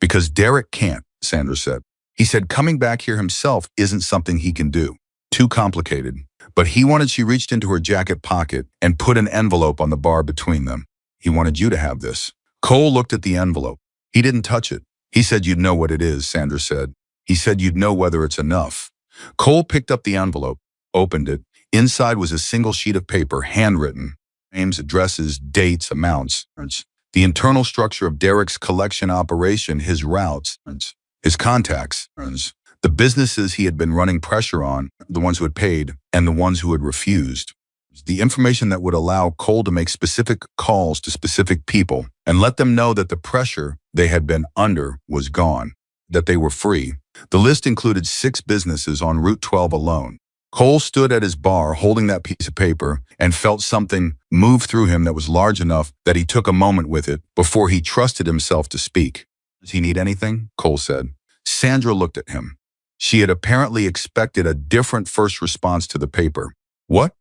Because Derek can't, Sandra said. He said coming back here himself isn't something he can do. Too complicated. But he wanted. She reached into her jacket pocket and put an envelope on the bar between them. He wanted you to have this. Cole looked at the envelope. He didn't touch it. He said you'd know what it is, Sandra said. He said you'd know whether it's enough. Cole picked up the envelope, opened it. Inside was a single sheet of paper, handwritten. Names, addresses, dates, amounts. The internal structure of Derek's collection operation, his routes, his contacts, the businesses he had been running pressure on, the ones who had paid, and the ones who had refused. The information that would allow Cole to make specific calls to specific people and let them know that the pressure they had been under was gone, that they were free. The list included 6 businesses on Route 12 alone. Cole stood at his bar holding that piece of paper and felt something move through him that was large enough that he took a moment with it before he trusted himself to speak. Does he need anything? Cole said. Sandra looked at him. She had apparently expected a different first response to the paper. What?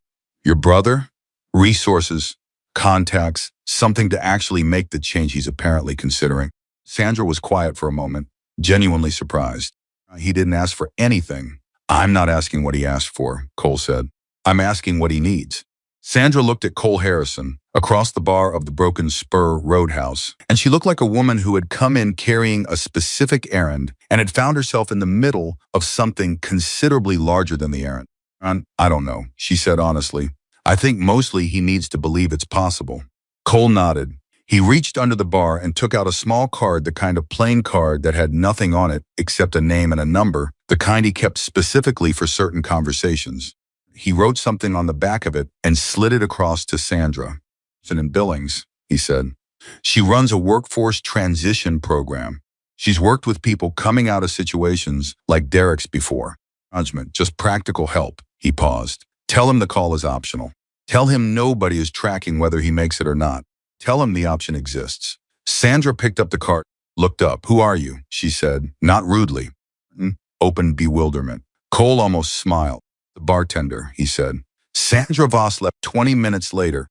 Your brother? Resources, contacts, something to actually make the change he's apparently considering. Sandra was quiet for a moment, genuinely surprised. He didn't ask for anything. I'm not asking what he asked for, Cole said. I'm asking what he needs. Sandra looked at Cole Harrison, across the bar of the Broken Spur Roadhouse, and she looked like a woman who had come in carrying a specific errand and had found herself in the middle of something considerably larger than the errand. I don't know, she said honestly. I think mostly he needs to believe it's possible. Cole nodded. He reached under the bar and took out a small card, the kind of plain card that had nothing on it except a name and a number, the kind he kept specifically for certain conversations. He wrote something on the back of it and slid it across to Sandra. In Billings, he said. She runs a workforce transition program. She's worked with people coming out of situations like Derek's before. Judgment, just practical help. He paused. Tell him the call is optional. Tell him nobody is tracking whether he makes it or not. Tell him the option exists. Sandra picked up the card, looked up. Who are you? She said, not rudely. Open bewilderment. Cole almost smiled. The bartender, he said. Sandra Voss left 20 minutes later.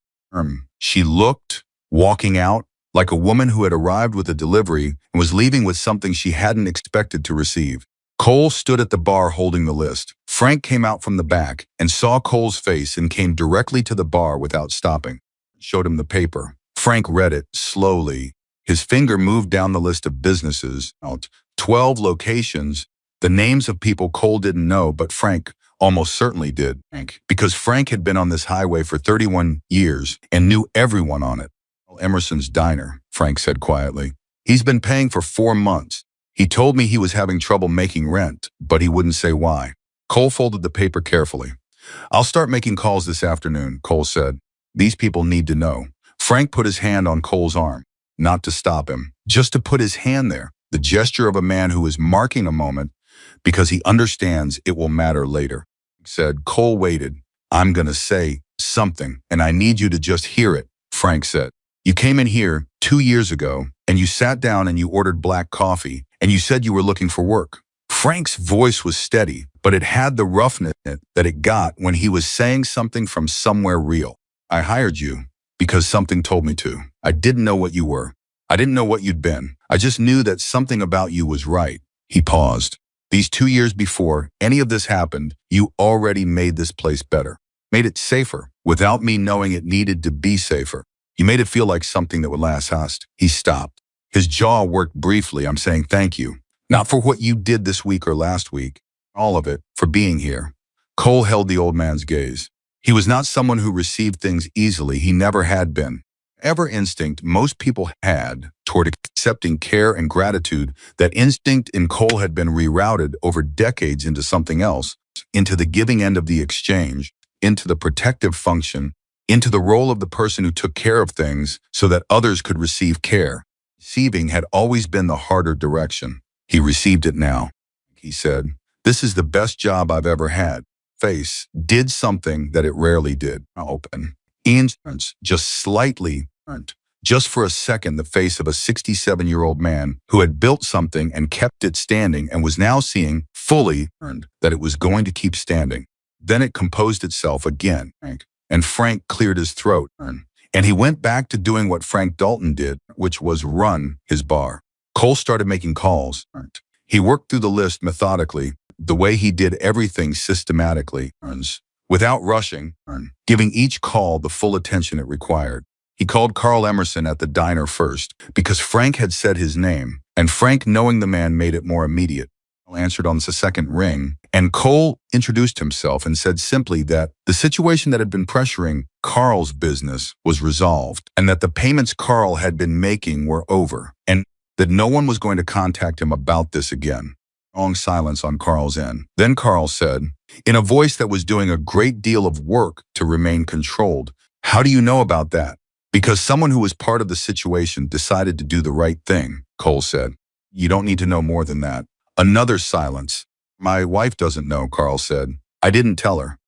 She looked, walking out, like a woman who had arrived with a delivery and was leaving with something she hadn't expected to receive. Cole stood at the bar holding the list. Frank came out from the back and saw Cole's face and came directly to the bar without stopping. Showed him the paper. Frank read it slowly. His finger moved down the list of businesses, 12 locations, the names of people Cole didn't know, but Frank almost certainly did, because Frank had been on this highway for 31 years and knew everyone on it. Emerson's Diner, Frank said quietly. He's been paying for 4 months. He told me he was having trouble making rent, but he wouldn't say why. Cole folded the paper carefully. I'll start making calls this afternoon, Cole said. These people need to know. Frank put his hand on Cole's arm, not to stop him, just to put his hand there, the gesture of a man who is marking a moment because he understands it will matter later. He said, Cole waited. I'm going to say something, and I need you to just hear it, Frank said. You came in here 2 years ago, and you sat down and you ordered black coffee, and you said you were looking for work. Frank's voice was steady, but it had the roughness in it that it got when he was saying something from somewhere real. I hired you because something told me to. I didn't know what you were. I didn't know what you'd been. I just knew that something about you was right. He paused. These 2 years before any of this happened, you already made this place better. Made it safer, without me knowing it needed to be safer. You made it feel like something that would last. He stopped. His jaw worked briefly. I'm saying thank you. Not for what you did this week or last week. All of it, for being here. Cole held the old man's gaze. He was not someone who received things easily. He never had been. Whatever instinct most people had toward accepting care and gratitude, that instinct in Cole had been rerouted over decades into something else, into the giving end of the exchange, into the protective function, into the role of the person who took care of things so that others could receive care. Receiving had always been the harder direction. He received it now. He said, this is the best job I've ever had. Face did something that it rarely did. Open. Ian's just slightly turned. Just for a second, the face of a 67-year-old man who had built something and kept it standing and was now seeing fully that it was going to keep standing. Then it composed itself again, and Frank cleared his throat, and he went back to doing what Frank Dalton did, which was run his bar. Cole started making calls. He worked through the list methodically, the way he did everything systematically, without rushing, giving each call the full attention it required. He called Carl Emerson at the diner first, because Frank had said his name, and Frank, knowing the man, made it more immediate. Answered on the second ring, and Cole introduced himself and said simply that the situation that had been pressuring Carl's business was resolved, and that the payments Carl had been making were over, and that no one was going to contact him about this again. Long silence on Carl's end. Then Carl said, in a voice that was doing a great deal of work to remain controlled, how do you know about that? Because someone who was part of the situation decided to do the right thing, Cole said. You don't need to know more than that. Another silence. My wife doesn't know, Carl said. I didn't tell her.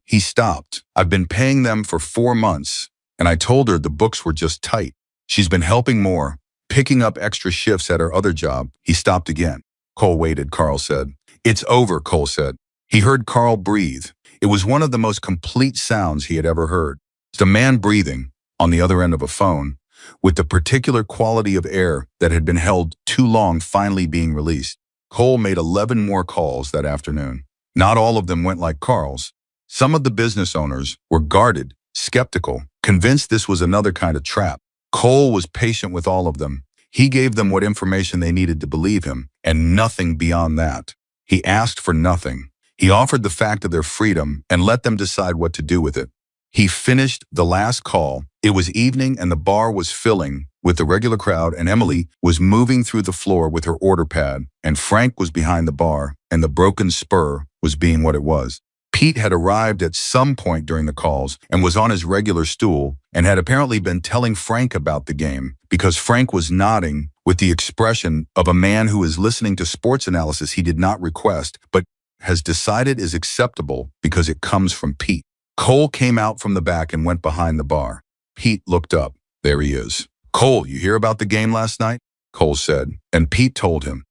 He stopped. I've been paying them for 4 months, and I told her the books were just tight. She's been helping more, picking up extra shifts at her other job. He stopped again. Cole waited, Carl said. It's over, Cole said. He heard Carl breathe. It was one of the most complete sounds he had ever heard. It's a man breathing on the other end of a phone, with the particular quality of air that had been held too long finally being released. Cole made 11 more calls that afternoon. Not all of them went like Carl's. Some of the business owners were guarded, skeptical, convinced this was another kind of trap. Cole was patient with all of them. He gave them what information they needed to believe him, and nothing beyond that. He asked for nothing. He offered the fact of their freedom and let them decide what to do with it. He finished the last call. It was evening and the bar was filling with the regular crowd, and Emily was moving through the floor with her order pad, and Frank was behind the bar, and the broken spur was being what it was. Pete had arrived at some point during the calls and was on his regular stool and had apparently been telling Frank about the game because Frank was nodding with the expression of a man who is listening to sports analysis he did not request but has decided is acceptable because it comes from Pete. Cole came out from the back and went behind the bar. Pete looked up. There he is. "Cole, you hear about the game last night?" Cole said, and Pete told him.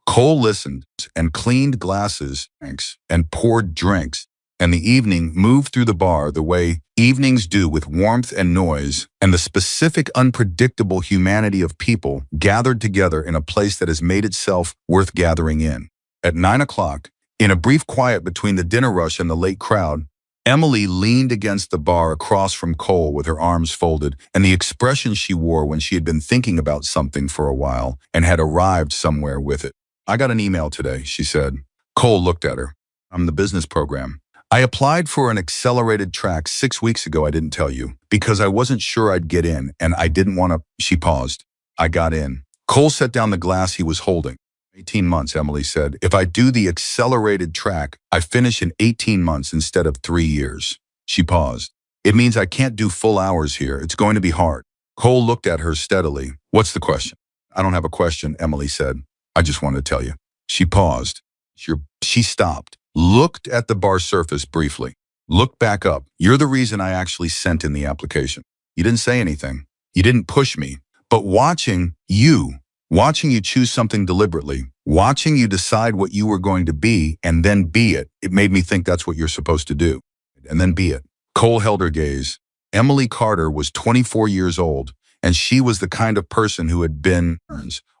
Cole listened and cleaned glasses and poured drinks, and the evening moved through the bar the way evenings do, with warmth and noise and the specific unpredictable humanity of people gathered together in a place that has made itself worth gathering in. At 9 o'clock, in a brief quiet between the dinner rush and the late crowd, Emily leaned against the bar across from Cole with her arms folded, and the expression she wore when she had been thinking about something for a while and had arrived somewhere with it. "I got an email today," she said. Cole looked at her. "I'm the business program. I applied for an accelerated track 6 weeks ago, I didn't tell you, because I wasn't sure I'd get in, and I didn't want to." She paused. "I got in." Cole set down the glass he was holding. 18 months, Emily said. "If I do the accelerated track, I finish in 18 months instead of 3 years. She paused. "It means I can't do full hours here. It's going to be hard." Cole looked at her steadily. "What's the question?" "I don't have a question," Emily said. "I just wanted to tell you." She paused. She stopped, looked at the bar surface briefly, looked back up. "You're the reason I actually sent in the application. You didn't say anything. You didn't push me. But watching you choose something deliberately, watching you decide what you were going to be and then be it, it made me think that's what you're supposed to do. And then be it." Cole held her gaze. Emily Carter was 24 years old, and she was the kind of person who had been,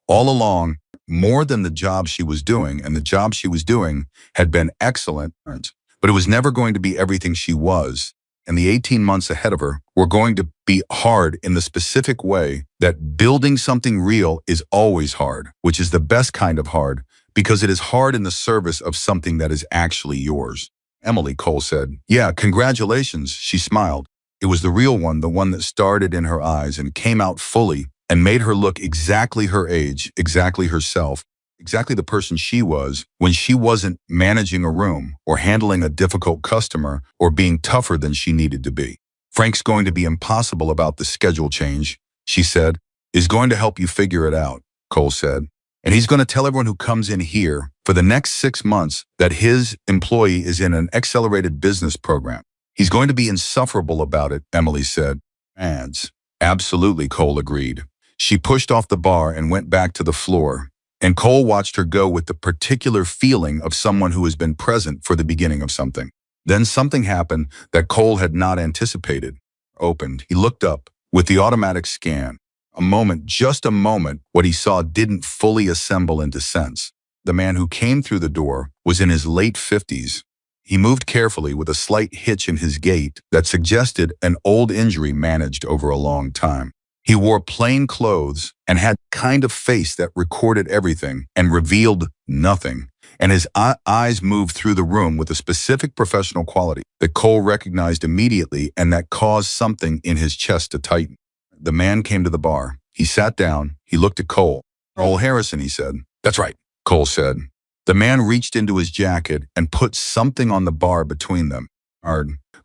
all along, more than the job she was doing, and the job she was doing had been excellent, but it was never going to be everything she was. And the 18 months ahead of her were going to be hard in the specific way that building something real is always hard, which is the best kind of hard, because it is hard in the service of something that is actually yours. "Emily," Cole said. "Yeah, congratulations," she smiled. It was the real one, the one that started in her eyes and came out fully and made her look exactly her age, exactly herself, exactly the person she was when she wasn't managing a room or handling a difficult customer or being tougher than she needed to be. "Frank's going to be impossible about the schedule change," she said. "Is going to help you figure it out," Cole said. "And he's going to tell everyone who comes in here for the next 6 months that his employee is in an accelerated business program. He's going to be insufferable about it," Emily said. "Ads." "Absolutely," Cole agreed. She pushed off the bar and went back to the floor, and Cole watched her go with the particular feeling of someone who has been present for the beginning of something. Then something happened that Cole had not anticipated. Opened. He looked up with the automatic scan. A moment, just a moment, what he saw didn't fully assemble into sense. The man who came through the door was in his late 50s. He moved carefully with a slight hitch in his gait that suggested an old injury managed over a long time. He wore plain clothes and had the kind of face that recorded everything and revealed nothing. And his eyes moved through the room with a specific professional quality that Cole recognized immediately and that caused something in his chest to tighten. The man came to the bar. He sat down. He looked at Cole. "Cole Harrison," he said. "That's right," Cole said. The man reached into his jacket and put something on the bar between them.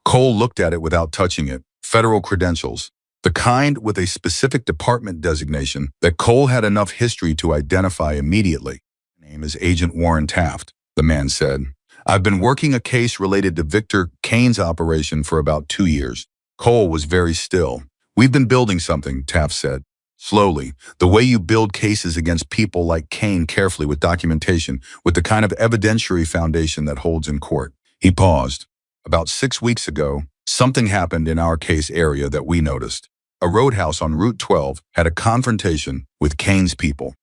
Cole looked at it without touching it. Federal credentials. The kind with a specific department designation that Cole had enough history to identify immediately. "My name is Agent Warren Taft," the man said. "I've been working a case related to Victor Kane's operation for about 2 years. Cole was very still. "We've been building something," Taft said. "Slowly, the way you build cases against people like Kane, carefully with documentation, with the kind of evidentiary foundation that holds in court." He paused. "About 6 weeks ago, something happened in our case area that we noticed. A roadhouse on Route 12 had a confrontation with Kane's people,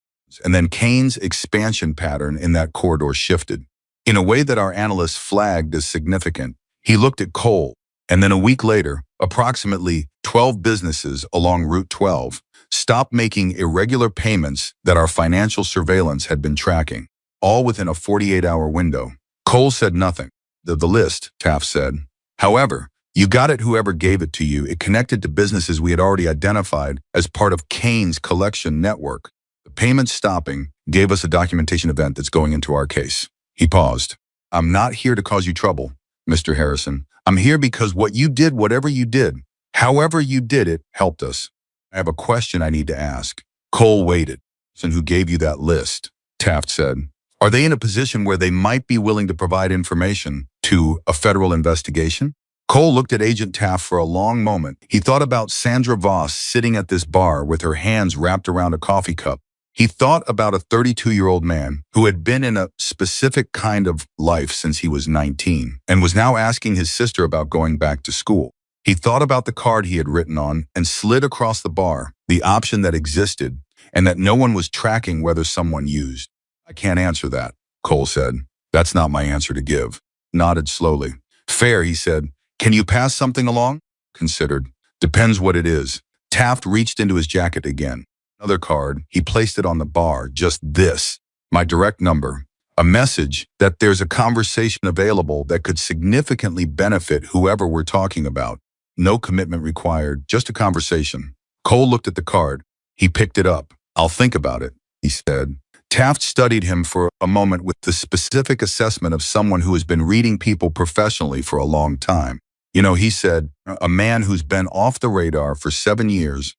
and then Kane's expansion pattern in that corridor shifted. In a way that our analysts flagged as significant, he looked at Cole, and then a week later, approximately 12 businesses along Route 12 stopped making irregular payments that our financial surveillance had been tracking, all within a 48-hour window. Cole said nothing. The list, Taft said. However, you got it whoever gave it to you. It connected to businesses we had already identified as part of Kane's collection network. The payment stopping gave us a documentation event that's going into our case. He paused. I'm not here to cause you trouble, Mr. Harrison. I'm here because what you did, whatever you did, however you did it, helped us. I have a question I need to ask. Cole waited. And who gave you that list? Taft said. Are they in a position where they might be willing to provide information to a federal investigation? Cole looked at Agent Taft for a long moment. He thought about Sandra Voss sitting at this bar with her hands wrapped around a coffee cup. He thought about a 32-year-old man who had been in a specific kind of life since he was 19 and was now asking his sister about going back to school. He thought about the card he had written on and slid across the bar, the option that existed and that no one was tracking whether someone used. I can't answer that, Cole said. That's not my answer to give. Nodded slowly. Fair, he said. Can you pass something along? Considered. Depends what it is. Taft reached into his jacket again. Another card. He placed it on the bar. Just this. My direct number. A message that there's a conversation available that could significantly benefit whoever we're talking about. No commitment required. Just a conversation. Cole looked at the card. He picked it up. I'll think about it, he said. Taft studied him for a moment with the specific assessment of someone who has been reading people professionally for a long time. You know, he said, a man who's been off the radar for 7 years.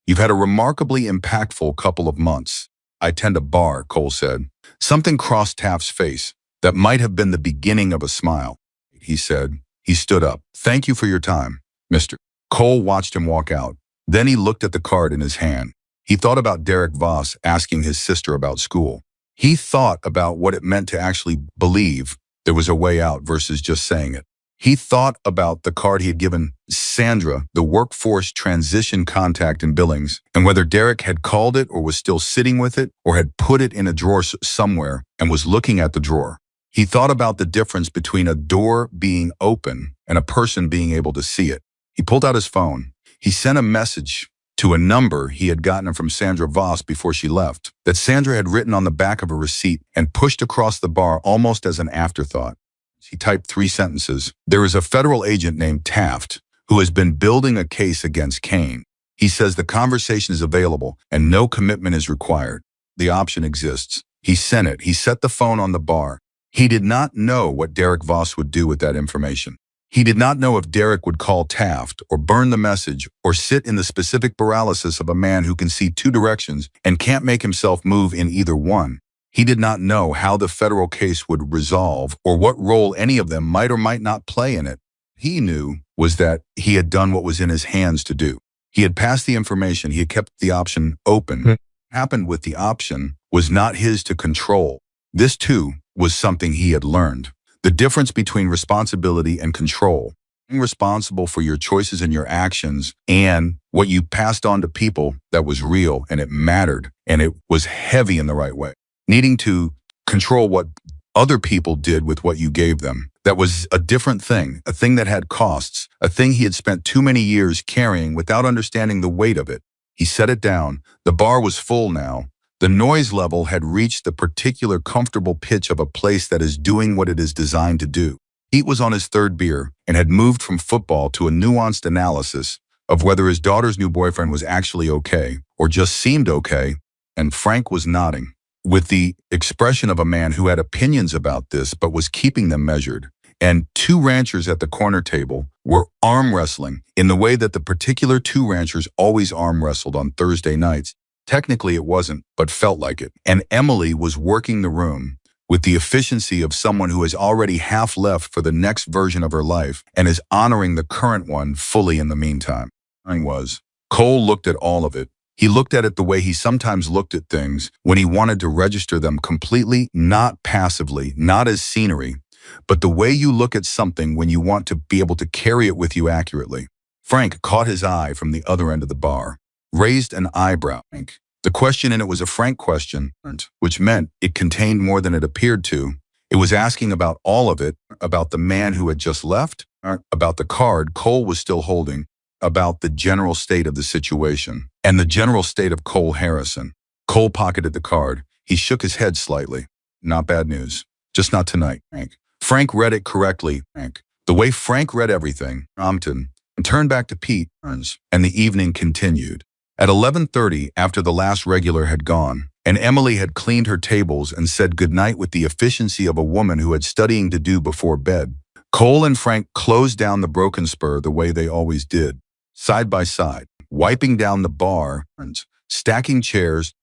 You've had a remarkably impactful couple of months. I tend a bar, Cole said. Something crossed Taft's face that might have been the beginning of a smile. He said. He stood up. Thank you for your time, Mr. Cole watched him walk out. Then he looked at the card in his hand. He thought about Derek Voss asking his sister about school. He thought about what it meant to actually believe there was a way out versus just saying it. He thought about the card he had given Sandra, the workforce transition contact in Billings, and whether Derek had called it or was still sitting with it or had put it in a drawer somewhere and was looking at the drawer. He thought about the difference between a door being open and a person being able to see it. He pulled out his phone. He sent a message to a number he had gotten from Sandra Voss before she left, that Sandra had written on the back of a receipt and pushed across the bar almost as an afterthought. He typed 3 sentences. There is a federal agent named Taft who has been building a case against Kane. He says the conversation is available and no commitment is required. The option exists. He sent it. He set the phone on the bar. He did not know what Derek Voss would do with that information. He did not know if Derek would call Taft or burn the message or sit in the specific paralysis of a man who can see 2 directions and can't make himself move in either one. He did not know how the federal case would resolve or what role any of them might or might not play in it. He knew was that he had done what was in his hands to do. He had passed the information. He had kept the option open. What happened with the option was not his to control. This, too, was something he had learned. The difference between responsibility and control. Being responsible for your choices and your actions and what you passed on to people that was real and it mattered and it was heavy in the right way. Needing to control what other people did with what you gave them. That was a different thing, a thing that had costs, a thing he had spent too many years carrying without understanding the weight of it. He set it down. The bar was full now. The noise level had reached the particular comfortable pitch of a place that is doing what it is designed to do. Pete was on his 3rd beer and had moved from football to a nuanced analysis of whether his daughter's new boyfriend was actually okay or just seemed okay, and Frank was nodding, with the expression of a man who had opinions about this but was keeping them measured. And 2 ranchers at the corner table were arm wrestling in the way that the particular 2 ranchers always arm wrestled on Thursday nights. Technically it wasn't, but felt like it. And Emily was working the room with the efficiency of someone who has already half left for the next version of her life and is honoring the current one fully in the meantime. Cole looked at all of it. He looked at it the way he sometimes looked at things when he wanted to register them completely, not passively, not as scenery, but the way you look at something when you want to be able to carry it with you accurately. Frank caught his eye from the other end of the bar, raised an eyebrow. The question in it was a frank question, which meant it contained more than it appeared to. It was asking about all of it, about the man who had just left, about the card Cole was still holding, about the general state of the situation, and the general state of Cole Harrison. Cole pocketed the card. He shook his head slightly. Not bad news. Just not tonight, Frank. Frank read it correctly, Frank. The way Frank read everything, and turned back to Pete, and the evening continued. At 11:30, after the last regular had gone, and Emily had cleaned her tables and said goodnight with the efficiency of a woman who had studying to do before bed, Cole and Frank closed down the Broken Spur the way they always did, side by side, wiping down the bar, stacking chairs,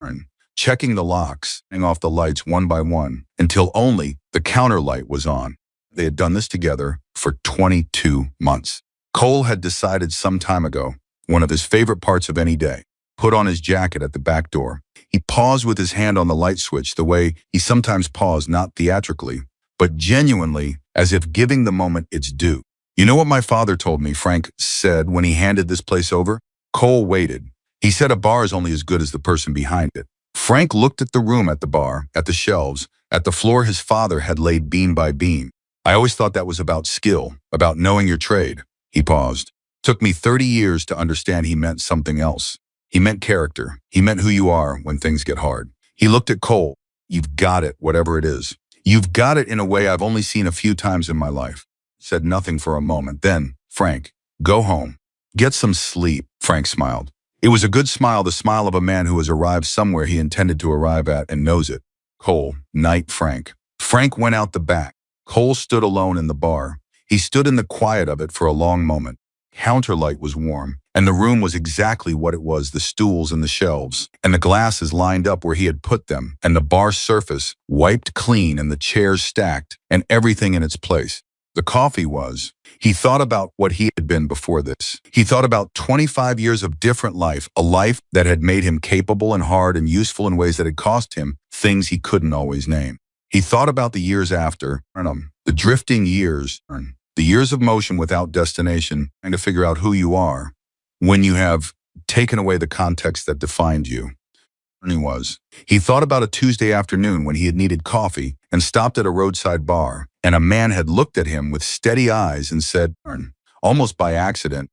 checking the locks, turning off the lights one by one, until only the counter light was on. They had done this together for 22 months. Cole had decided some time ago, one of his favorite parts of any day, put on his jacket at the back door. He paused with his hand on the light switch the way he sometimes paused, not theatrically, but genuinely, as if giving the moment its due. You know what my father told me, Frank said when he handed this place over? Cole waited. He said a bar is only as good as the person behind it. Frank looked at the room, at the bar, at the shelves, at the floor his father had laid beam by beam. I always thought that was about skill, about knowing your trade. He paused. Took me 30 years to understand he meant something else. He meant character. He meant who you are when things get hard. He looked at Cole. You've got it, whatever it is. You've got it in a way I've only seen a few times in my life. Said nothing for a moment. Then, Frank, go home. Get some sleep, Frank smiled. It was a good smile, the smile of a man who has arrived somewhere he intended to arrive at and knows it. Cole, night, Frank. Frank went out the back. Cole stood alone in the bar. He stood in the quiet of it for a long moment. Counterlight was warm, and the room was exactly what it was, the stools and the shelves, and the glasses lined up where he had put them, and the bar surface wiped clean and the chairs stacked, and everything in its place. The coffee was. He thought about what he had been before this. He thought about 25 years of different life, a life that had made him capable and hard and useful in ways that had cost him things he couldn't always name. He thought about the years after, the drifting years, the years of motion without destination, trying to figure out who you are when you have taken away the context that defined you. He thought about a Tuesday afternoon when he had needed coffee and stopped at a roadside bar, and a man had looked at him with steady eyes and said, almost by accident,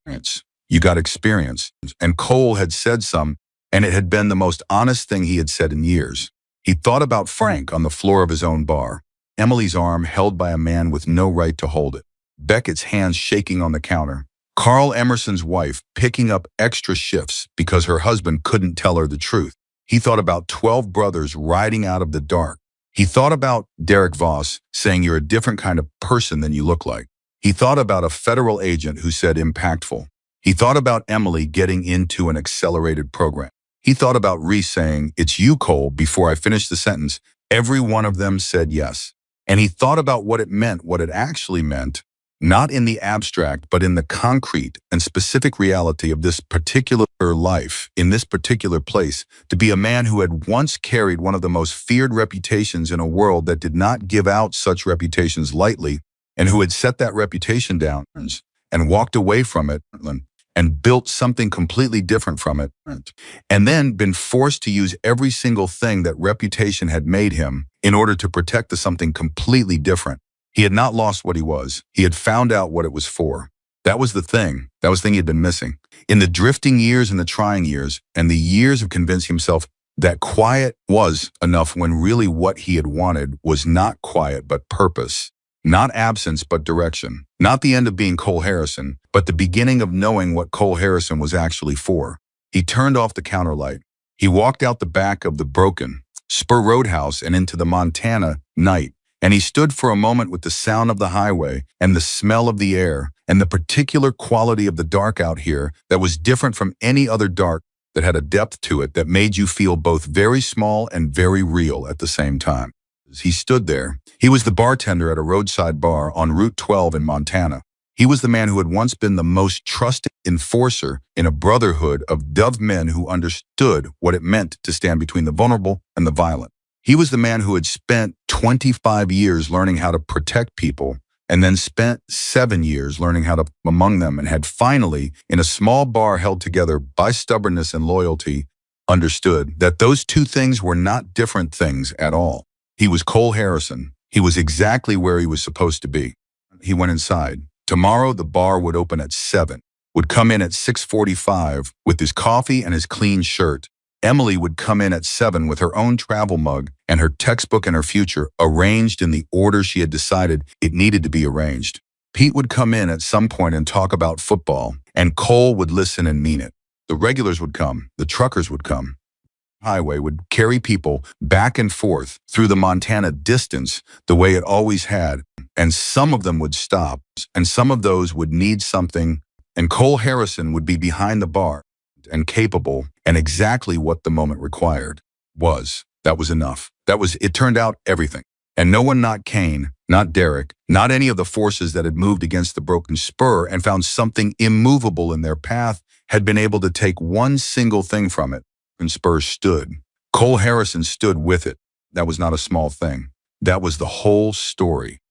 you got experience. And Cole had said some, and it had been the most honest thing he had said in years. He thought about Frank on the floor of his own bar, Emily's arm held by a man with no right to hold it, Beckett's hands shaking on the counter, Carl Emerson's wife picking up extra shifts because her husband couldn't tell her the truth. He thought about 12 brothers riding out of the dark. He thought about Derek Voss saying you're a different kind of person than you look like. He thought about a federal agent who said impactful. He thought about Emily getting into an accelerated program. He thought about Reese saying, it's you, Cole, before I finished the sentence. Every one of them said yes. And he thought about what it meant, what it actually meant, not in the abstract, but in the concrete and specific reality of this particular life, in this particular place, to be a man who had once carried one of the most feared reputations in a world that did not give out such reputations lightly, and who had set that reputation down and walked away from it and built something completely different from it, and then been forced to use every single thing that reputation had made him in order to protect the something completely different. He had not lost what he was. He had found out what it was for. That was the thing. That was the thing he had been missing. In the drifting years and the trying years, and the years of convincing himself that quiet was enough when really what he had wanted was not quiet but purpose. Not absence but direction. Not the end of being Cole Harrison, but the beginning of knowing what Cole Harrison was actually for. He turned off the counter light. He walked out the back of the Broken Spur Roadhouse and into the Montana night. And he stood for a moment with the sound of the highway and the smell of the air and the particular quality of the dark out here that was different from any other dark, that had a depth to it that made you feel both very small and very real at the same time. As he stood there, he was the bartender at a roadside bar on Route 12 in Montana. He was the man who had once been the most trusted enforcer in a brotherhood of dove men who understood what it meant to stand between the vulnerable and the violent. He was the man who had spent 25 years learning how to protect people, and then spent 7 years learning how to among them, and had finally, in a small bar held together by stubbornness and loyalty, understood that those two things were not different things at all. He was Cole Harrison. He was exactly where he was supposed to be. He went inside. Tomorrow the bar would open at 7, would come in at 6:45 with his coffee and his clean shirt. Emily would come in at 7 with her own travel mug and her textbook and her future arranged in the order she had decided it needed to be arranged. Pete would come in at some point and talk about football, and Cole would listen and mean it. The regulars would come. The truckers would come. Highway would carry people back and forth through the Montana distance the way it always had, and some of them would stop, and some of those would need something, and Cole Harrison would be behind the bar and capable, and exactly what the moment required. That was enough. It turned out everything. And no one, not Kane, not Derek, not any of the forces that had moved against the broken spur and found something immovable in their path, had been able to take one single thing from it. And spur stood. Cole Harrison stood with it. That was not a small thing. That was the whole story.